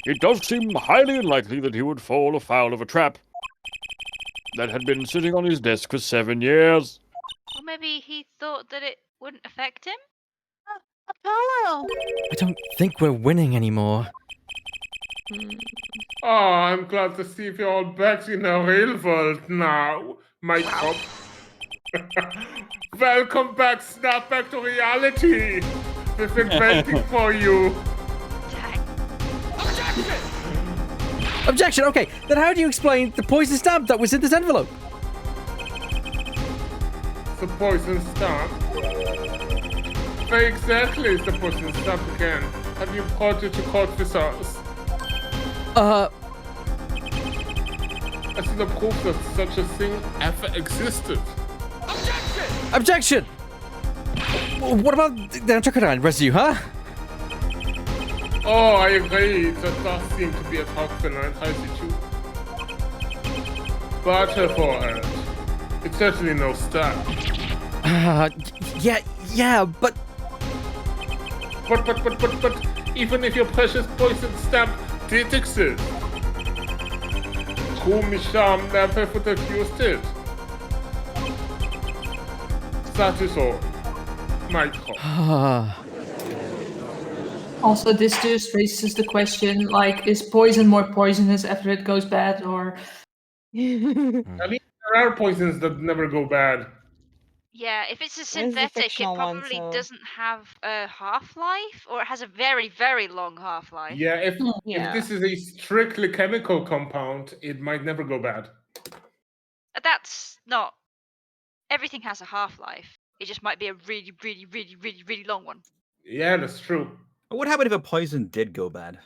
it does seem highly unlikely that he would fall afoul of a trap that had been sitting on his desk for 7 years. Or maybe he thought that it wouldn't affect him? Apollo! I don't think we're winning anymore. Oh, I'm glad to see you all back in the real world now, my cop. Welcome back, snap back to reality. We've been waiting for you. Objection! Okay, then how do you explain the poison stamp that was in this envelope? The poison stamp? Where exactly is the poison stamp again? Have you brought it to court with us? I see no proof that such a thing ever existed. Objection! What about the antiquarian residue, huh? Oh, I agree. That does seem to be a toxin and residue. But her forehead. It's certainly no stamp. Yeah, but... But, even if your precious poison stamp did exist, Trumisham never would have used it. That is all. My call. Also, this just raises the question, like, is poison more poisonous after it goes bad, or... I mean, there are poisons that never go bad. Yeah, if it's a the synthetic, it fictional one, probably so- doesn't have a half-life, or it has a very, very long half-life. Yeah, if Yeah. this is a strictly chemical compound, it might never go bad. That's not. Everything has a half-life. It just might be a really, really, really, really, really long one. Yeah, that's true. What would happen if a poison did go bad?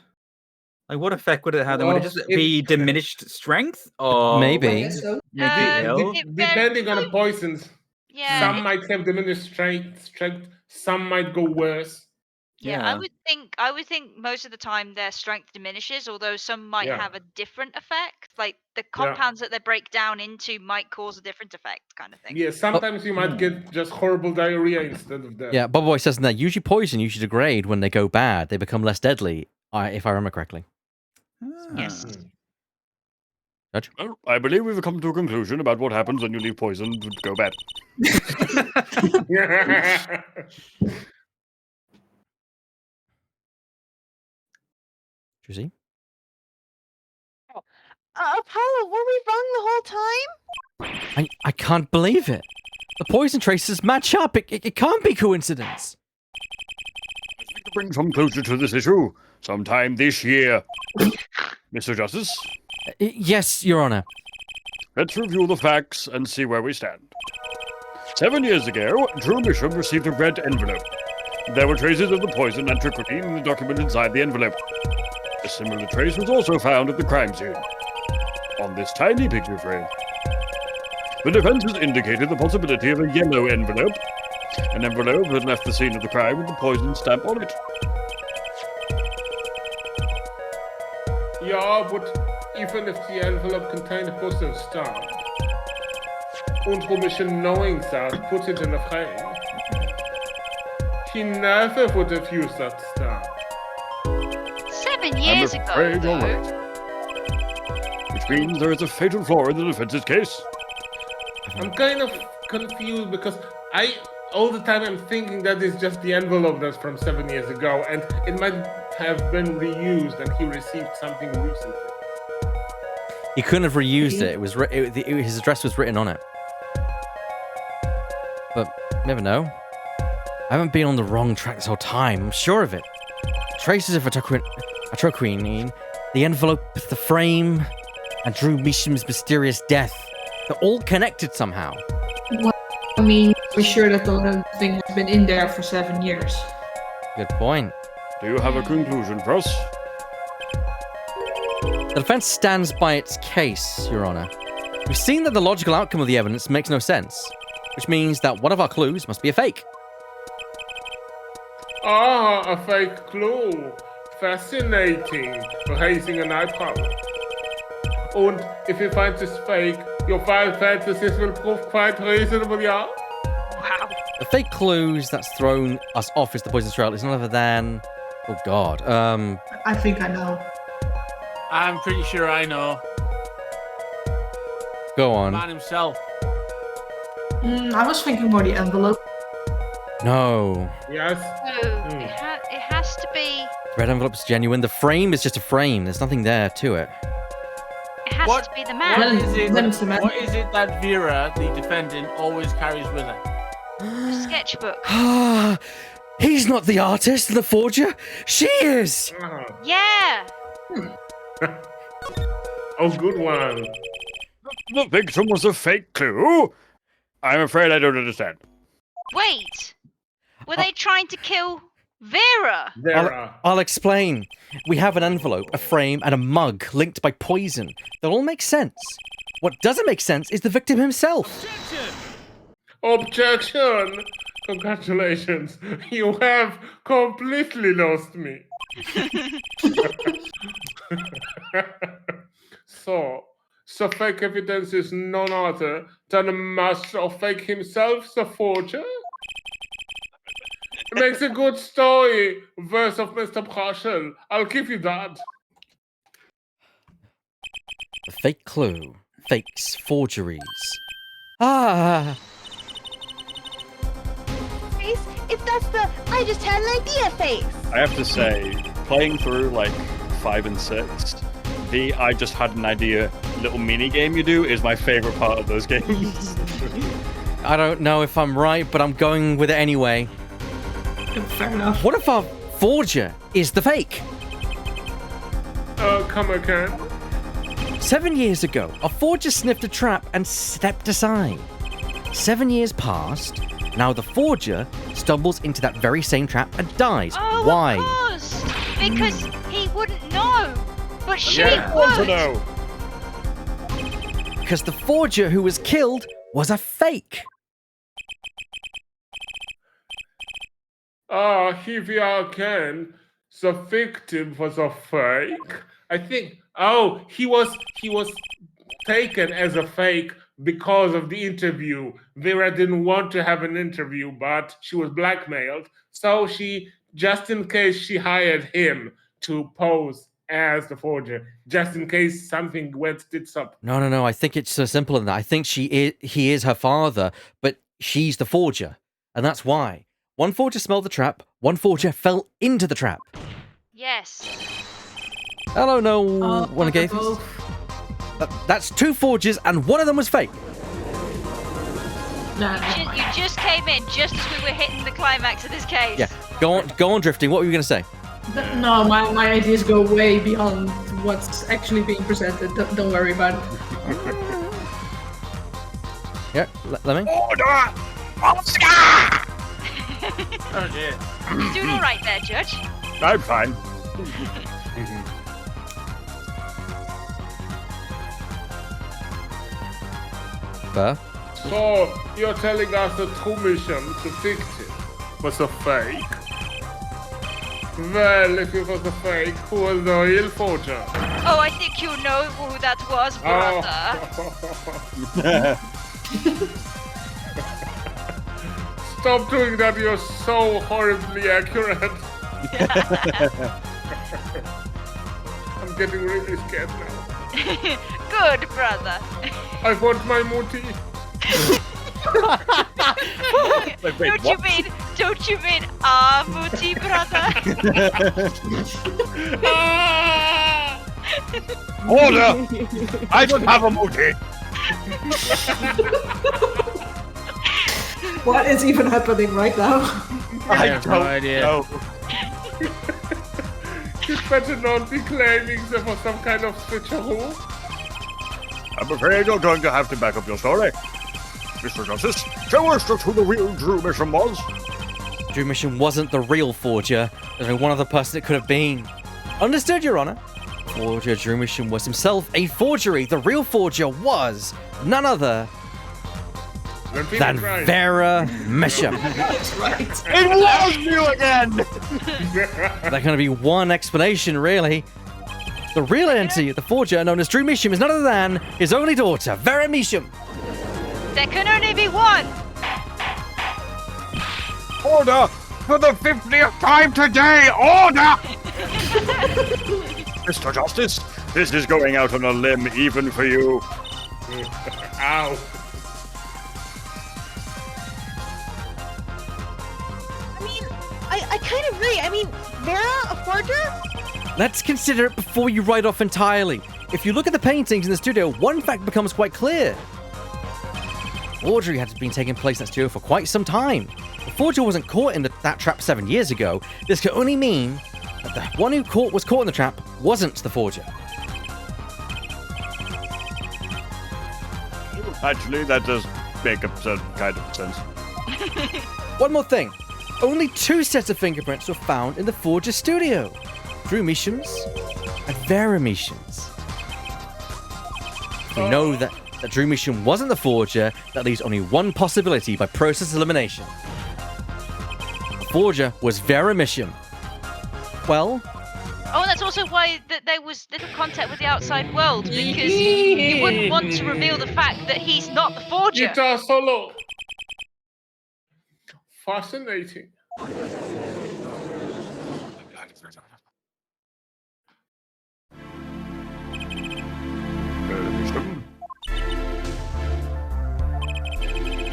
Like, what effect would it have? Then would it Well, just be diminished strength, or Maybe. I guess so. make you ill? Depending on the poisons, Yeah. some might have diminished strength, some might go worse. Yeah, I would think most of the time their strength diminishes, although some might Yeah. have a different effect. Like the compounds that they break down into might cause a different effect, kind of thing. Yeah, sometimes you might get just horrible diarrhea instead of death. Yeah, Bob Boy says in there, usually poison usually degrade when they go bad. They become less deadly, if I remember correctly. Yes. Judge? Well, I believe we've come to a conclusion about what happens when you leave poison to go bad. Juicy? Apollo, were we wrong the whole time? I can't believe it. The poison traces match up. It can't be coincidence. To bring some closure to this issue sometime this year. Mr. Justice, Yes, Your Honor. let's review the facts and see where we stand. 7 years ago, Drew Bishop received a red envelope. There were traces of the poison and trichrotine in the document inside the envelope. A similar trace was also found at the crime scene, on this tiny picture frame. The defense has indicated the possibility of a yellow envelope. An envelope had left the scene of the crime with the poison stamp on it. Yeah, but even if the envelope contained a poison stamp, and Robinson knowing that put it in a frame, he never would have used that stamp. 7 years I'm ago, afraid you're though. right. Which means there is a fatal flaw in the defense's case. I'm kind of confused because all the time I'm thinking that is just the envelope that's from 7 years ago, and it might have been reused and he received something recently. He couldn't have reused it. It was his address was written on it. But never know. I haven't been on the wrong track this whole time. I'm sure of it. Traces of atroquinine, the envelope, the frame, and Drew Misham's mysterious death. They're all connected somehow. Well, I mean, we're sure that the thing has been in there for 7 years. Good point. Do you have a conclusion for us? The defense stands by its case, Your Honor. We've seen that the logical outcome of the evidence makes no sense, which means that one of our clues must be a fake. Ah, a fake clue. Fascinating. Raising an eyebrow. And if you find this fake, your Final Fantasies will prove quite reasonable, yeah? Wow. The fake clues that's thrown us off is the poison trail is none other than... Oh, God. I think I know. I'm pretty sure I know. Go on. Man himself. I was thinking more the envelope. No. Yes. So it has to be. Red envelope's genuine. The frame is just a frame. There's nothing there to it. It has What? to be the What man. is it? Then it's the man. What is it that Vera, the defendant, always carries with her? The sketchbook. Ah, he's not the artist, the forger. She is. Ah. Yeah. Oh, good one. The victim was a fake clue? I'm afraid I don't understand. Wait. Were they trying to kill Vera? Vera. I'll explain. We have an envelope, a frame, and a mug linked by poison. That all makes sense. What doesn't make sense is the victim himself. Objection! Congratulations. You have completely lost me. So fake evidence is none other than a master of fake himself, the forger? Makes a good story, verse of Mr. Partial. I'll give you that. The fake clue. Fakes. Forgeries. Ah. Face? If that's the I just had an idea face. I have to say, playing through like 5 and 6, the I just had an idea little mini game you do is my favorite part of those games. I don't know if I'm right, but I'm going with it anyway. Fair enough. What if our forger is the fake? Come again. 7 years ago, a forger sniffed a trap and stepped aside. 7 years passed. Now the forger stumbles into that very same trap and dies. Oh, Why? Of course. Because he wouldn't know. But she I want to would. know. Because the forger who was killed was a fake. Here we are again. The victim was a fake. I think. Oh, he was taken as a fake because of the interview. Vera didn't want to have an interview, but she was blackmailed. So she, just in case, she hired him to pose as the forger, just in case something went tits up. No. I think it's so simple than that. I think he is her father, but she's the forger, and that's why. One forger smelled the trap. One forger fell into the trap. Yes. Hello, no one gave us. That's two forgers, and one of them was fake. Nah, You just came in just as we were hitting the climax of this case. Yeah, go on, drifting. What were you going to say? No, my ideas go way beyond what's actually being presented. Don't worry about it. Yeah, let me. Order! Oscar! Oh dear. You doing all right there, Judge? I'm fine. Fair. So you're telling us the true mission, the victim, was a fake? Well, if it was a fake, who was the real forger? Oh, I think you know who that was, brother. Stop doing that, you're so horribly accurate. I'm getting really scared now. Good, brother. I want my muti. Wait, Don't you mean Muti, brother? Order! I don't have a motive. What is even happening right now? I have no idea. know. You'd better not be claiming there was some kind of switcheroo. I'm afraid you're going to have to back up your story. Mr. Justice, show us just who the real Drew Mission was. Drew Mission wasn't the real forger. There's only one other person it could have been. Understood, Your Honor. Forger Drew Mission was himself a forgery. The real forger was none other than Vera Misham. That's right. It was you again! There can only be one explanation, really. The real entity, the forger known as Drew Misham, is none other than his only daughter, Vera Misham. There can only be one. Order! For the 50th time today, order! Mr. Justice, this is going out on a limb even for you. Ow. I mean, I kind of agree. I mean, Vera, a forger? Let's consider it before you write off entirely. If you look at the paintings in the studio, one fact becomes quite clear. Forgery had been taking place in that studio for quite some time. The forger wasn't caught in that trap 7 years ago. This could only mean that the one who was caught in the trap wasn't the forger. Actually, that does make a certain kind of sense. One more thing. Only 2 sets of fingerprints were found in the forger's studio. Drew Misham's and Vera Misham's. We know that Drew Misham wasn't the forger. That leaves only one possibility by process elimination. The forger was Vera Misham. Well, Oh, that's also why there was little contact with the outside world, because you wouldn't want to reveal the fact that he's not the forger. Guitar solo. Fascinating.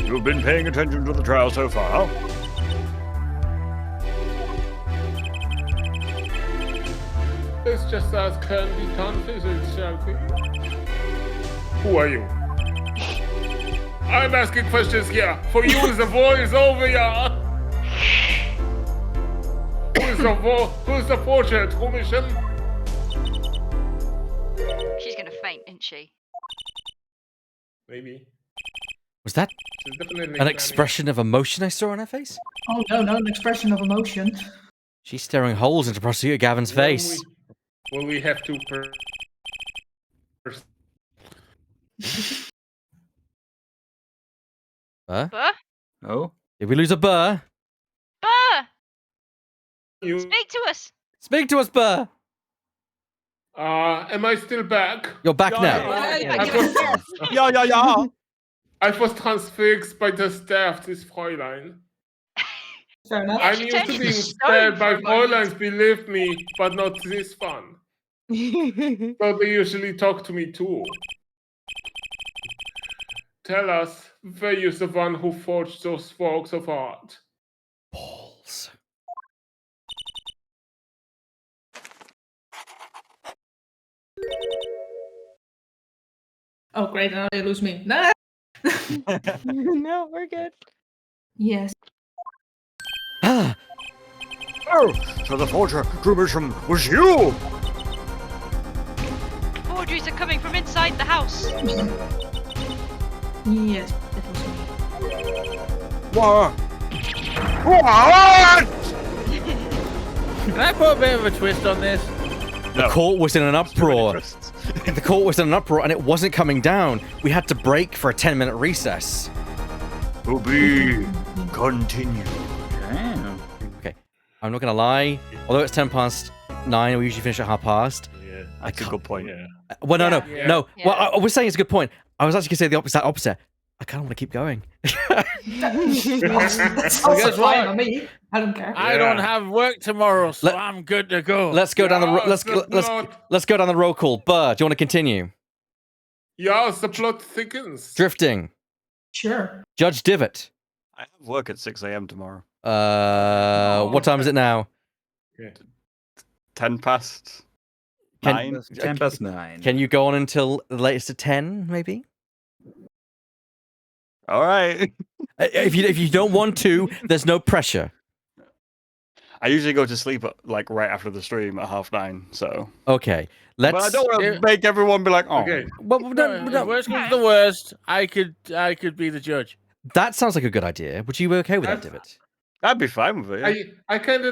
You've been paying attention to the trial so far? Let's just ask Candy Confidence, shall we? Who are you? I'm asking questions here. For you, the war is over, yeah. Who's the forger, true mission? She's gonna faint, isn't she? Maybe. Was that She's definitely an planning. expression of emotion I saw on her face? Oh no, not an expression of emotion. She's staring holes into Prosecutor Gavin's face. Will we have to Burr? Burr? Oh? Did we lose a Burr? Burr! you? Speak to us! Speak to us, Burr! Am I still back? You're back now. Yeah. I was transfixed by the staff, this Fräulein. Fair enough. I'm should used take to it being to stared stone by for a moment. Fräuleins, believe me, but not this one. So they usually talk to me too. Tell us, were you the one who forged those works of art? Balls. Oh great, now they lose me. Nah. No, we're good. Yes. Ah! Oh, so the forger, true mission, was you! Forgeries are coming from inside the house. Yes, it was me. What? What? Can I put a bit of a twist on this? The court was in an uproar. The court was in an uproar and it wasn't coming down. We had to break for a 10-minute recess. To be continued. Damn. Okay, I'm not gonna lie. Although it's 9:10, we usually finish at 5:30. Yeah, that's a good point. Yeah. Well, no. Yeah. Well, Yeah. I was saying it's a good point. I was actually gonna say the opposite. I kind of want to keep going. That's also Guess fine what? on me. I don't care. I don't have work tomorrow, so Let- I'm good to go. Let's go down the Yes, let's let's go down the roll call. Burr, do you want to continue? Yes, the plot thickens. Drifting. Sure. Judge Divot. I have work at 6 a.m. tomorrow. What time is it now? 10 past Can- 9. 10 past 9. Can you go on until the latest at 10, maybe? All right. If you don't want to, there's no pressure. I usually go to sleep like right after the stream at 9:30. So, Okay, let's. but I don't want to make everyone be like, "Oh, Okay. Well, If worst comes to worst, I could be the judge. that sounds like a good idea. Would you be okay with that, Divot? I'd be fine with it." Yeah. I kind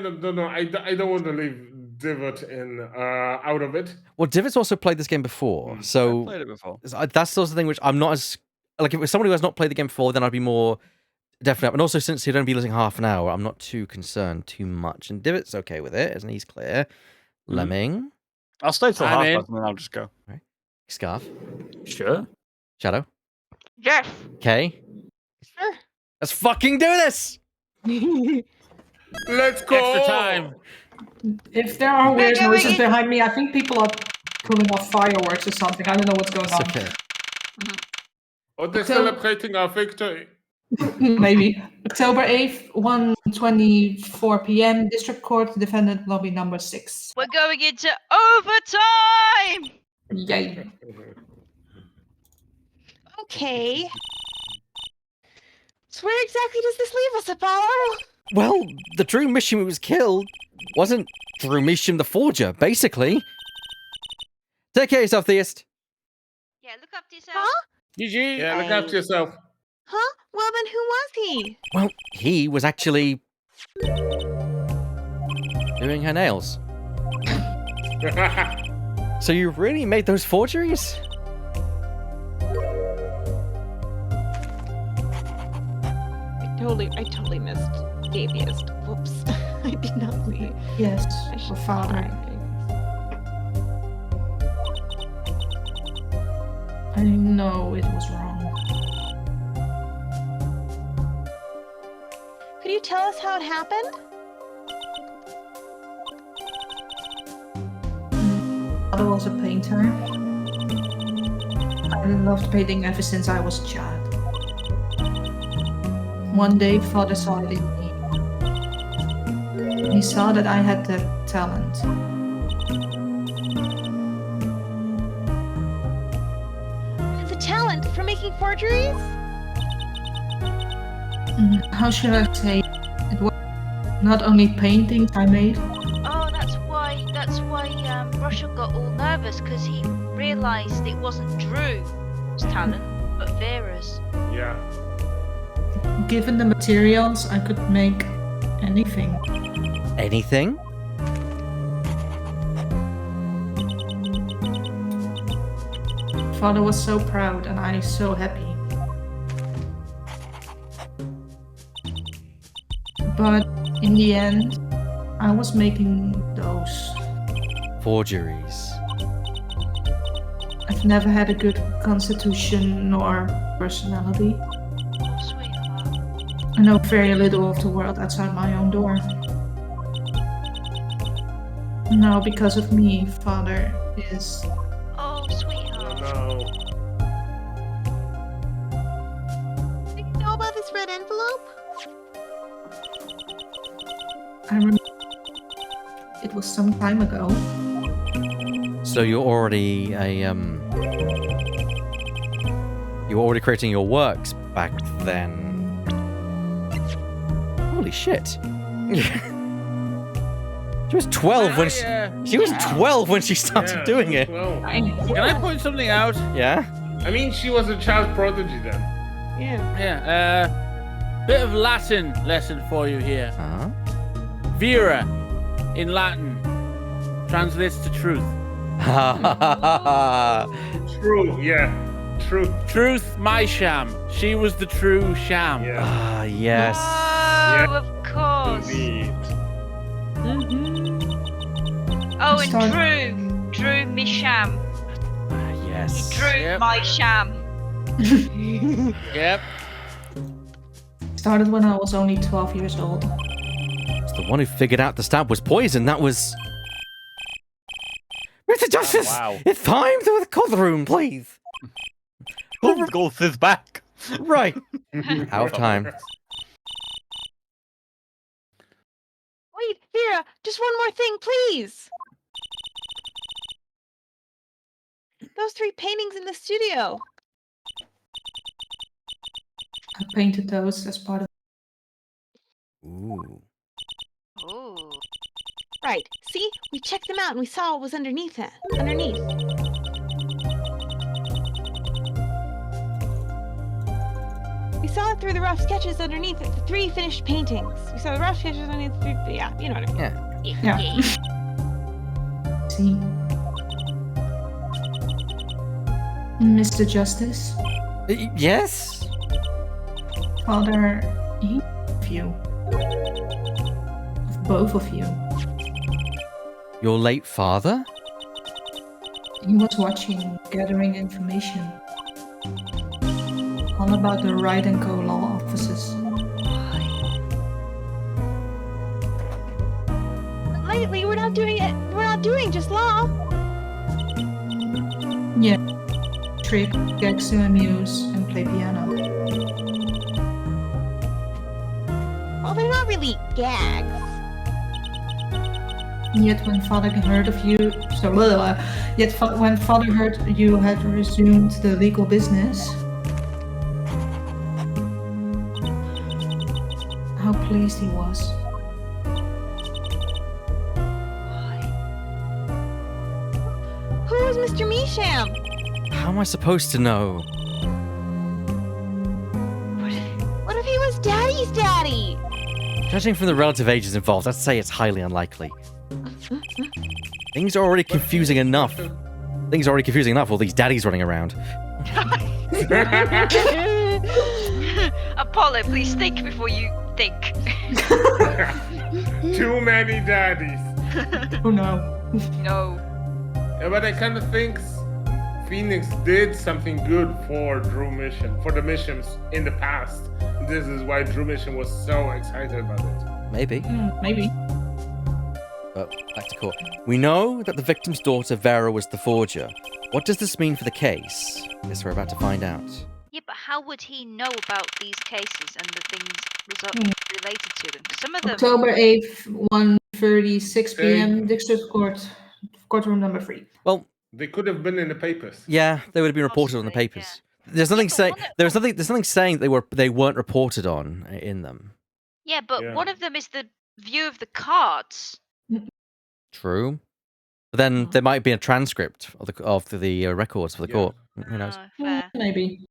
of don't know. I don't want to leave Divot out of it. Well, Divot's also played this game before, I've so played it before. that's the sort of thing which I'm not as like. If somebody who has not played the game before, then I'd be more definite. And also, since he'd only be losing half an hour, I'm not too concerned too much. And Divot's okay with it, isn't he? He's clear. Lemming, I'll stay till I'm half in. past and then I'll just go. Scarf, Sure. Shadow, Yes. Kay. Sure. Let's fucking do this. Let's go. Extra time. If there are weird going noises in. behind me, I think people are pulling off fireworks or something. I don't know what's going It's on. okay. Or they're So- celebrating our victory. Maybe. October 8th, 1:24 p.m. District Court, defendant lobby number 6. We're going into overtime! Yay. Okay. So where exactly does this leave us, Apollo? Well, the Drew Mission who was killed wasn't Drew Mission the Forger, basically. Take care of yourself, Theist. Yeah, look after yourself. Huh? GG. Yeah, look after yourself. Huh? Well then who was he? Well, he was actually doing her nails. So you really made those forgeries? I totally missed Gaviest. Whoops. I did not see. Yes, I for should father. Alright. I know it was wrong. Could you tell us how it happened? Father was a painter. I loved painting ever since I was a child. One day, father saw it in me. He saw that I had the talent. The talent. talent for making forgeries? How should I say? It was not only paintings I made. Oh, that's why Russell got all nervous because he realised it wasn't Drew's talent, but Vera's. Yeah. Given the materials, I could make anything. Anything? Father was so proud and I so happy. But in the end, I was making those. Forgeries. I've never had a good constitution nor personality. Oh, sweetheart. I know very little of the world outside my own door. Now, because of me, Father is... Oh, sweetheart. No. Do you know about this red envelope? I remember it was some time ago. So you're already you were already creating your works back then. Holy shit. She was 12 when she was 12 when she started doing it. Well, Can I point something out? Yeah? I mean, she was a child prodigy then. Yeah. Yeah. Bit of Latin lesson for you here. Uh-huh. Vera, in Latin, translates to truth. True, yeah. True. Truth, my sham. She was the true sham. Yeah. Ah, yes. Oh, of course. Indeed. Oh, Start- and Drew me sham. Ah, He yes. drew Yep. my sham. Yep. Started when I was only 12 years old. It's the one who figured out the stab was poison. That was... Mr. Justice! wow. It's time to call the room, please. Golf is back. Right. Out of time. Wait, Vera, just one more thing, please. Those 3 paintings in the studio. I painted those as part of... Ooh. Ooh. Right. See? We checked them out and we saw what was underneath it. Underneath. We saw it through the rough sketches underneath it. The 3 finished paintings. We saw the rough sketches underneath the 3... Yeah, you know what I mean. Yeah. See? Mr. Justice, Yes? Father, he of you. Of both of you. Your late father? He was watching, gathering information. All about the Wright & Co. law offices. Lately, we're not doing it. We're not doing just law. Yeah. Trick, gags to amuse, and play piano. Well, they're not really gags. Yet when Father heard of you, when Father heard you had resumed the legal business, how pleased he was. Who was Mr. Measham? How am I supposed to know? What if he was Daddy's daddy? Judging from the relative ages involved, I'd say it's highly unlikely. Things are already confusing enough. All these daddies running around. Apollo, please think before you think. Too many daddies. Oh no. No. Yeah, but I kind of think Phoenix did something good for Drew Mission, for the missions in the past. This is why Drew Mission was so excited about it. Maybe. Maybe. But back to court. We know that the victim's daughter Vera was the forger. What does this mean for the case? Guess we're about to find out. Yeah, but how would he know about these cases and the things related to them? Some of them. October 8th, 1:36 p.m. District Court, courtroom number 3. Well, They could have been in the papers. yeah, they would have been reported on the Possibly, papers. there's nothing but saying one of- there's nothing saying they weren't reported on in them. Yeah, but Yeah. one of them is the view of the cards. True. But then there might be a transcript of the records for the Yeah. court. Who knows? Fair. Maybe.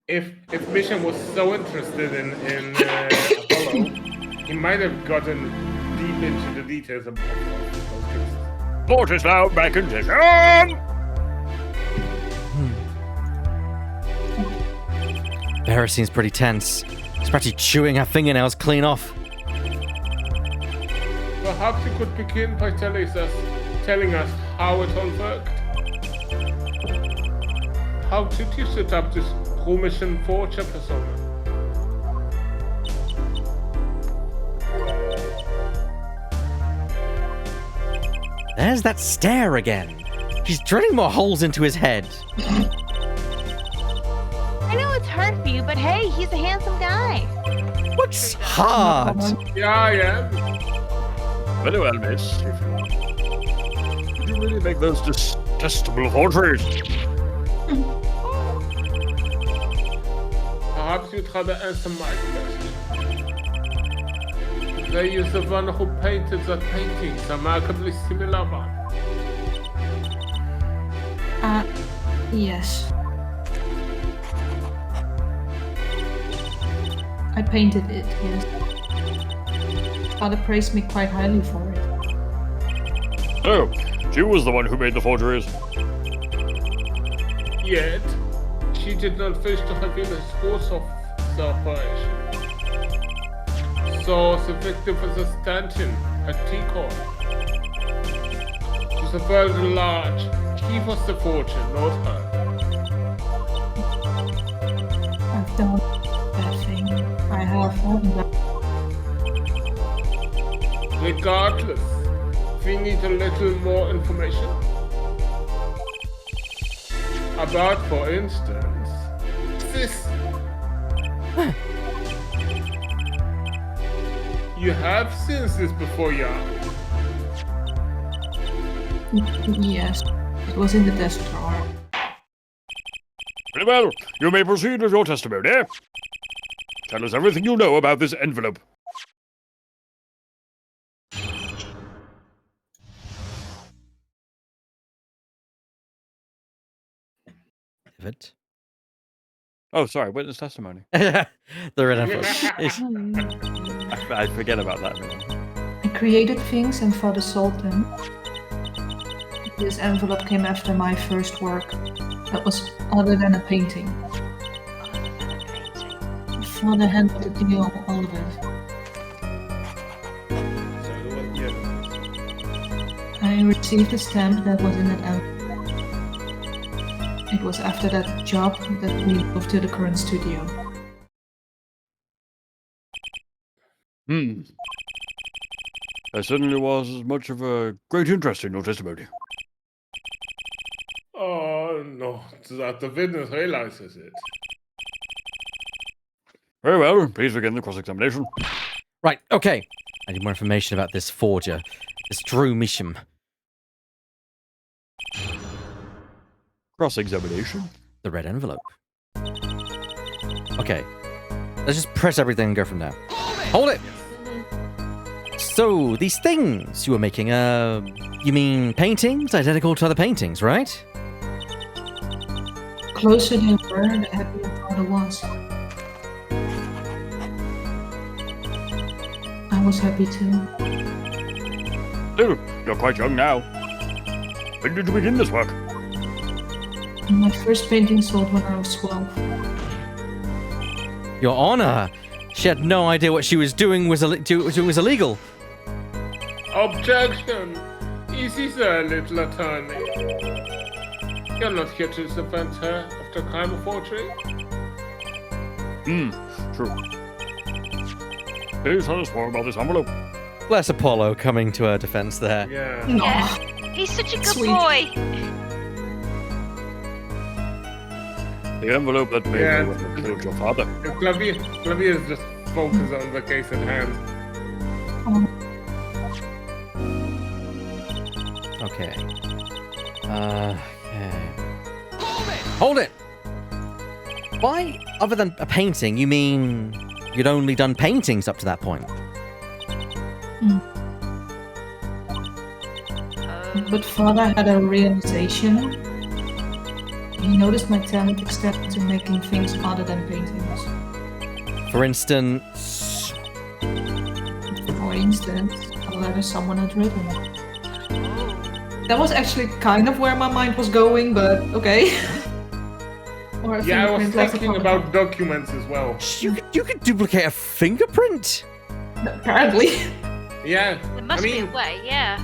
If Mission was so interested in Apollo, he might have gotten deep into the details of those cases. Port is now back in session! Vera seems pretty tense. She's practically chewing her fingernails clean off. Perhaps you could begin by telling us how it all worked. How did you set up this Mission Forger persona? There's that stare again. She's drilling more holes into his head. I know it's hard for you, but hey, he's a handsome guy. What's hard? Yeah, I am. Very well, miss. Did you really make those detestable forgeries? Perhaps you'd rather answer my question. They use the one who painted that painting, a remarkably similar one. Yes. I painted it, yes. Father praised me quite highly for it. Oh, she was the one who made the forgeries. Yet, she did not wish to reveal the source of the operation. So, the victim was a stanchion, a decoy. To the world at large, he was the forger, not her. I've done that thing. I have done that. Regardless, we need a little more information. About, for instance, this. You have seen this before, yeah? Yes. It was in the desk drawer. Very well, you may proceed with your testimony. Tell us everything you know about this envelope. David? Oh, sorry, witness testimony. The red envelope. I forget about that. I created things and Father sold them. This envelope came after my first work. That was other than a painting. Father handled the deal, all of it. I received a stamp that was in that envelope. It was after that job that we moved to the current studio. There certainly was as much of a great interest in your testimony. Oh, no, that the witness realizes it. Very well, please begin the cross-examination. Right, okay. I need more information about this forger. This Drew Misham. Cross-examination? The red envelope. Okay. Let's just press everything and go from there. Hold it! So, these things you were making, you mean paintings identical to other paintings, right? Closer they were, the happier Father was. I was happy too. Oh, you're quite young now. When did you begin this work? My first painting sold when I was 12. Your Honor! She had no idea what she was doing was illegal. Objection! Easy there, little attorney. You're not here to defend her of the crime of forgery. True. Please tell us more about this envelope. Bless Apollo coming to her defense there. Yeah. Yeah. He's such a good Sweet. boy. The envelope that made Yeah. me when you killed your father. Clavier is just focused on the case at hand. Okay. Okay. Hold it! By other than a painting, you mean you'd only done paintings up to that point? But Father had a realization. He noticed my talent extended to making things other than paintings. For instance... For instance, a letter someone had written. That was actually kind of where my mind was going, but okay. Or a Yeah, I was fingerprint left thinking upon about documents as well. You could duplicate a fingerprint? Apparently. Yeah, There must be a way, yeah.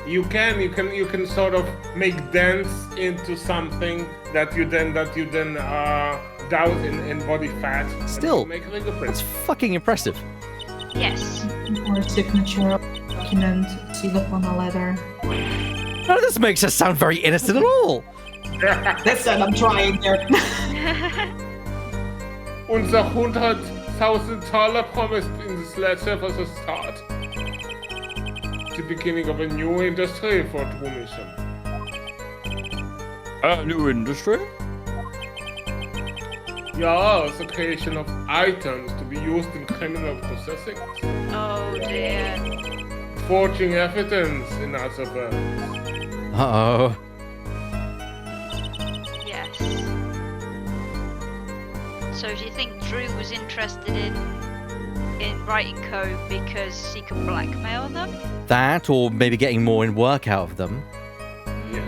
you can sort of make dents into something that you then douse in body fat. Still, and make a fingerprint. That's fucking impressive. Yes. Or a signature document sealed upon a letter. None of this makes us sound very innocent at all. That's what I'm trying there. Unser 100,000 dollar promised in this letter was a start. The beginning of a new industry for True Mission. A new industry? Yeah, the creation of items to be used in criminal processing. Oh dear. Forging evidence, in other words. Uh-oh. Yes. So do you think Drew was interested in writing code because he could blackmail them? That, or maybe getting more in work out of them, Yeah.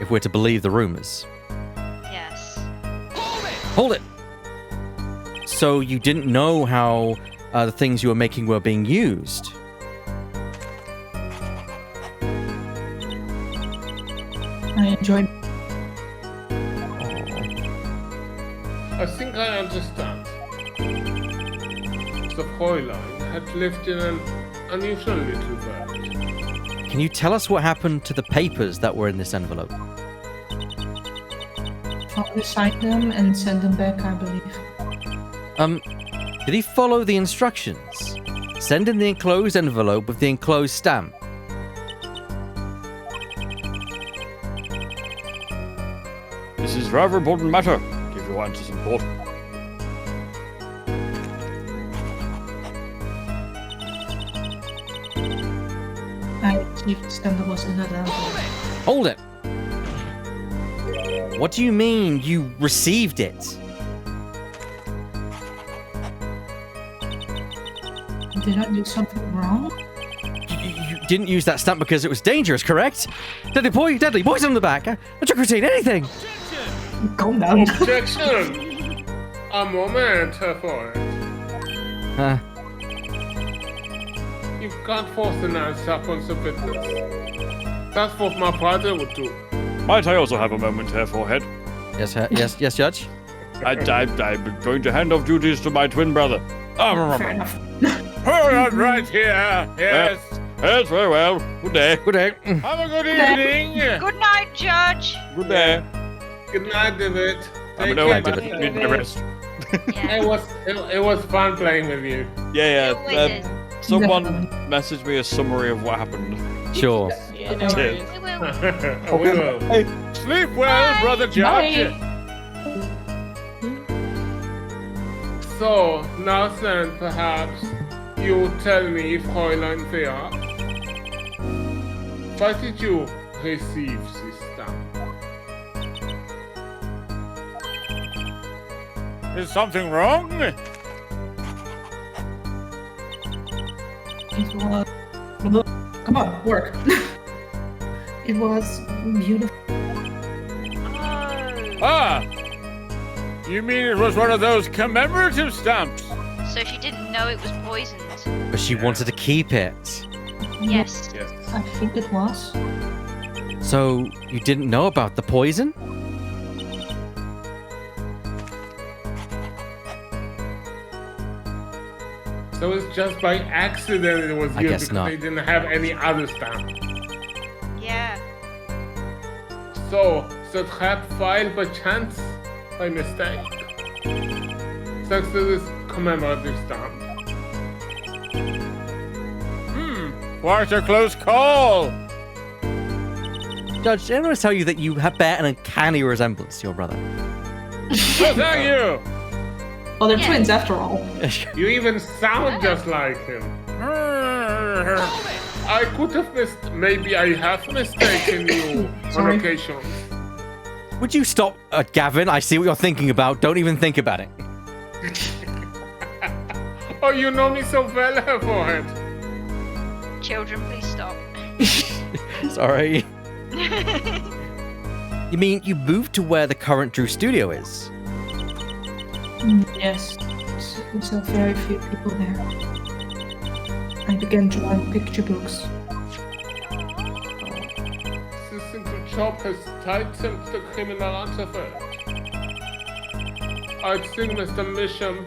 if we're to believe the rumors. Yes. Hold it! So you didn't know how the things you were making were being used? I enjoyed. I think I understand. The Fräulein had lived in an unusual little world. Can you tell us what happened to the papers that were in this envelope? Father signed them and sent them back, I believe. Did he follow the instructions? Send in the enclosed envelope with the enclosed stamp. This is rather important matter. Give your answers important. I achieved the stamp that was in that envelope. Hold it! What do you mean you received it? Did I do something wrong? You didn't use that stamp because it was dangerous, correct? Deadly poison on the back. A trick or treat, anything. Calm down. Objection! A moment, for it. You can't force an answer upon the witness. That's what my brother would do. Might I also have a moment, Herr Forehead? Yes, Judge. I'm going to hand off duties to my twin brother. Fair enough. Hold on right here. Yes. Yes, very well. Good day. Good day. Have a good evening. Good night, Judge. Good day. Good night, David. I'm Take an care, old buddy. need a rest. Yeah. It was fun playing with you. Yeah, Always yeah. is. Someone messaged me a summary of what happened. Sure. Yeah, no Cheers. worries. We will. We will. Sleep well, brother Judge. So, now then, perhaps you tell me, Fräulein Thea, why did you receive this stamp? Is something wrong? It was. Come on, work. It was beautiful. Oh. Ah. You mean it was one of those commemorative stamps? So she didn't know it was poisoned. But she wanted to keep it. Yes. Yes. I think it was. So you didn't know about the poison? So it's just by accident it was I used guess because not. they didn't have any other stamp. Yeah. So, the trap failed by chance, by mistake. Thanks to this commemorative stamp. Quite a close call. Judge, did anyone tell you that you bear an uncanny resemblance to your brother? Oh, thank you. Well, they're Yeah. twins after all. You even sound just like him. I could have maybe I have mistaken you on Sorry. occasion. Would you stop, Gavin? I see what you're thinking about. Don't even think about it. Oh, you know me so well, Avoid. Children, please stop. Sorry. You mean you moved to where the current Drew studio is? Yes, so very few people there. I began drawing picture books. This simple job has tightened the criminal underworld. I think Mr. Misham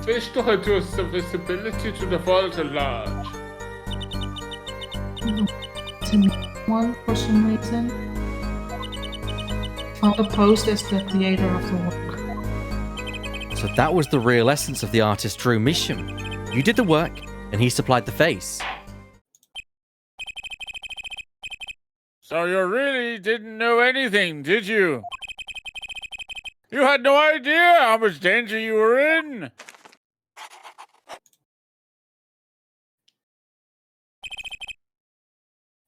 wished to reduce the visibility to the world at large. One for some reason found opposed as the creator of the work. So that was the real essence of the artist Drew Misham. You did the work, and he supplied the face. So you really didn't know anything, did you? You had no idea how much danger you were in.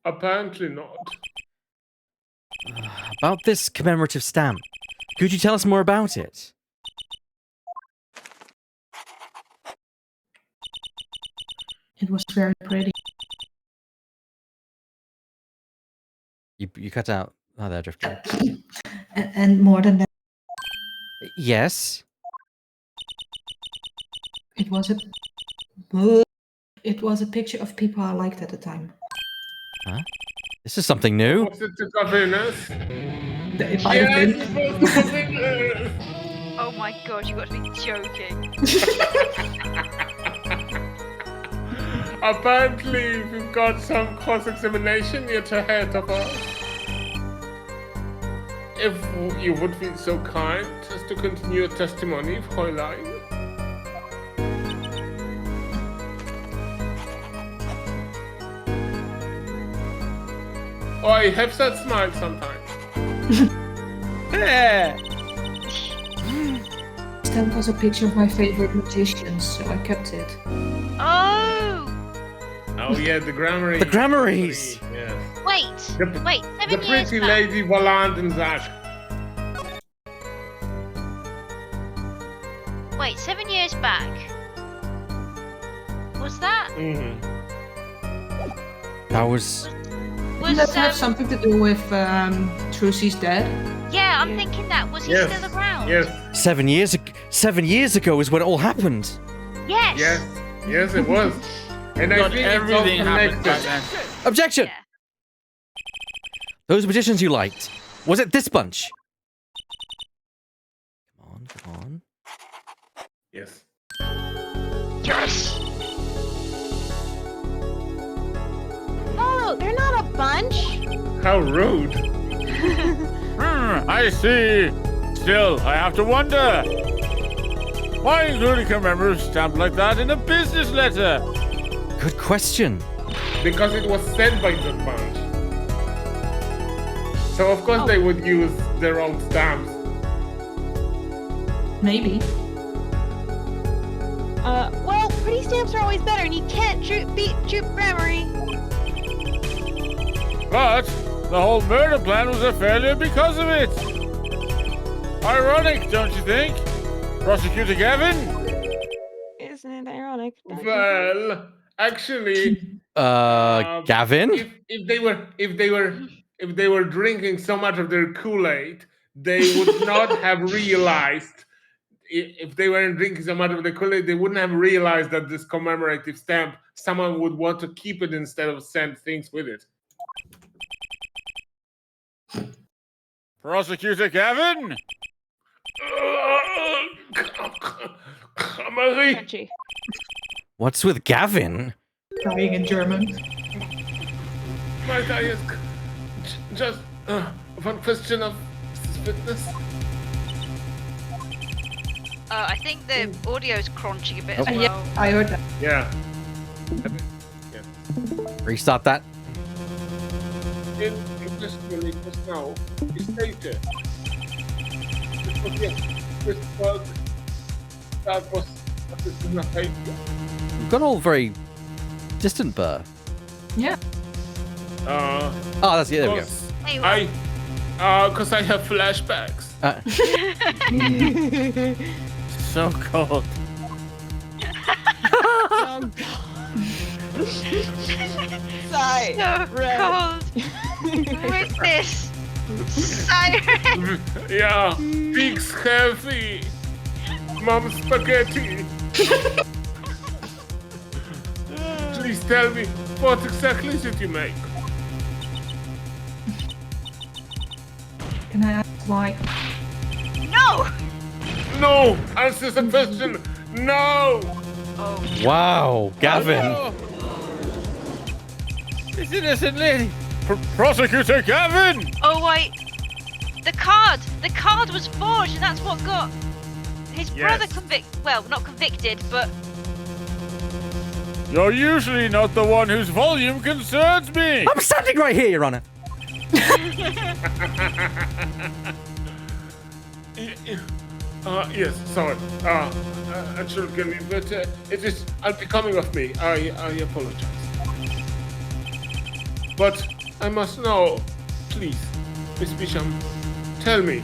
Apparently not. About this commemorative stamp, could you tell us more about it? It was very pretty. You cut out. Oh, there, Drifter. And more than that, Yes. it was a picture of people I liked at the time. Huh? This is something new. Was it the governess? It might have Yes, been. it was the governess! Oh my god, you got to be joking. Apparently, we've got some cross-examination yet ahead of us. If you would be so kind as to continue your testimony, Fräulein. Oh, I have that smile sometimes. Yeah. Stamp was a picture of my favorite magicians, so I kept it. Oh! Oh yeah, the Grammary. The Grammaries! Yes. Wait, The- wait, The 7 years pretty back. lady Valand and Zach. Wait, 7 years back. Was that? Mm-hmm. That was... Didn't that have something to do with Trucy's dad? Yeah, I'm thinking that. Was he Yes. still around? Yes. 7 years ago. 7 years ago is when it all happened. Yes. Yes. Yes, it was. And I Not think it's all everything happened back connected. then. Objection! Yeah. Those magicians you liked. Was it this bunch? Come on. Yes. Yes. Oh, they're not a bunch. How rude. I see. Still, I have to wonder. Why include a commemorative stamp like that in a business letter? Good question. Because it was sent by the bunch. So of course they would use their own stamps. Maybe. Well, pretty stamps are always better, and you can't beat Troop Grammary. But the whole murder plan was a failure because of it. Ironic, don't you think? Prosecutor Gavin? Isn't it ironic? Don't you think? Well, actually, Gavin? if they were drinking so much of their Kool-Aid, they would not have realized. If they weren't drinking so much of the Kool-Aid, they wouldn't have realized that this commemorative stamp, someone would want to keep it instead of send things with it. Prosecutor Gavin? Marie, Crunchy. What's with Gavin? Crying in German. my guy is just one question of fitness. I think the audio's crunching a bit as well. Yeah, I heard that. Yeah. Restart that. In testimony just now, he stated Dat was nog even. You've gone all very distant, Burr. Yeah. Oh, that's it. There we go. Hey, Because I have flashbacks. So cold. Sigh. so Red. cold. Witness. Siren. Yeah, pig's healthy. Mom spaghetti. Please tell me, what exactly did you make? Can I ask why? No. No! Answer the question! No! Wow, Gavin. Oh, no. This innocent lady. Prosecutor Gavin. Oh wait. The card was forged, and that's what got his brother not convicted, but You're usually not the one whose volume concerns me. I'm standing right here, Your Honor. Yes, sorry. Actually, can we, but it is unbecoming of me. I apologize. But I must know, please, Miss Bisham, tell me.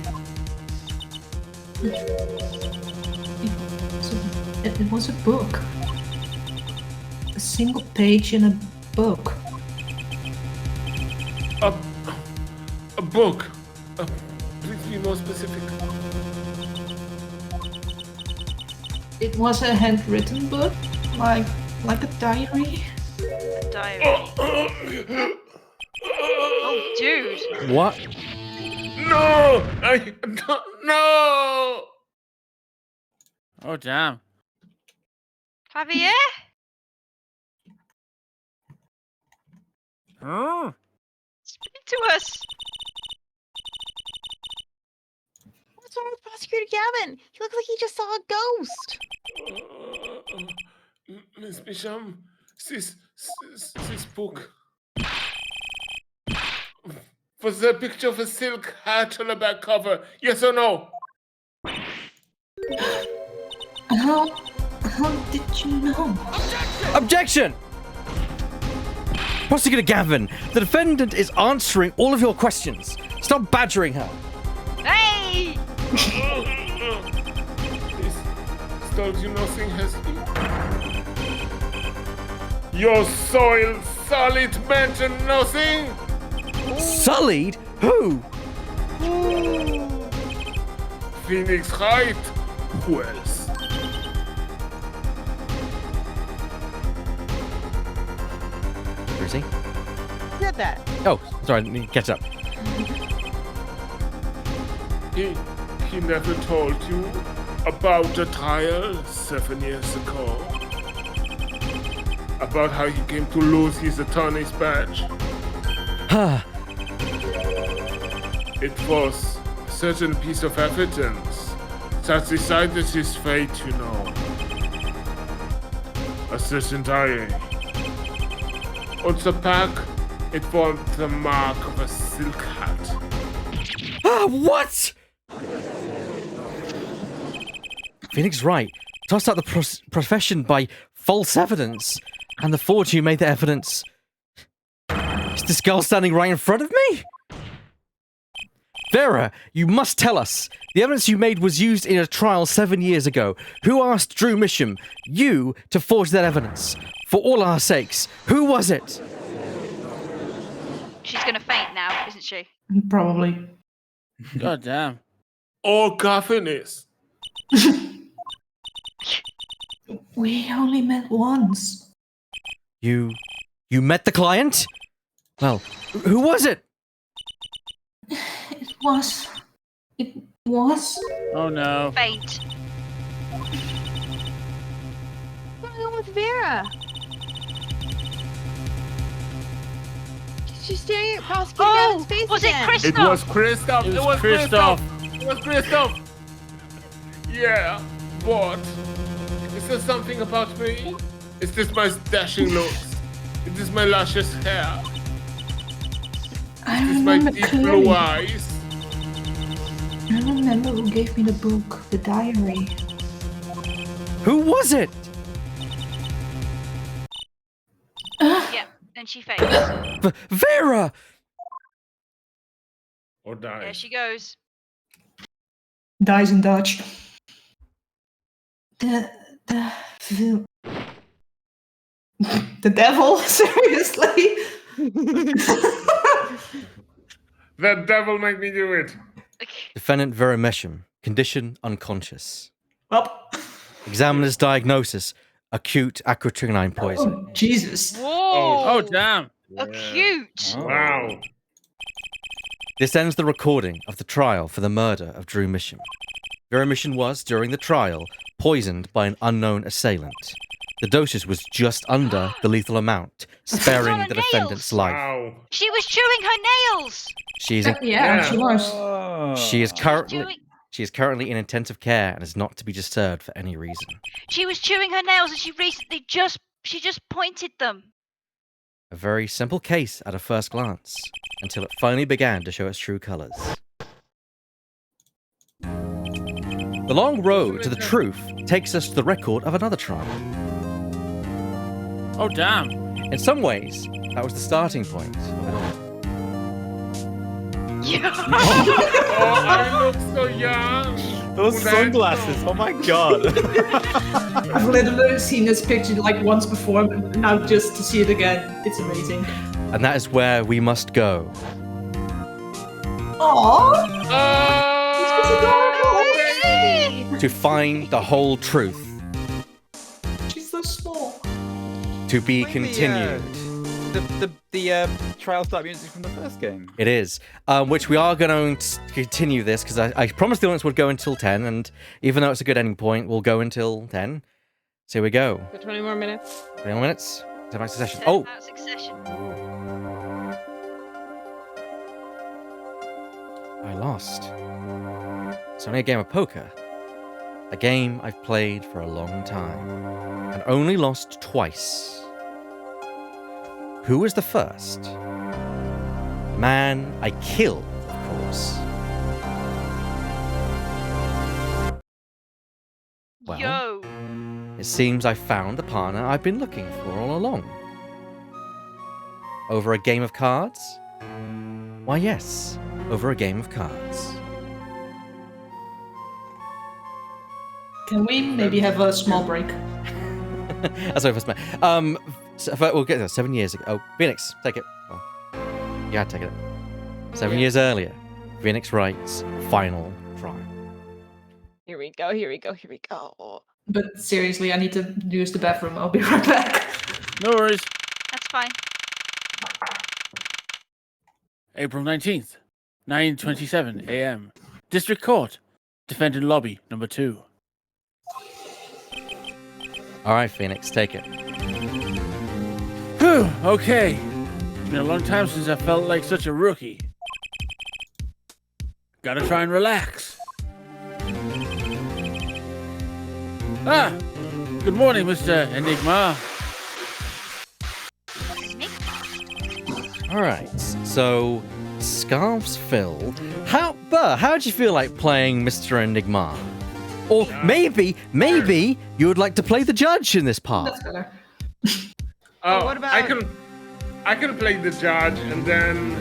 It was a book. A single page in a book. A book. Please be more specific. It was a handwritten book, like a diary. a diary. Oh, dude. What? No! No! Oh damn. Javier? Huh? Speak to us. What's wrong with Prosecutor Gavin? He looks like he just saw a ghost. Miss Bisham, this book. Was there a picture of a silk hat on the back cover? Yes or no? How did you know? Objection! Prosecutor Gavin, the defendant is answering all of your questions. Stop badgering her. Hey! This told you nothing has been. Your soil solid meant nothing? Sullied? Who? Phoenix Height? Who else? Where is he? Said that. Oh, sorry, I need to catch up. He never told you about the trial 7 years ago? About how he came to lose his attorney's badge? It was a certain piece of evidence that decided his fate, you know. A certain diary. On the back, it was the mark of a silk hat. What? Phoenix right. Tossed out the profession by false evidence. And the forger who made the evidence. Is this girl standing right in front of me? Vera, you must tell us. The evidence you made was used in a trial 7 years ago. Who asked Drew Misham, you, to forge that evidence? For all our sakes, who was it? She's gonna faint now, isn't she? Probably. God damn. Or Gavin is. We only met once. You met the client? Well, who was it? It was. Oh no. Faint. What's going on with Vera? She's staring at Prosecutor Gavin's face was again. it Christoph? It was Christoph. It was Christoph. It was Christoph. Yeah. What? Is there something about me? Is this my dashing looks? Is this my luscious hair? I Is this my remember deep clearly. blue eyes? I remember who gave me the book, the diary. Who was it? Yeah, and she faints. Vera! Or die. There she goes. Dies in Dutch. The devil? Seriously? The devil make me do it. Defendant Vera Mesham, condition unconscious. Well, Examiner's diagnosis, acute acrotrigonine poisoning. oh, Jesus. Whoa! Oh, damn. Acute. Wow. This ends the recording of the trial for the murder of Drew Misham. Vera Misham was, during the trial, poisoned by an unknown assailant. The dosage was just under the lethal amount, sparing the defendant's life. Wow. She was chewing her nails. She is, Yeah, she was. Oh. she is currently Chewing. she is currently in intensive care and is not to be disturbed for any reason. She was chewing her nails, and she recently just pointed them. A very simple case at a first glance, until it finally began to show its true colors. The long road to the truth takes us to the record of another trial. Oh, damn. In some ways, that was the starting point of it all. Yeah. Oh, I look so young. Those sunglasses, oh my god. I've literally seen this picture like once before, but now just to see it again, it's amazing. And that is where we must go. Aww! Oh, To find the whole truth. She's so small. To be Playing continued. The trial start music from the first game. It is. Which we are going to continue this, because I promised the audience would go until 10, and even though it's a good ending point, we'll go until 10. So here we go. For 20 more minutes. 20 more minutes. 10 back to session. 10 Oh! out succession. I lost. It's only a game of poker. A game I've played for a long time. And only lost twice. Who was the first? Man I killed, of course. Well, Yo. it seems I found the partner I've been looking for all along. Over a game of cards? Why, yes, over a game of cards. Can we maybe have a small break? That's how I first met. We'll get there 7 years ago. Oh, Phoenix, take it. Well, yeah, take it. 7 years earlier, Phoenix writes final trial. Here we go, here we go, here we go. But seriously, I need to use the bathroom. I'll be right back. No worries. That's fine. April 19th, 9:27 a.m. District Court. Defendant Lobby, number 2. All right, Phoenix, take it. Whew, okay. It's been a long time since I felt like such a rookie. Gotta try and relax. Ah! Good morning, Mr. Enigma. All right, so scarves filled. How'd you feel like playing Mr. Enigma? Or maybe you would like to play the judge in this part. That's better. Oh, what about- I can play the judge and then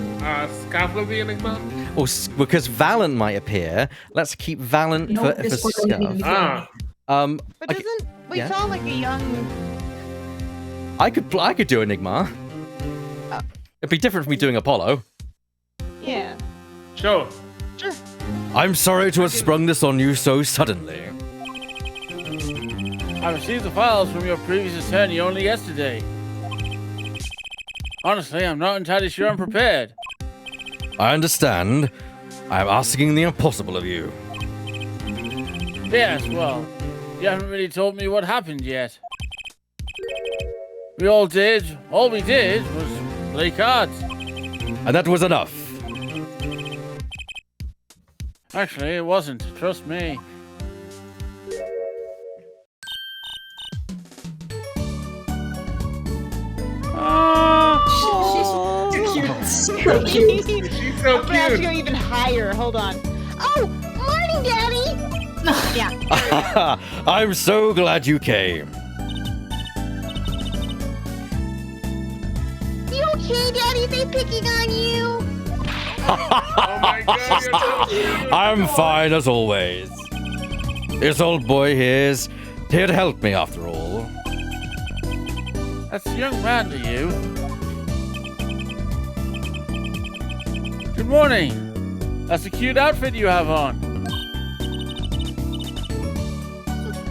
Scarf will be Enigma. Or because Valent might appear, let's keep Valent No, for this one Scarf. don't even Ah, But Okay, doesn't we yeah. saw like a young I could do Enigma. It'd be different from me doing Apollo. yeah. sure. Sure. I'm sorry to have sprung this on you so suddenly. I received the files from your previous attorney only yesterday. Honestly, I'm not entirely sure I'm prepared. I understand. I am asking the impossible of you. Yes, well, you haven't really told me what happened yet. All we did was play cards. And that was enough. Actually, it wasn't. Trust me. She's so cute. She's so I'm gonna have to cute. go even higher. Hold on. Oh, came, Daddy. Yeah. I'm so glad you came. You okay, Daddy? They picking on you? Oh my god, you're so cute. I'm fine as always. This old boy here is here to help me after all. That's a young man to you. Good morning. That's a cute outfit you have on.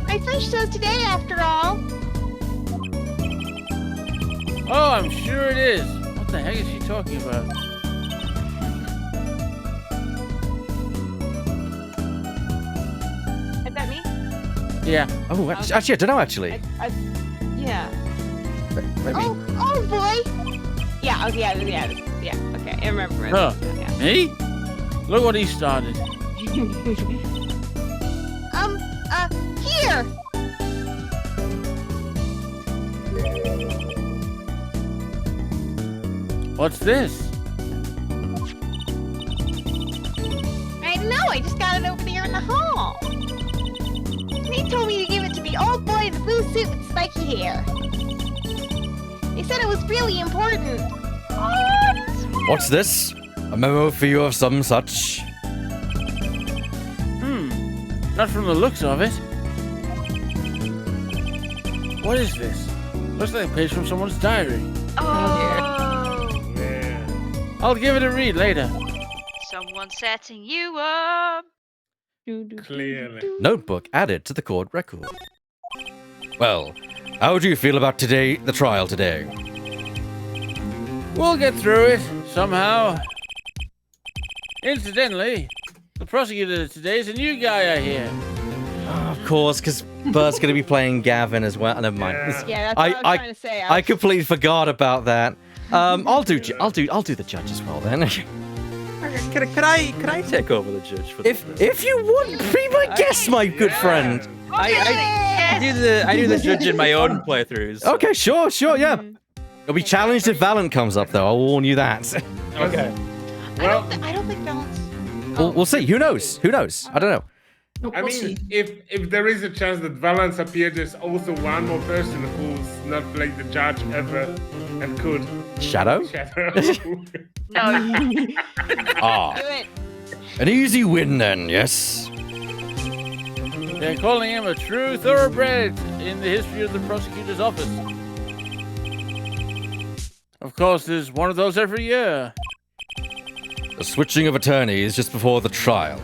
My first show's today, after all. Oh, I'm sure it is. What the heck is she talking about? Is that me? Yeah. Oh, actually, I don't know. Actually, Yeah. maybe. Oh boy. Yeah. Okay. Yeah. Okay. I remember. Huh. Yeah. Me? Look what he started. Here. What's this? I know. I just got it over there in the hall. They told me to give it to the old boy in the blue suit with spiky hair. They said it was really important. What's this? A memo for you of some such? Not from the looks of it. What is this? Looks like a page from someone's diary. Oh, Yeah. I'll give it a read later. someone setting you up. Clearly. Notebook added to the court record. Well, how do you feel about the trial today? We'll get through it somehow. Incidentally, the prosecutor today is a new guy, I hear. Of course, because Bert's going to be playing Gavin as well. Never mind. Yeah. Yeah. That's what I was trying to say. I completely forgot about that. I'll do the judge as well then. Could I take over the judge for this? if you would be my guest, my good friend. I do the judge in my own playthroughs. Okay, sure, yeah. You'll be challenged if Valent comes up, though. I'll warn you that. Okay. Well, I don't think Valent's. We'll see. Who knows? I don't know. No, I we'll see. mean, if there is a chance that Valence appeared, there's also one more person who's not played the judge ever and could Shadow? shadow. No. Ah, Do it. an easy win then, yes? They're calling him a true thoroughbred in the history of the prosecutor's office. Of course, there's one of those every year. The switching of attorneys just before the trial.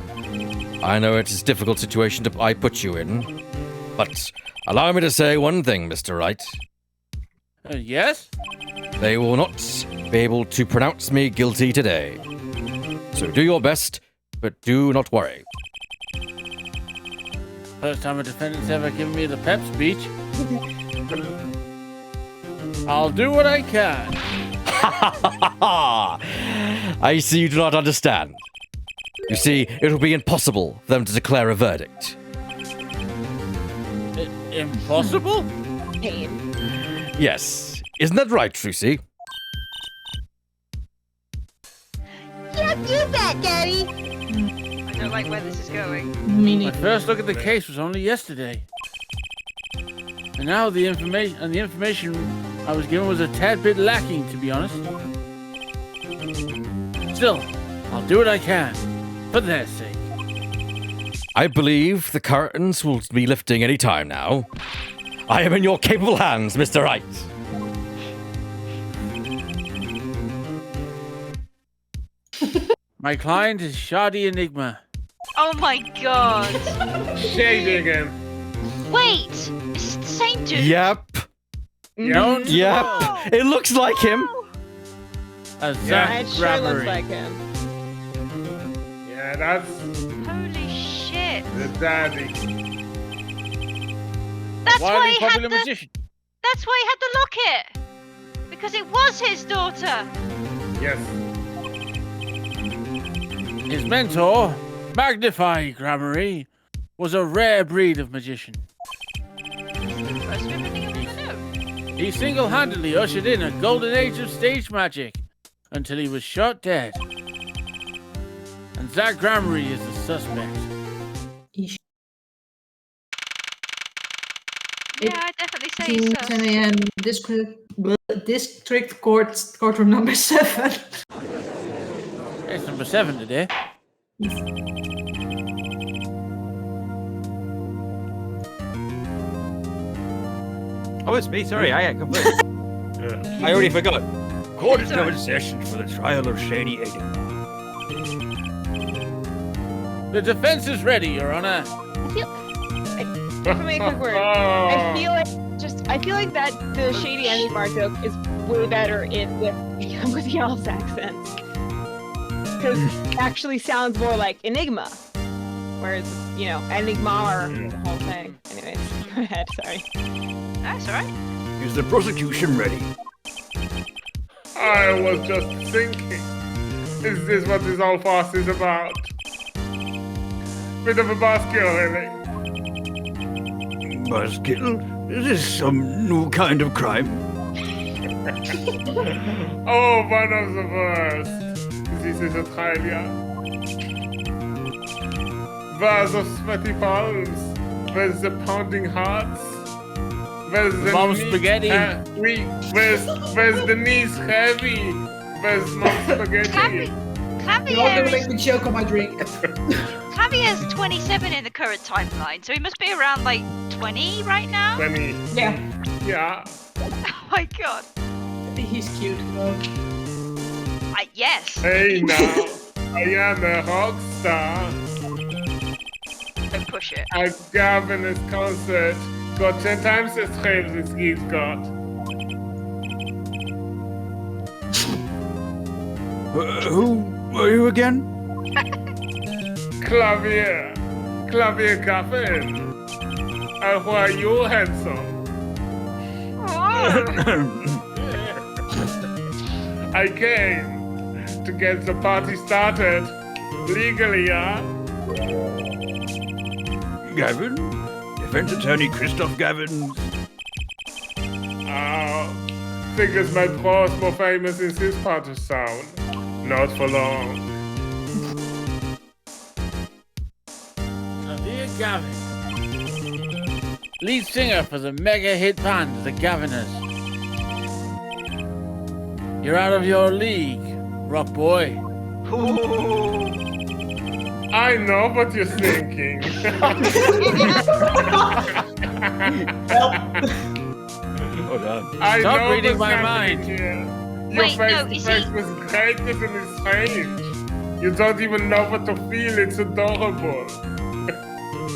I know it's a difficult situation I put you in, but allow me to say one thing, Mr. Wright. Yes? They will not be able to pronounce me guilty today. So do your best, but do not worry. First time a defendant's ever given me the pep speech. I'll do what I can. I see you do not understand. You see, it will be impossible for them to declare a verdict. Impossible? Pain. Yes. Isn't that right, Trucy? Yep, you bet, Daddy. I don't like where this is going. Me My neither. first look at the case was only yesterday. And now the information I was given was a tad bit lacking, to be honest. Still, I'll do what I can, for their sake. I believe the curtains will be lifting any time now. I am in your capable hands, Mr. Wright. My client is Shardy Enigma. Oh my god. Shady again. Wait, is it the same dude? Yep. Don't Yep. know. It looks like him. A Yeah. Zach It sure looks Grabery. like him. Yeah, that's Holy shit. the daddy. That's why Widely he had popular the. magician. That's why he had the locket. Because it was his daughter. Yes. His mentor, Magnify Grabery, was a rare breed of magician. First ever thing I've ever known. He single-handedly ushered in a golden age of stage magic until he was shot dead. And Zach Grabery is the suspect. say he's sus. 10 a.m. District courtroom number 7. It's number 7 today. Oh, it's me. Sorry, I completely. I already forgot. Court is now in session for the trial of Shady Aiden. The defense is ready, Your Honor. If I may quick word, I feel like that the Shady Ending bar joke is way better with y'all's accents. Because it actually sounds more like Enigma. Whereas, Enigma or the whole thing. Anyways, go ahead, sorry. That's alright. Is the prosecution ready? I was just thinking, is this what this whole farce is about? Bit of a buzzkill, really. Buzzkill? Is this some new kind of crime? Oh, one of the worst. This is Australia. Where's the sweaty palms? Where's the pounding hearts? Where's the Mom's spaghetti. Where's the knees heavy? Where's mom's spaghetti? You're all gonna make me choke on my drink. Clavier's 27 in the current timeline, so he must be around like 20 right now? 20. Yeah. Yeah. Oh my god. He's cute though. Yes. Hey now, I am a rock star. Don't push it. At Gavin's concert, got 10 times the strength this he's got. Who are you again? Clavier Gavin. And who are you, handsome? I came to get the party started legally, yeah? Gavin? Defense attorney Christoph Gavin. Figures my pro's more famous in this part of town. Not for long. Dear Gavin. Lead singer for the mega hit band, the Gaviners. You're out of your league, rock boy. I know what you're thinking. Hold on. I Stop know reading what's my happening mind. here. Your Wait, no, is face he- was greatness and it's strange. You don't even know what to feel. It's adorable.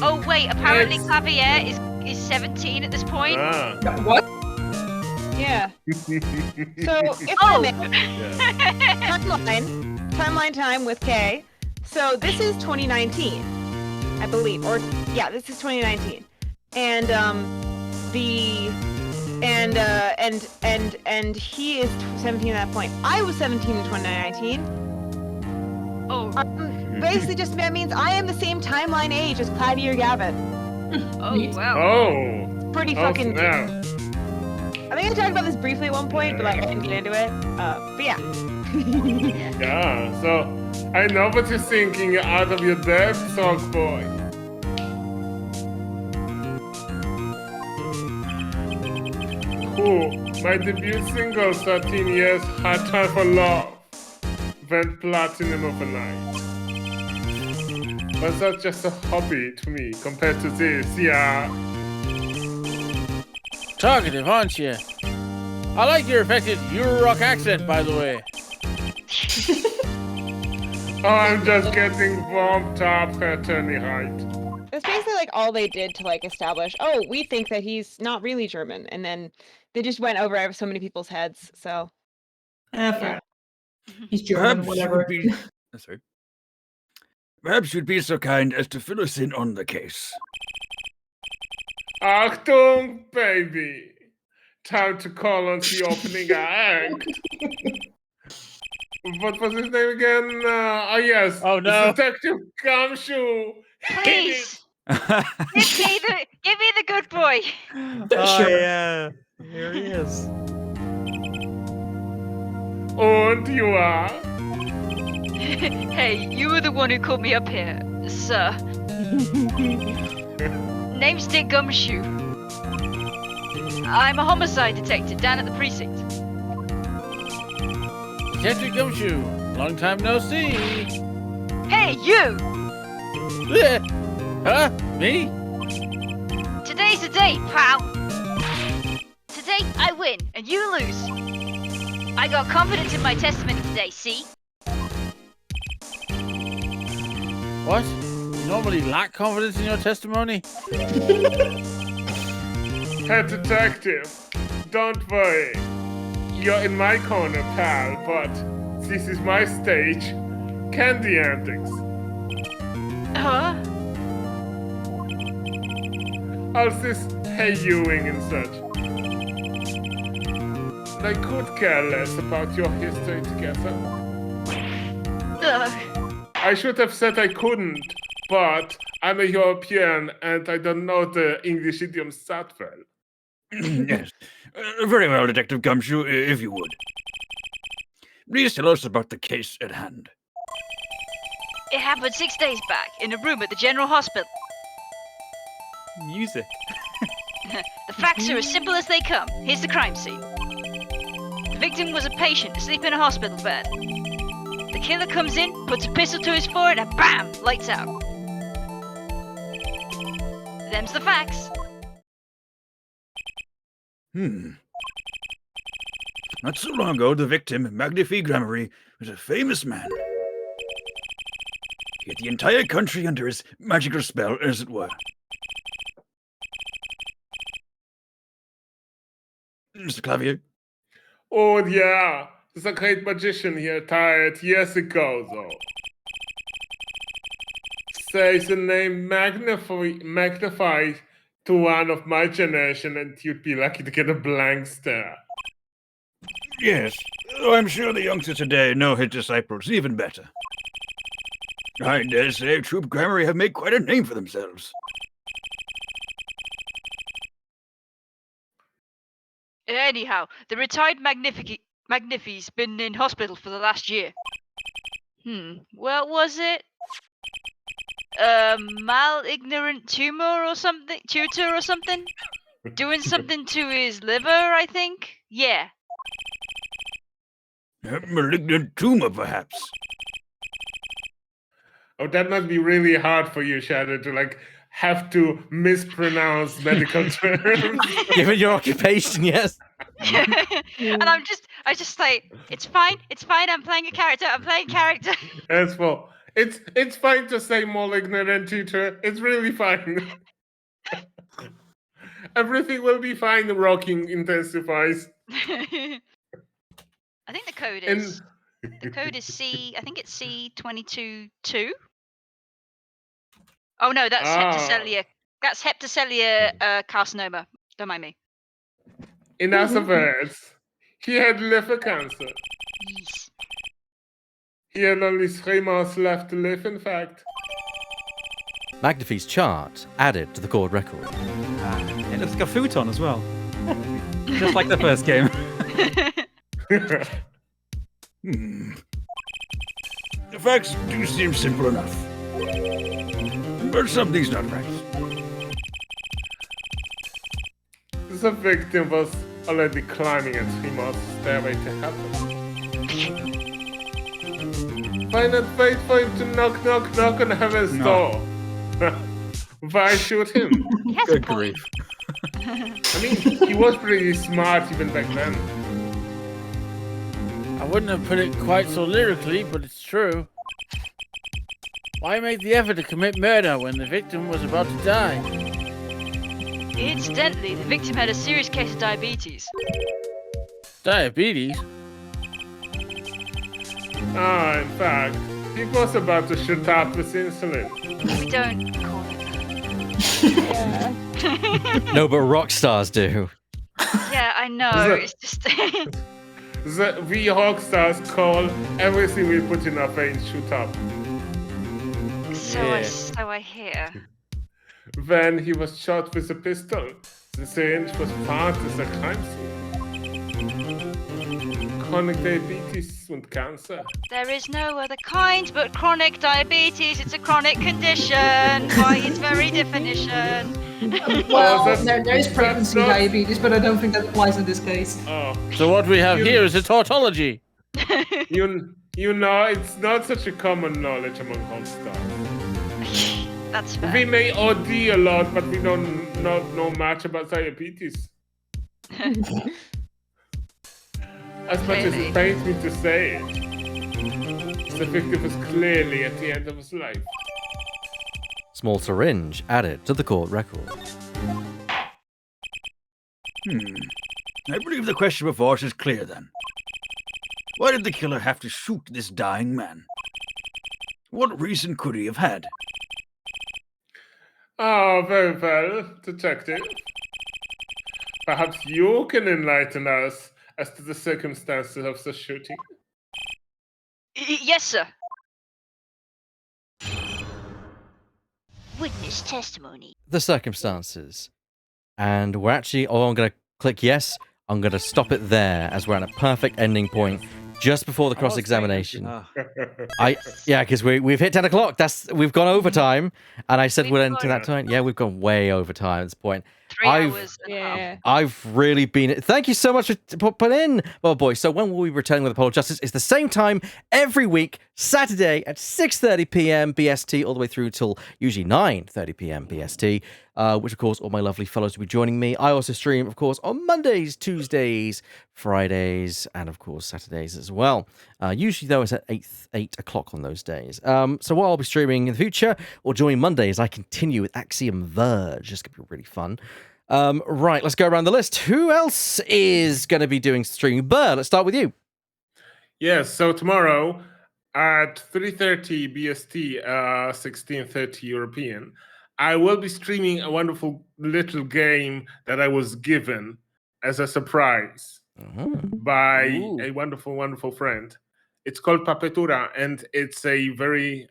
Oh wait, apparently Yes. Clavier is 17 at this point. What? Yeah. So, if I may, timeline time with Kay. So this is 2019, I believe, or yeah, this is 2019, and and he is 17 at that point. I was 17 in 2019. Oh, Basically, just that means I am the same timeline age as Claudia or Gavin. oh wow. Oh. Pretty Oh, fucking. snap. I think I talked about this briefly at one point, but like I didn't get into it. But yeah. Yeah, so I know what you're thinking. You're out of your depth, rock boy. Cool. My debut single, 13 years, Hard Time for Love, went platinum overnight. But that's just a hobby to me compared to this, yeah. Talkative, aren't you? I like your affected Euro-rock accent, by the way. Oh, I'm just getting warmed up, attorney Height. It's basically like all they did to like establish, oh, we think that he's not really German, and then they just went over so many people's heads. So Fair. He's German, whatever. Sorry. Perhaps you'd be so kind as to fill us in on the case. Achtung, baby. Time to call on the opening act. What was his name again? Yes. Oh, no. Detective Gumshoe. Please, give me the good boy. Sure. yeah. Here he is. And you are? Hey, you were the one who called me up here, sir. Name's Dick Gumshoe. I'm a homicide detective down at the precinct. Detective Gumshoe, long time no see. Hey, you! Huh? Me? Today's the day, pal. Today I win and you lose. I got confidence in my testimony today, see? What? You normally lack confidence in your testimony? Head detective, don't worry. You're in my corner, pal, but this is my stage. Candy antics. Huh? All this hey-youing and such. I could care less about your history together. I should have said I couldn't, but I'm a European and I don't know the English idiom that well. Yes. Very well, Detective Gumshoe, if you would. Please tell us about the case at hand. It happened 6 days back in a room at the General Hospital. Music. The facts are as simple as they come. Here's the crime scene. The victim was a patient asleep in a hospital bed. The killer comes in, puts a pistol to his forehead, and BAM! Lights out. Them's the facts. Not so long ago, the victim, Magnifique Gramarye, was a famous man. He had the entire country under his magical spell, as it were. Mr. Clavier? Oh yeah, there's a great magician here died years ago though. Say the name magnify to one of my generation and you'd be lucky to get a blank stare. Yes, though I'm sure the youngsters today know his disciples even better. I dare say Troop Gramarye have made quite a name for themselves. Anyhow, the retired Magnifi's been in hospital for the last year. What was it? Malignorant tumor or something? Tutor or something? Doing something to his liver, I think? Yeah. A malignant tumor, perhaps. Oh, that must be really hard for you, Shadow, to like have to mispronounce medical terms. Given your occupation, yes. And I just like, it's fine, I'm playing a character, As well. It's fine to say malignant tutor. It's really fine. Everything will be fine. Rocking intensifies. I think the code is C. I think it's C22-2. Oh no, that's hepatocellular. That's hepatocellular carcinoma. Don't mind me. In other words, he had liver cancer. Yes. He had only 3 months left to live, in fact. Magnifi's chart added to the court record. It looks like a futon as well. Just like the first game. The facts do seem simple enough. But something's not right. The victim was already climbing a 3 months stairway to heaven. Why not wait for him to knock on heaven's door? Why shoot him? Good grief. I mean, he was pretty smart even back then. I wouldn't have put it quite so lyrically, but it's true. Why make the effort to commit murder when the victim was about to die? Incidentally, the victim had a serious case of diabetes. Diabetes? In fact, he was about to shoot up with insulin. We don't call it No, but rock stars do. that. Yeah, I know. It's just. We rockstars call everything we put in our veins shoot up. So I hear. When he was shot with a pistol, the syringe was found as a crime scene. Chronic diabetes and cancer. There is no other kind but chronic diabetes. It's a chronic condition by its very definition. Well, that's- there is that's pregnancy not- diabetes, but I don't think that applies in this case. Oh, So what we have You- here is a tautology. you know, it's not such a common knowledge among All-Stars. That's fair. We may OD a lot, but we don't not know much about diabetes. As much as it pains me to say it, the victim was clearly at the end of his life. Small syringe added to the court record. I believe the question before us is clear then. Why did the killer have to shoot this dying man? What reason could he have had? Oh, very well, detective. Perhaps you can enlighten us as to the circumstances of the shooting. Yes, sir. Witness testimony. The circumstances. And we're actually, I'm going to click yes. I'm going to stop it there as we're at a perfect ending point just before the cross-examination. Yeah, because we've hit 10 o'clock. We've gone overtime. And I said we'll end to that time. Yeah, we've gone way over time at this point. 3 hours and a half. Yeah. I've really been... Thank you so much for putting in, well, boy. So when will we return with Apollo Justice? It's the same time every week, Saturday at 6:30 p.m. BST, all the way through till usually 9:30 p.m. BST, which, of course, all my lovely fellows will be joining me. I also stream, of course, on Mondays, Tuesdays, Fridays, and, of course, Saturdays as well. Usually, though, it's at 8 o'clock on those days. So what I'll be streaming in the future, or during Mondays, I continue with Axiom Verge. It's going to be really fun. Right, let's go around the list. Who else is going to be doing streaming? Burr, let's start with you. Yes, so tomorrow at 3:30 BST, 16:30 European, I will be streaming a wonderful little game that I was given as a surprise by a wonderful, wonderful friend. It's called Papetura, and it's a very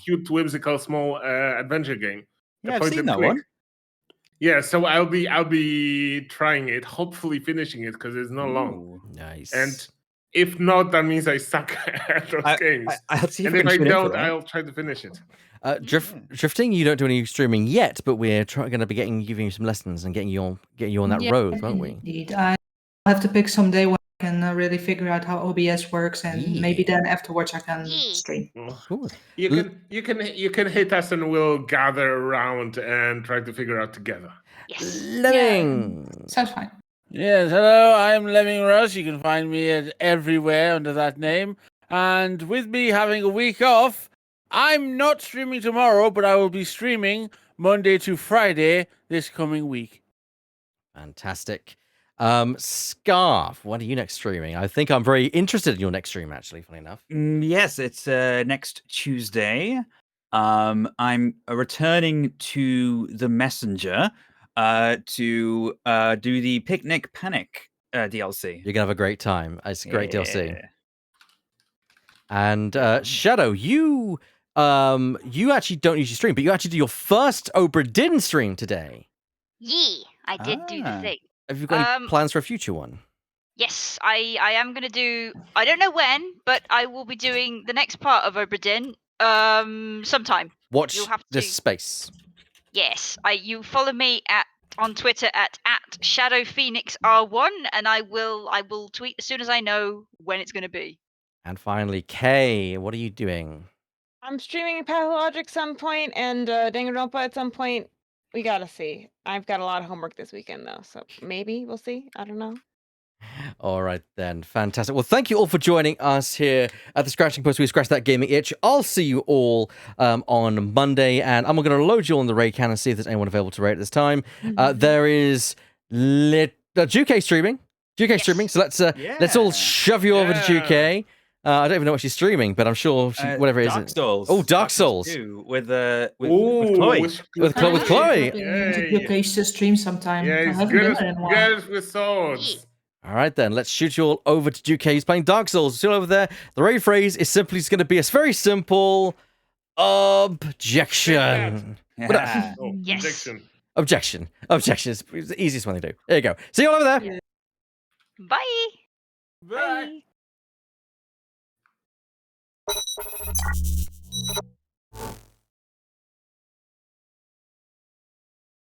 cute, whimsical, small adventure game. Yeah, I've Point seen and that click. one. Yeah, so I'll be trying it, hopefully finishing it because it's not long. Ooh. Nice. And if not, that means I suck at those games. I'll see if And I if can I tune in for don't, that. I'll try to finish it. Drifting, you don't do any streaming yet, but we're going to be giving you some lessons and getting you on that road, won't we? Indeed. I have to pick some day when I can really figure out how OBS works, and maybe then afterwards I can stream. Cool. You can hit us, and we'll gather around and try to figure out together. Lemming. Sounds fine. Yes, hello, I'm Lemming Rush. You can find me everywhere under that name. And with me having a week off, I'm not streaming tomorrow, but I will be streaming Monday to Friday this coming week. Fantastic. Scarf, when are you next streaming? I think I'm very interested in your next stream, actually, funny enough. Yes, it's next Tuesday. I'm returning to the Messenger to do the Picnic Panic DLC. You're going to have a great time. It's a great DLC. And Shadow, you actually don't usually stream, but you actually do your first Obra Dinn stream today. Yee, I did do the thing. Have you got any plans for a future one? Yes, I am going to do... I don't know when, but I will be doing the next part of Obra Dinn sometime. Watch You'll have this to- space. Yes, you follow me on Twitter at ShadowPhoenixR1, and I will tweet as soon as I know when it's going to be. And finally, Kay, what are you doing? I'm streaming Pathologic some point and Danganronpa at some point. We gotta see. I've got a lot of homework this weekend though, so maybe we'll see. I don't know. All right, then. Fantastic. Well, thank you all for joining us here at the Scratching Post. We scratch that gaming itch. I'll see you all on Monday, and I'm going to load you on the raid can and see if there's anyone available to raid at this time. There is Juke streaming. Streaming. So let's all shove you over to Juke. I don't even know what she's streaming, but I'm sure whatever it is. Dark Souls. Oh, Dark Souls. With Chloe. With Chloe. It's to stream sometime. Yeah, I he's haven't good done as, it in a while. good as with swords. All right, then. Let's shoot you all over to Duke. He's playing Dark Souls. Still over there. The raid phrase is simply just going to be a very simple objection. Yeah. Yes. Objection. It's the easiest one to do. There you go. See you all over there. Bye. Bye.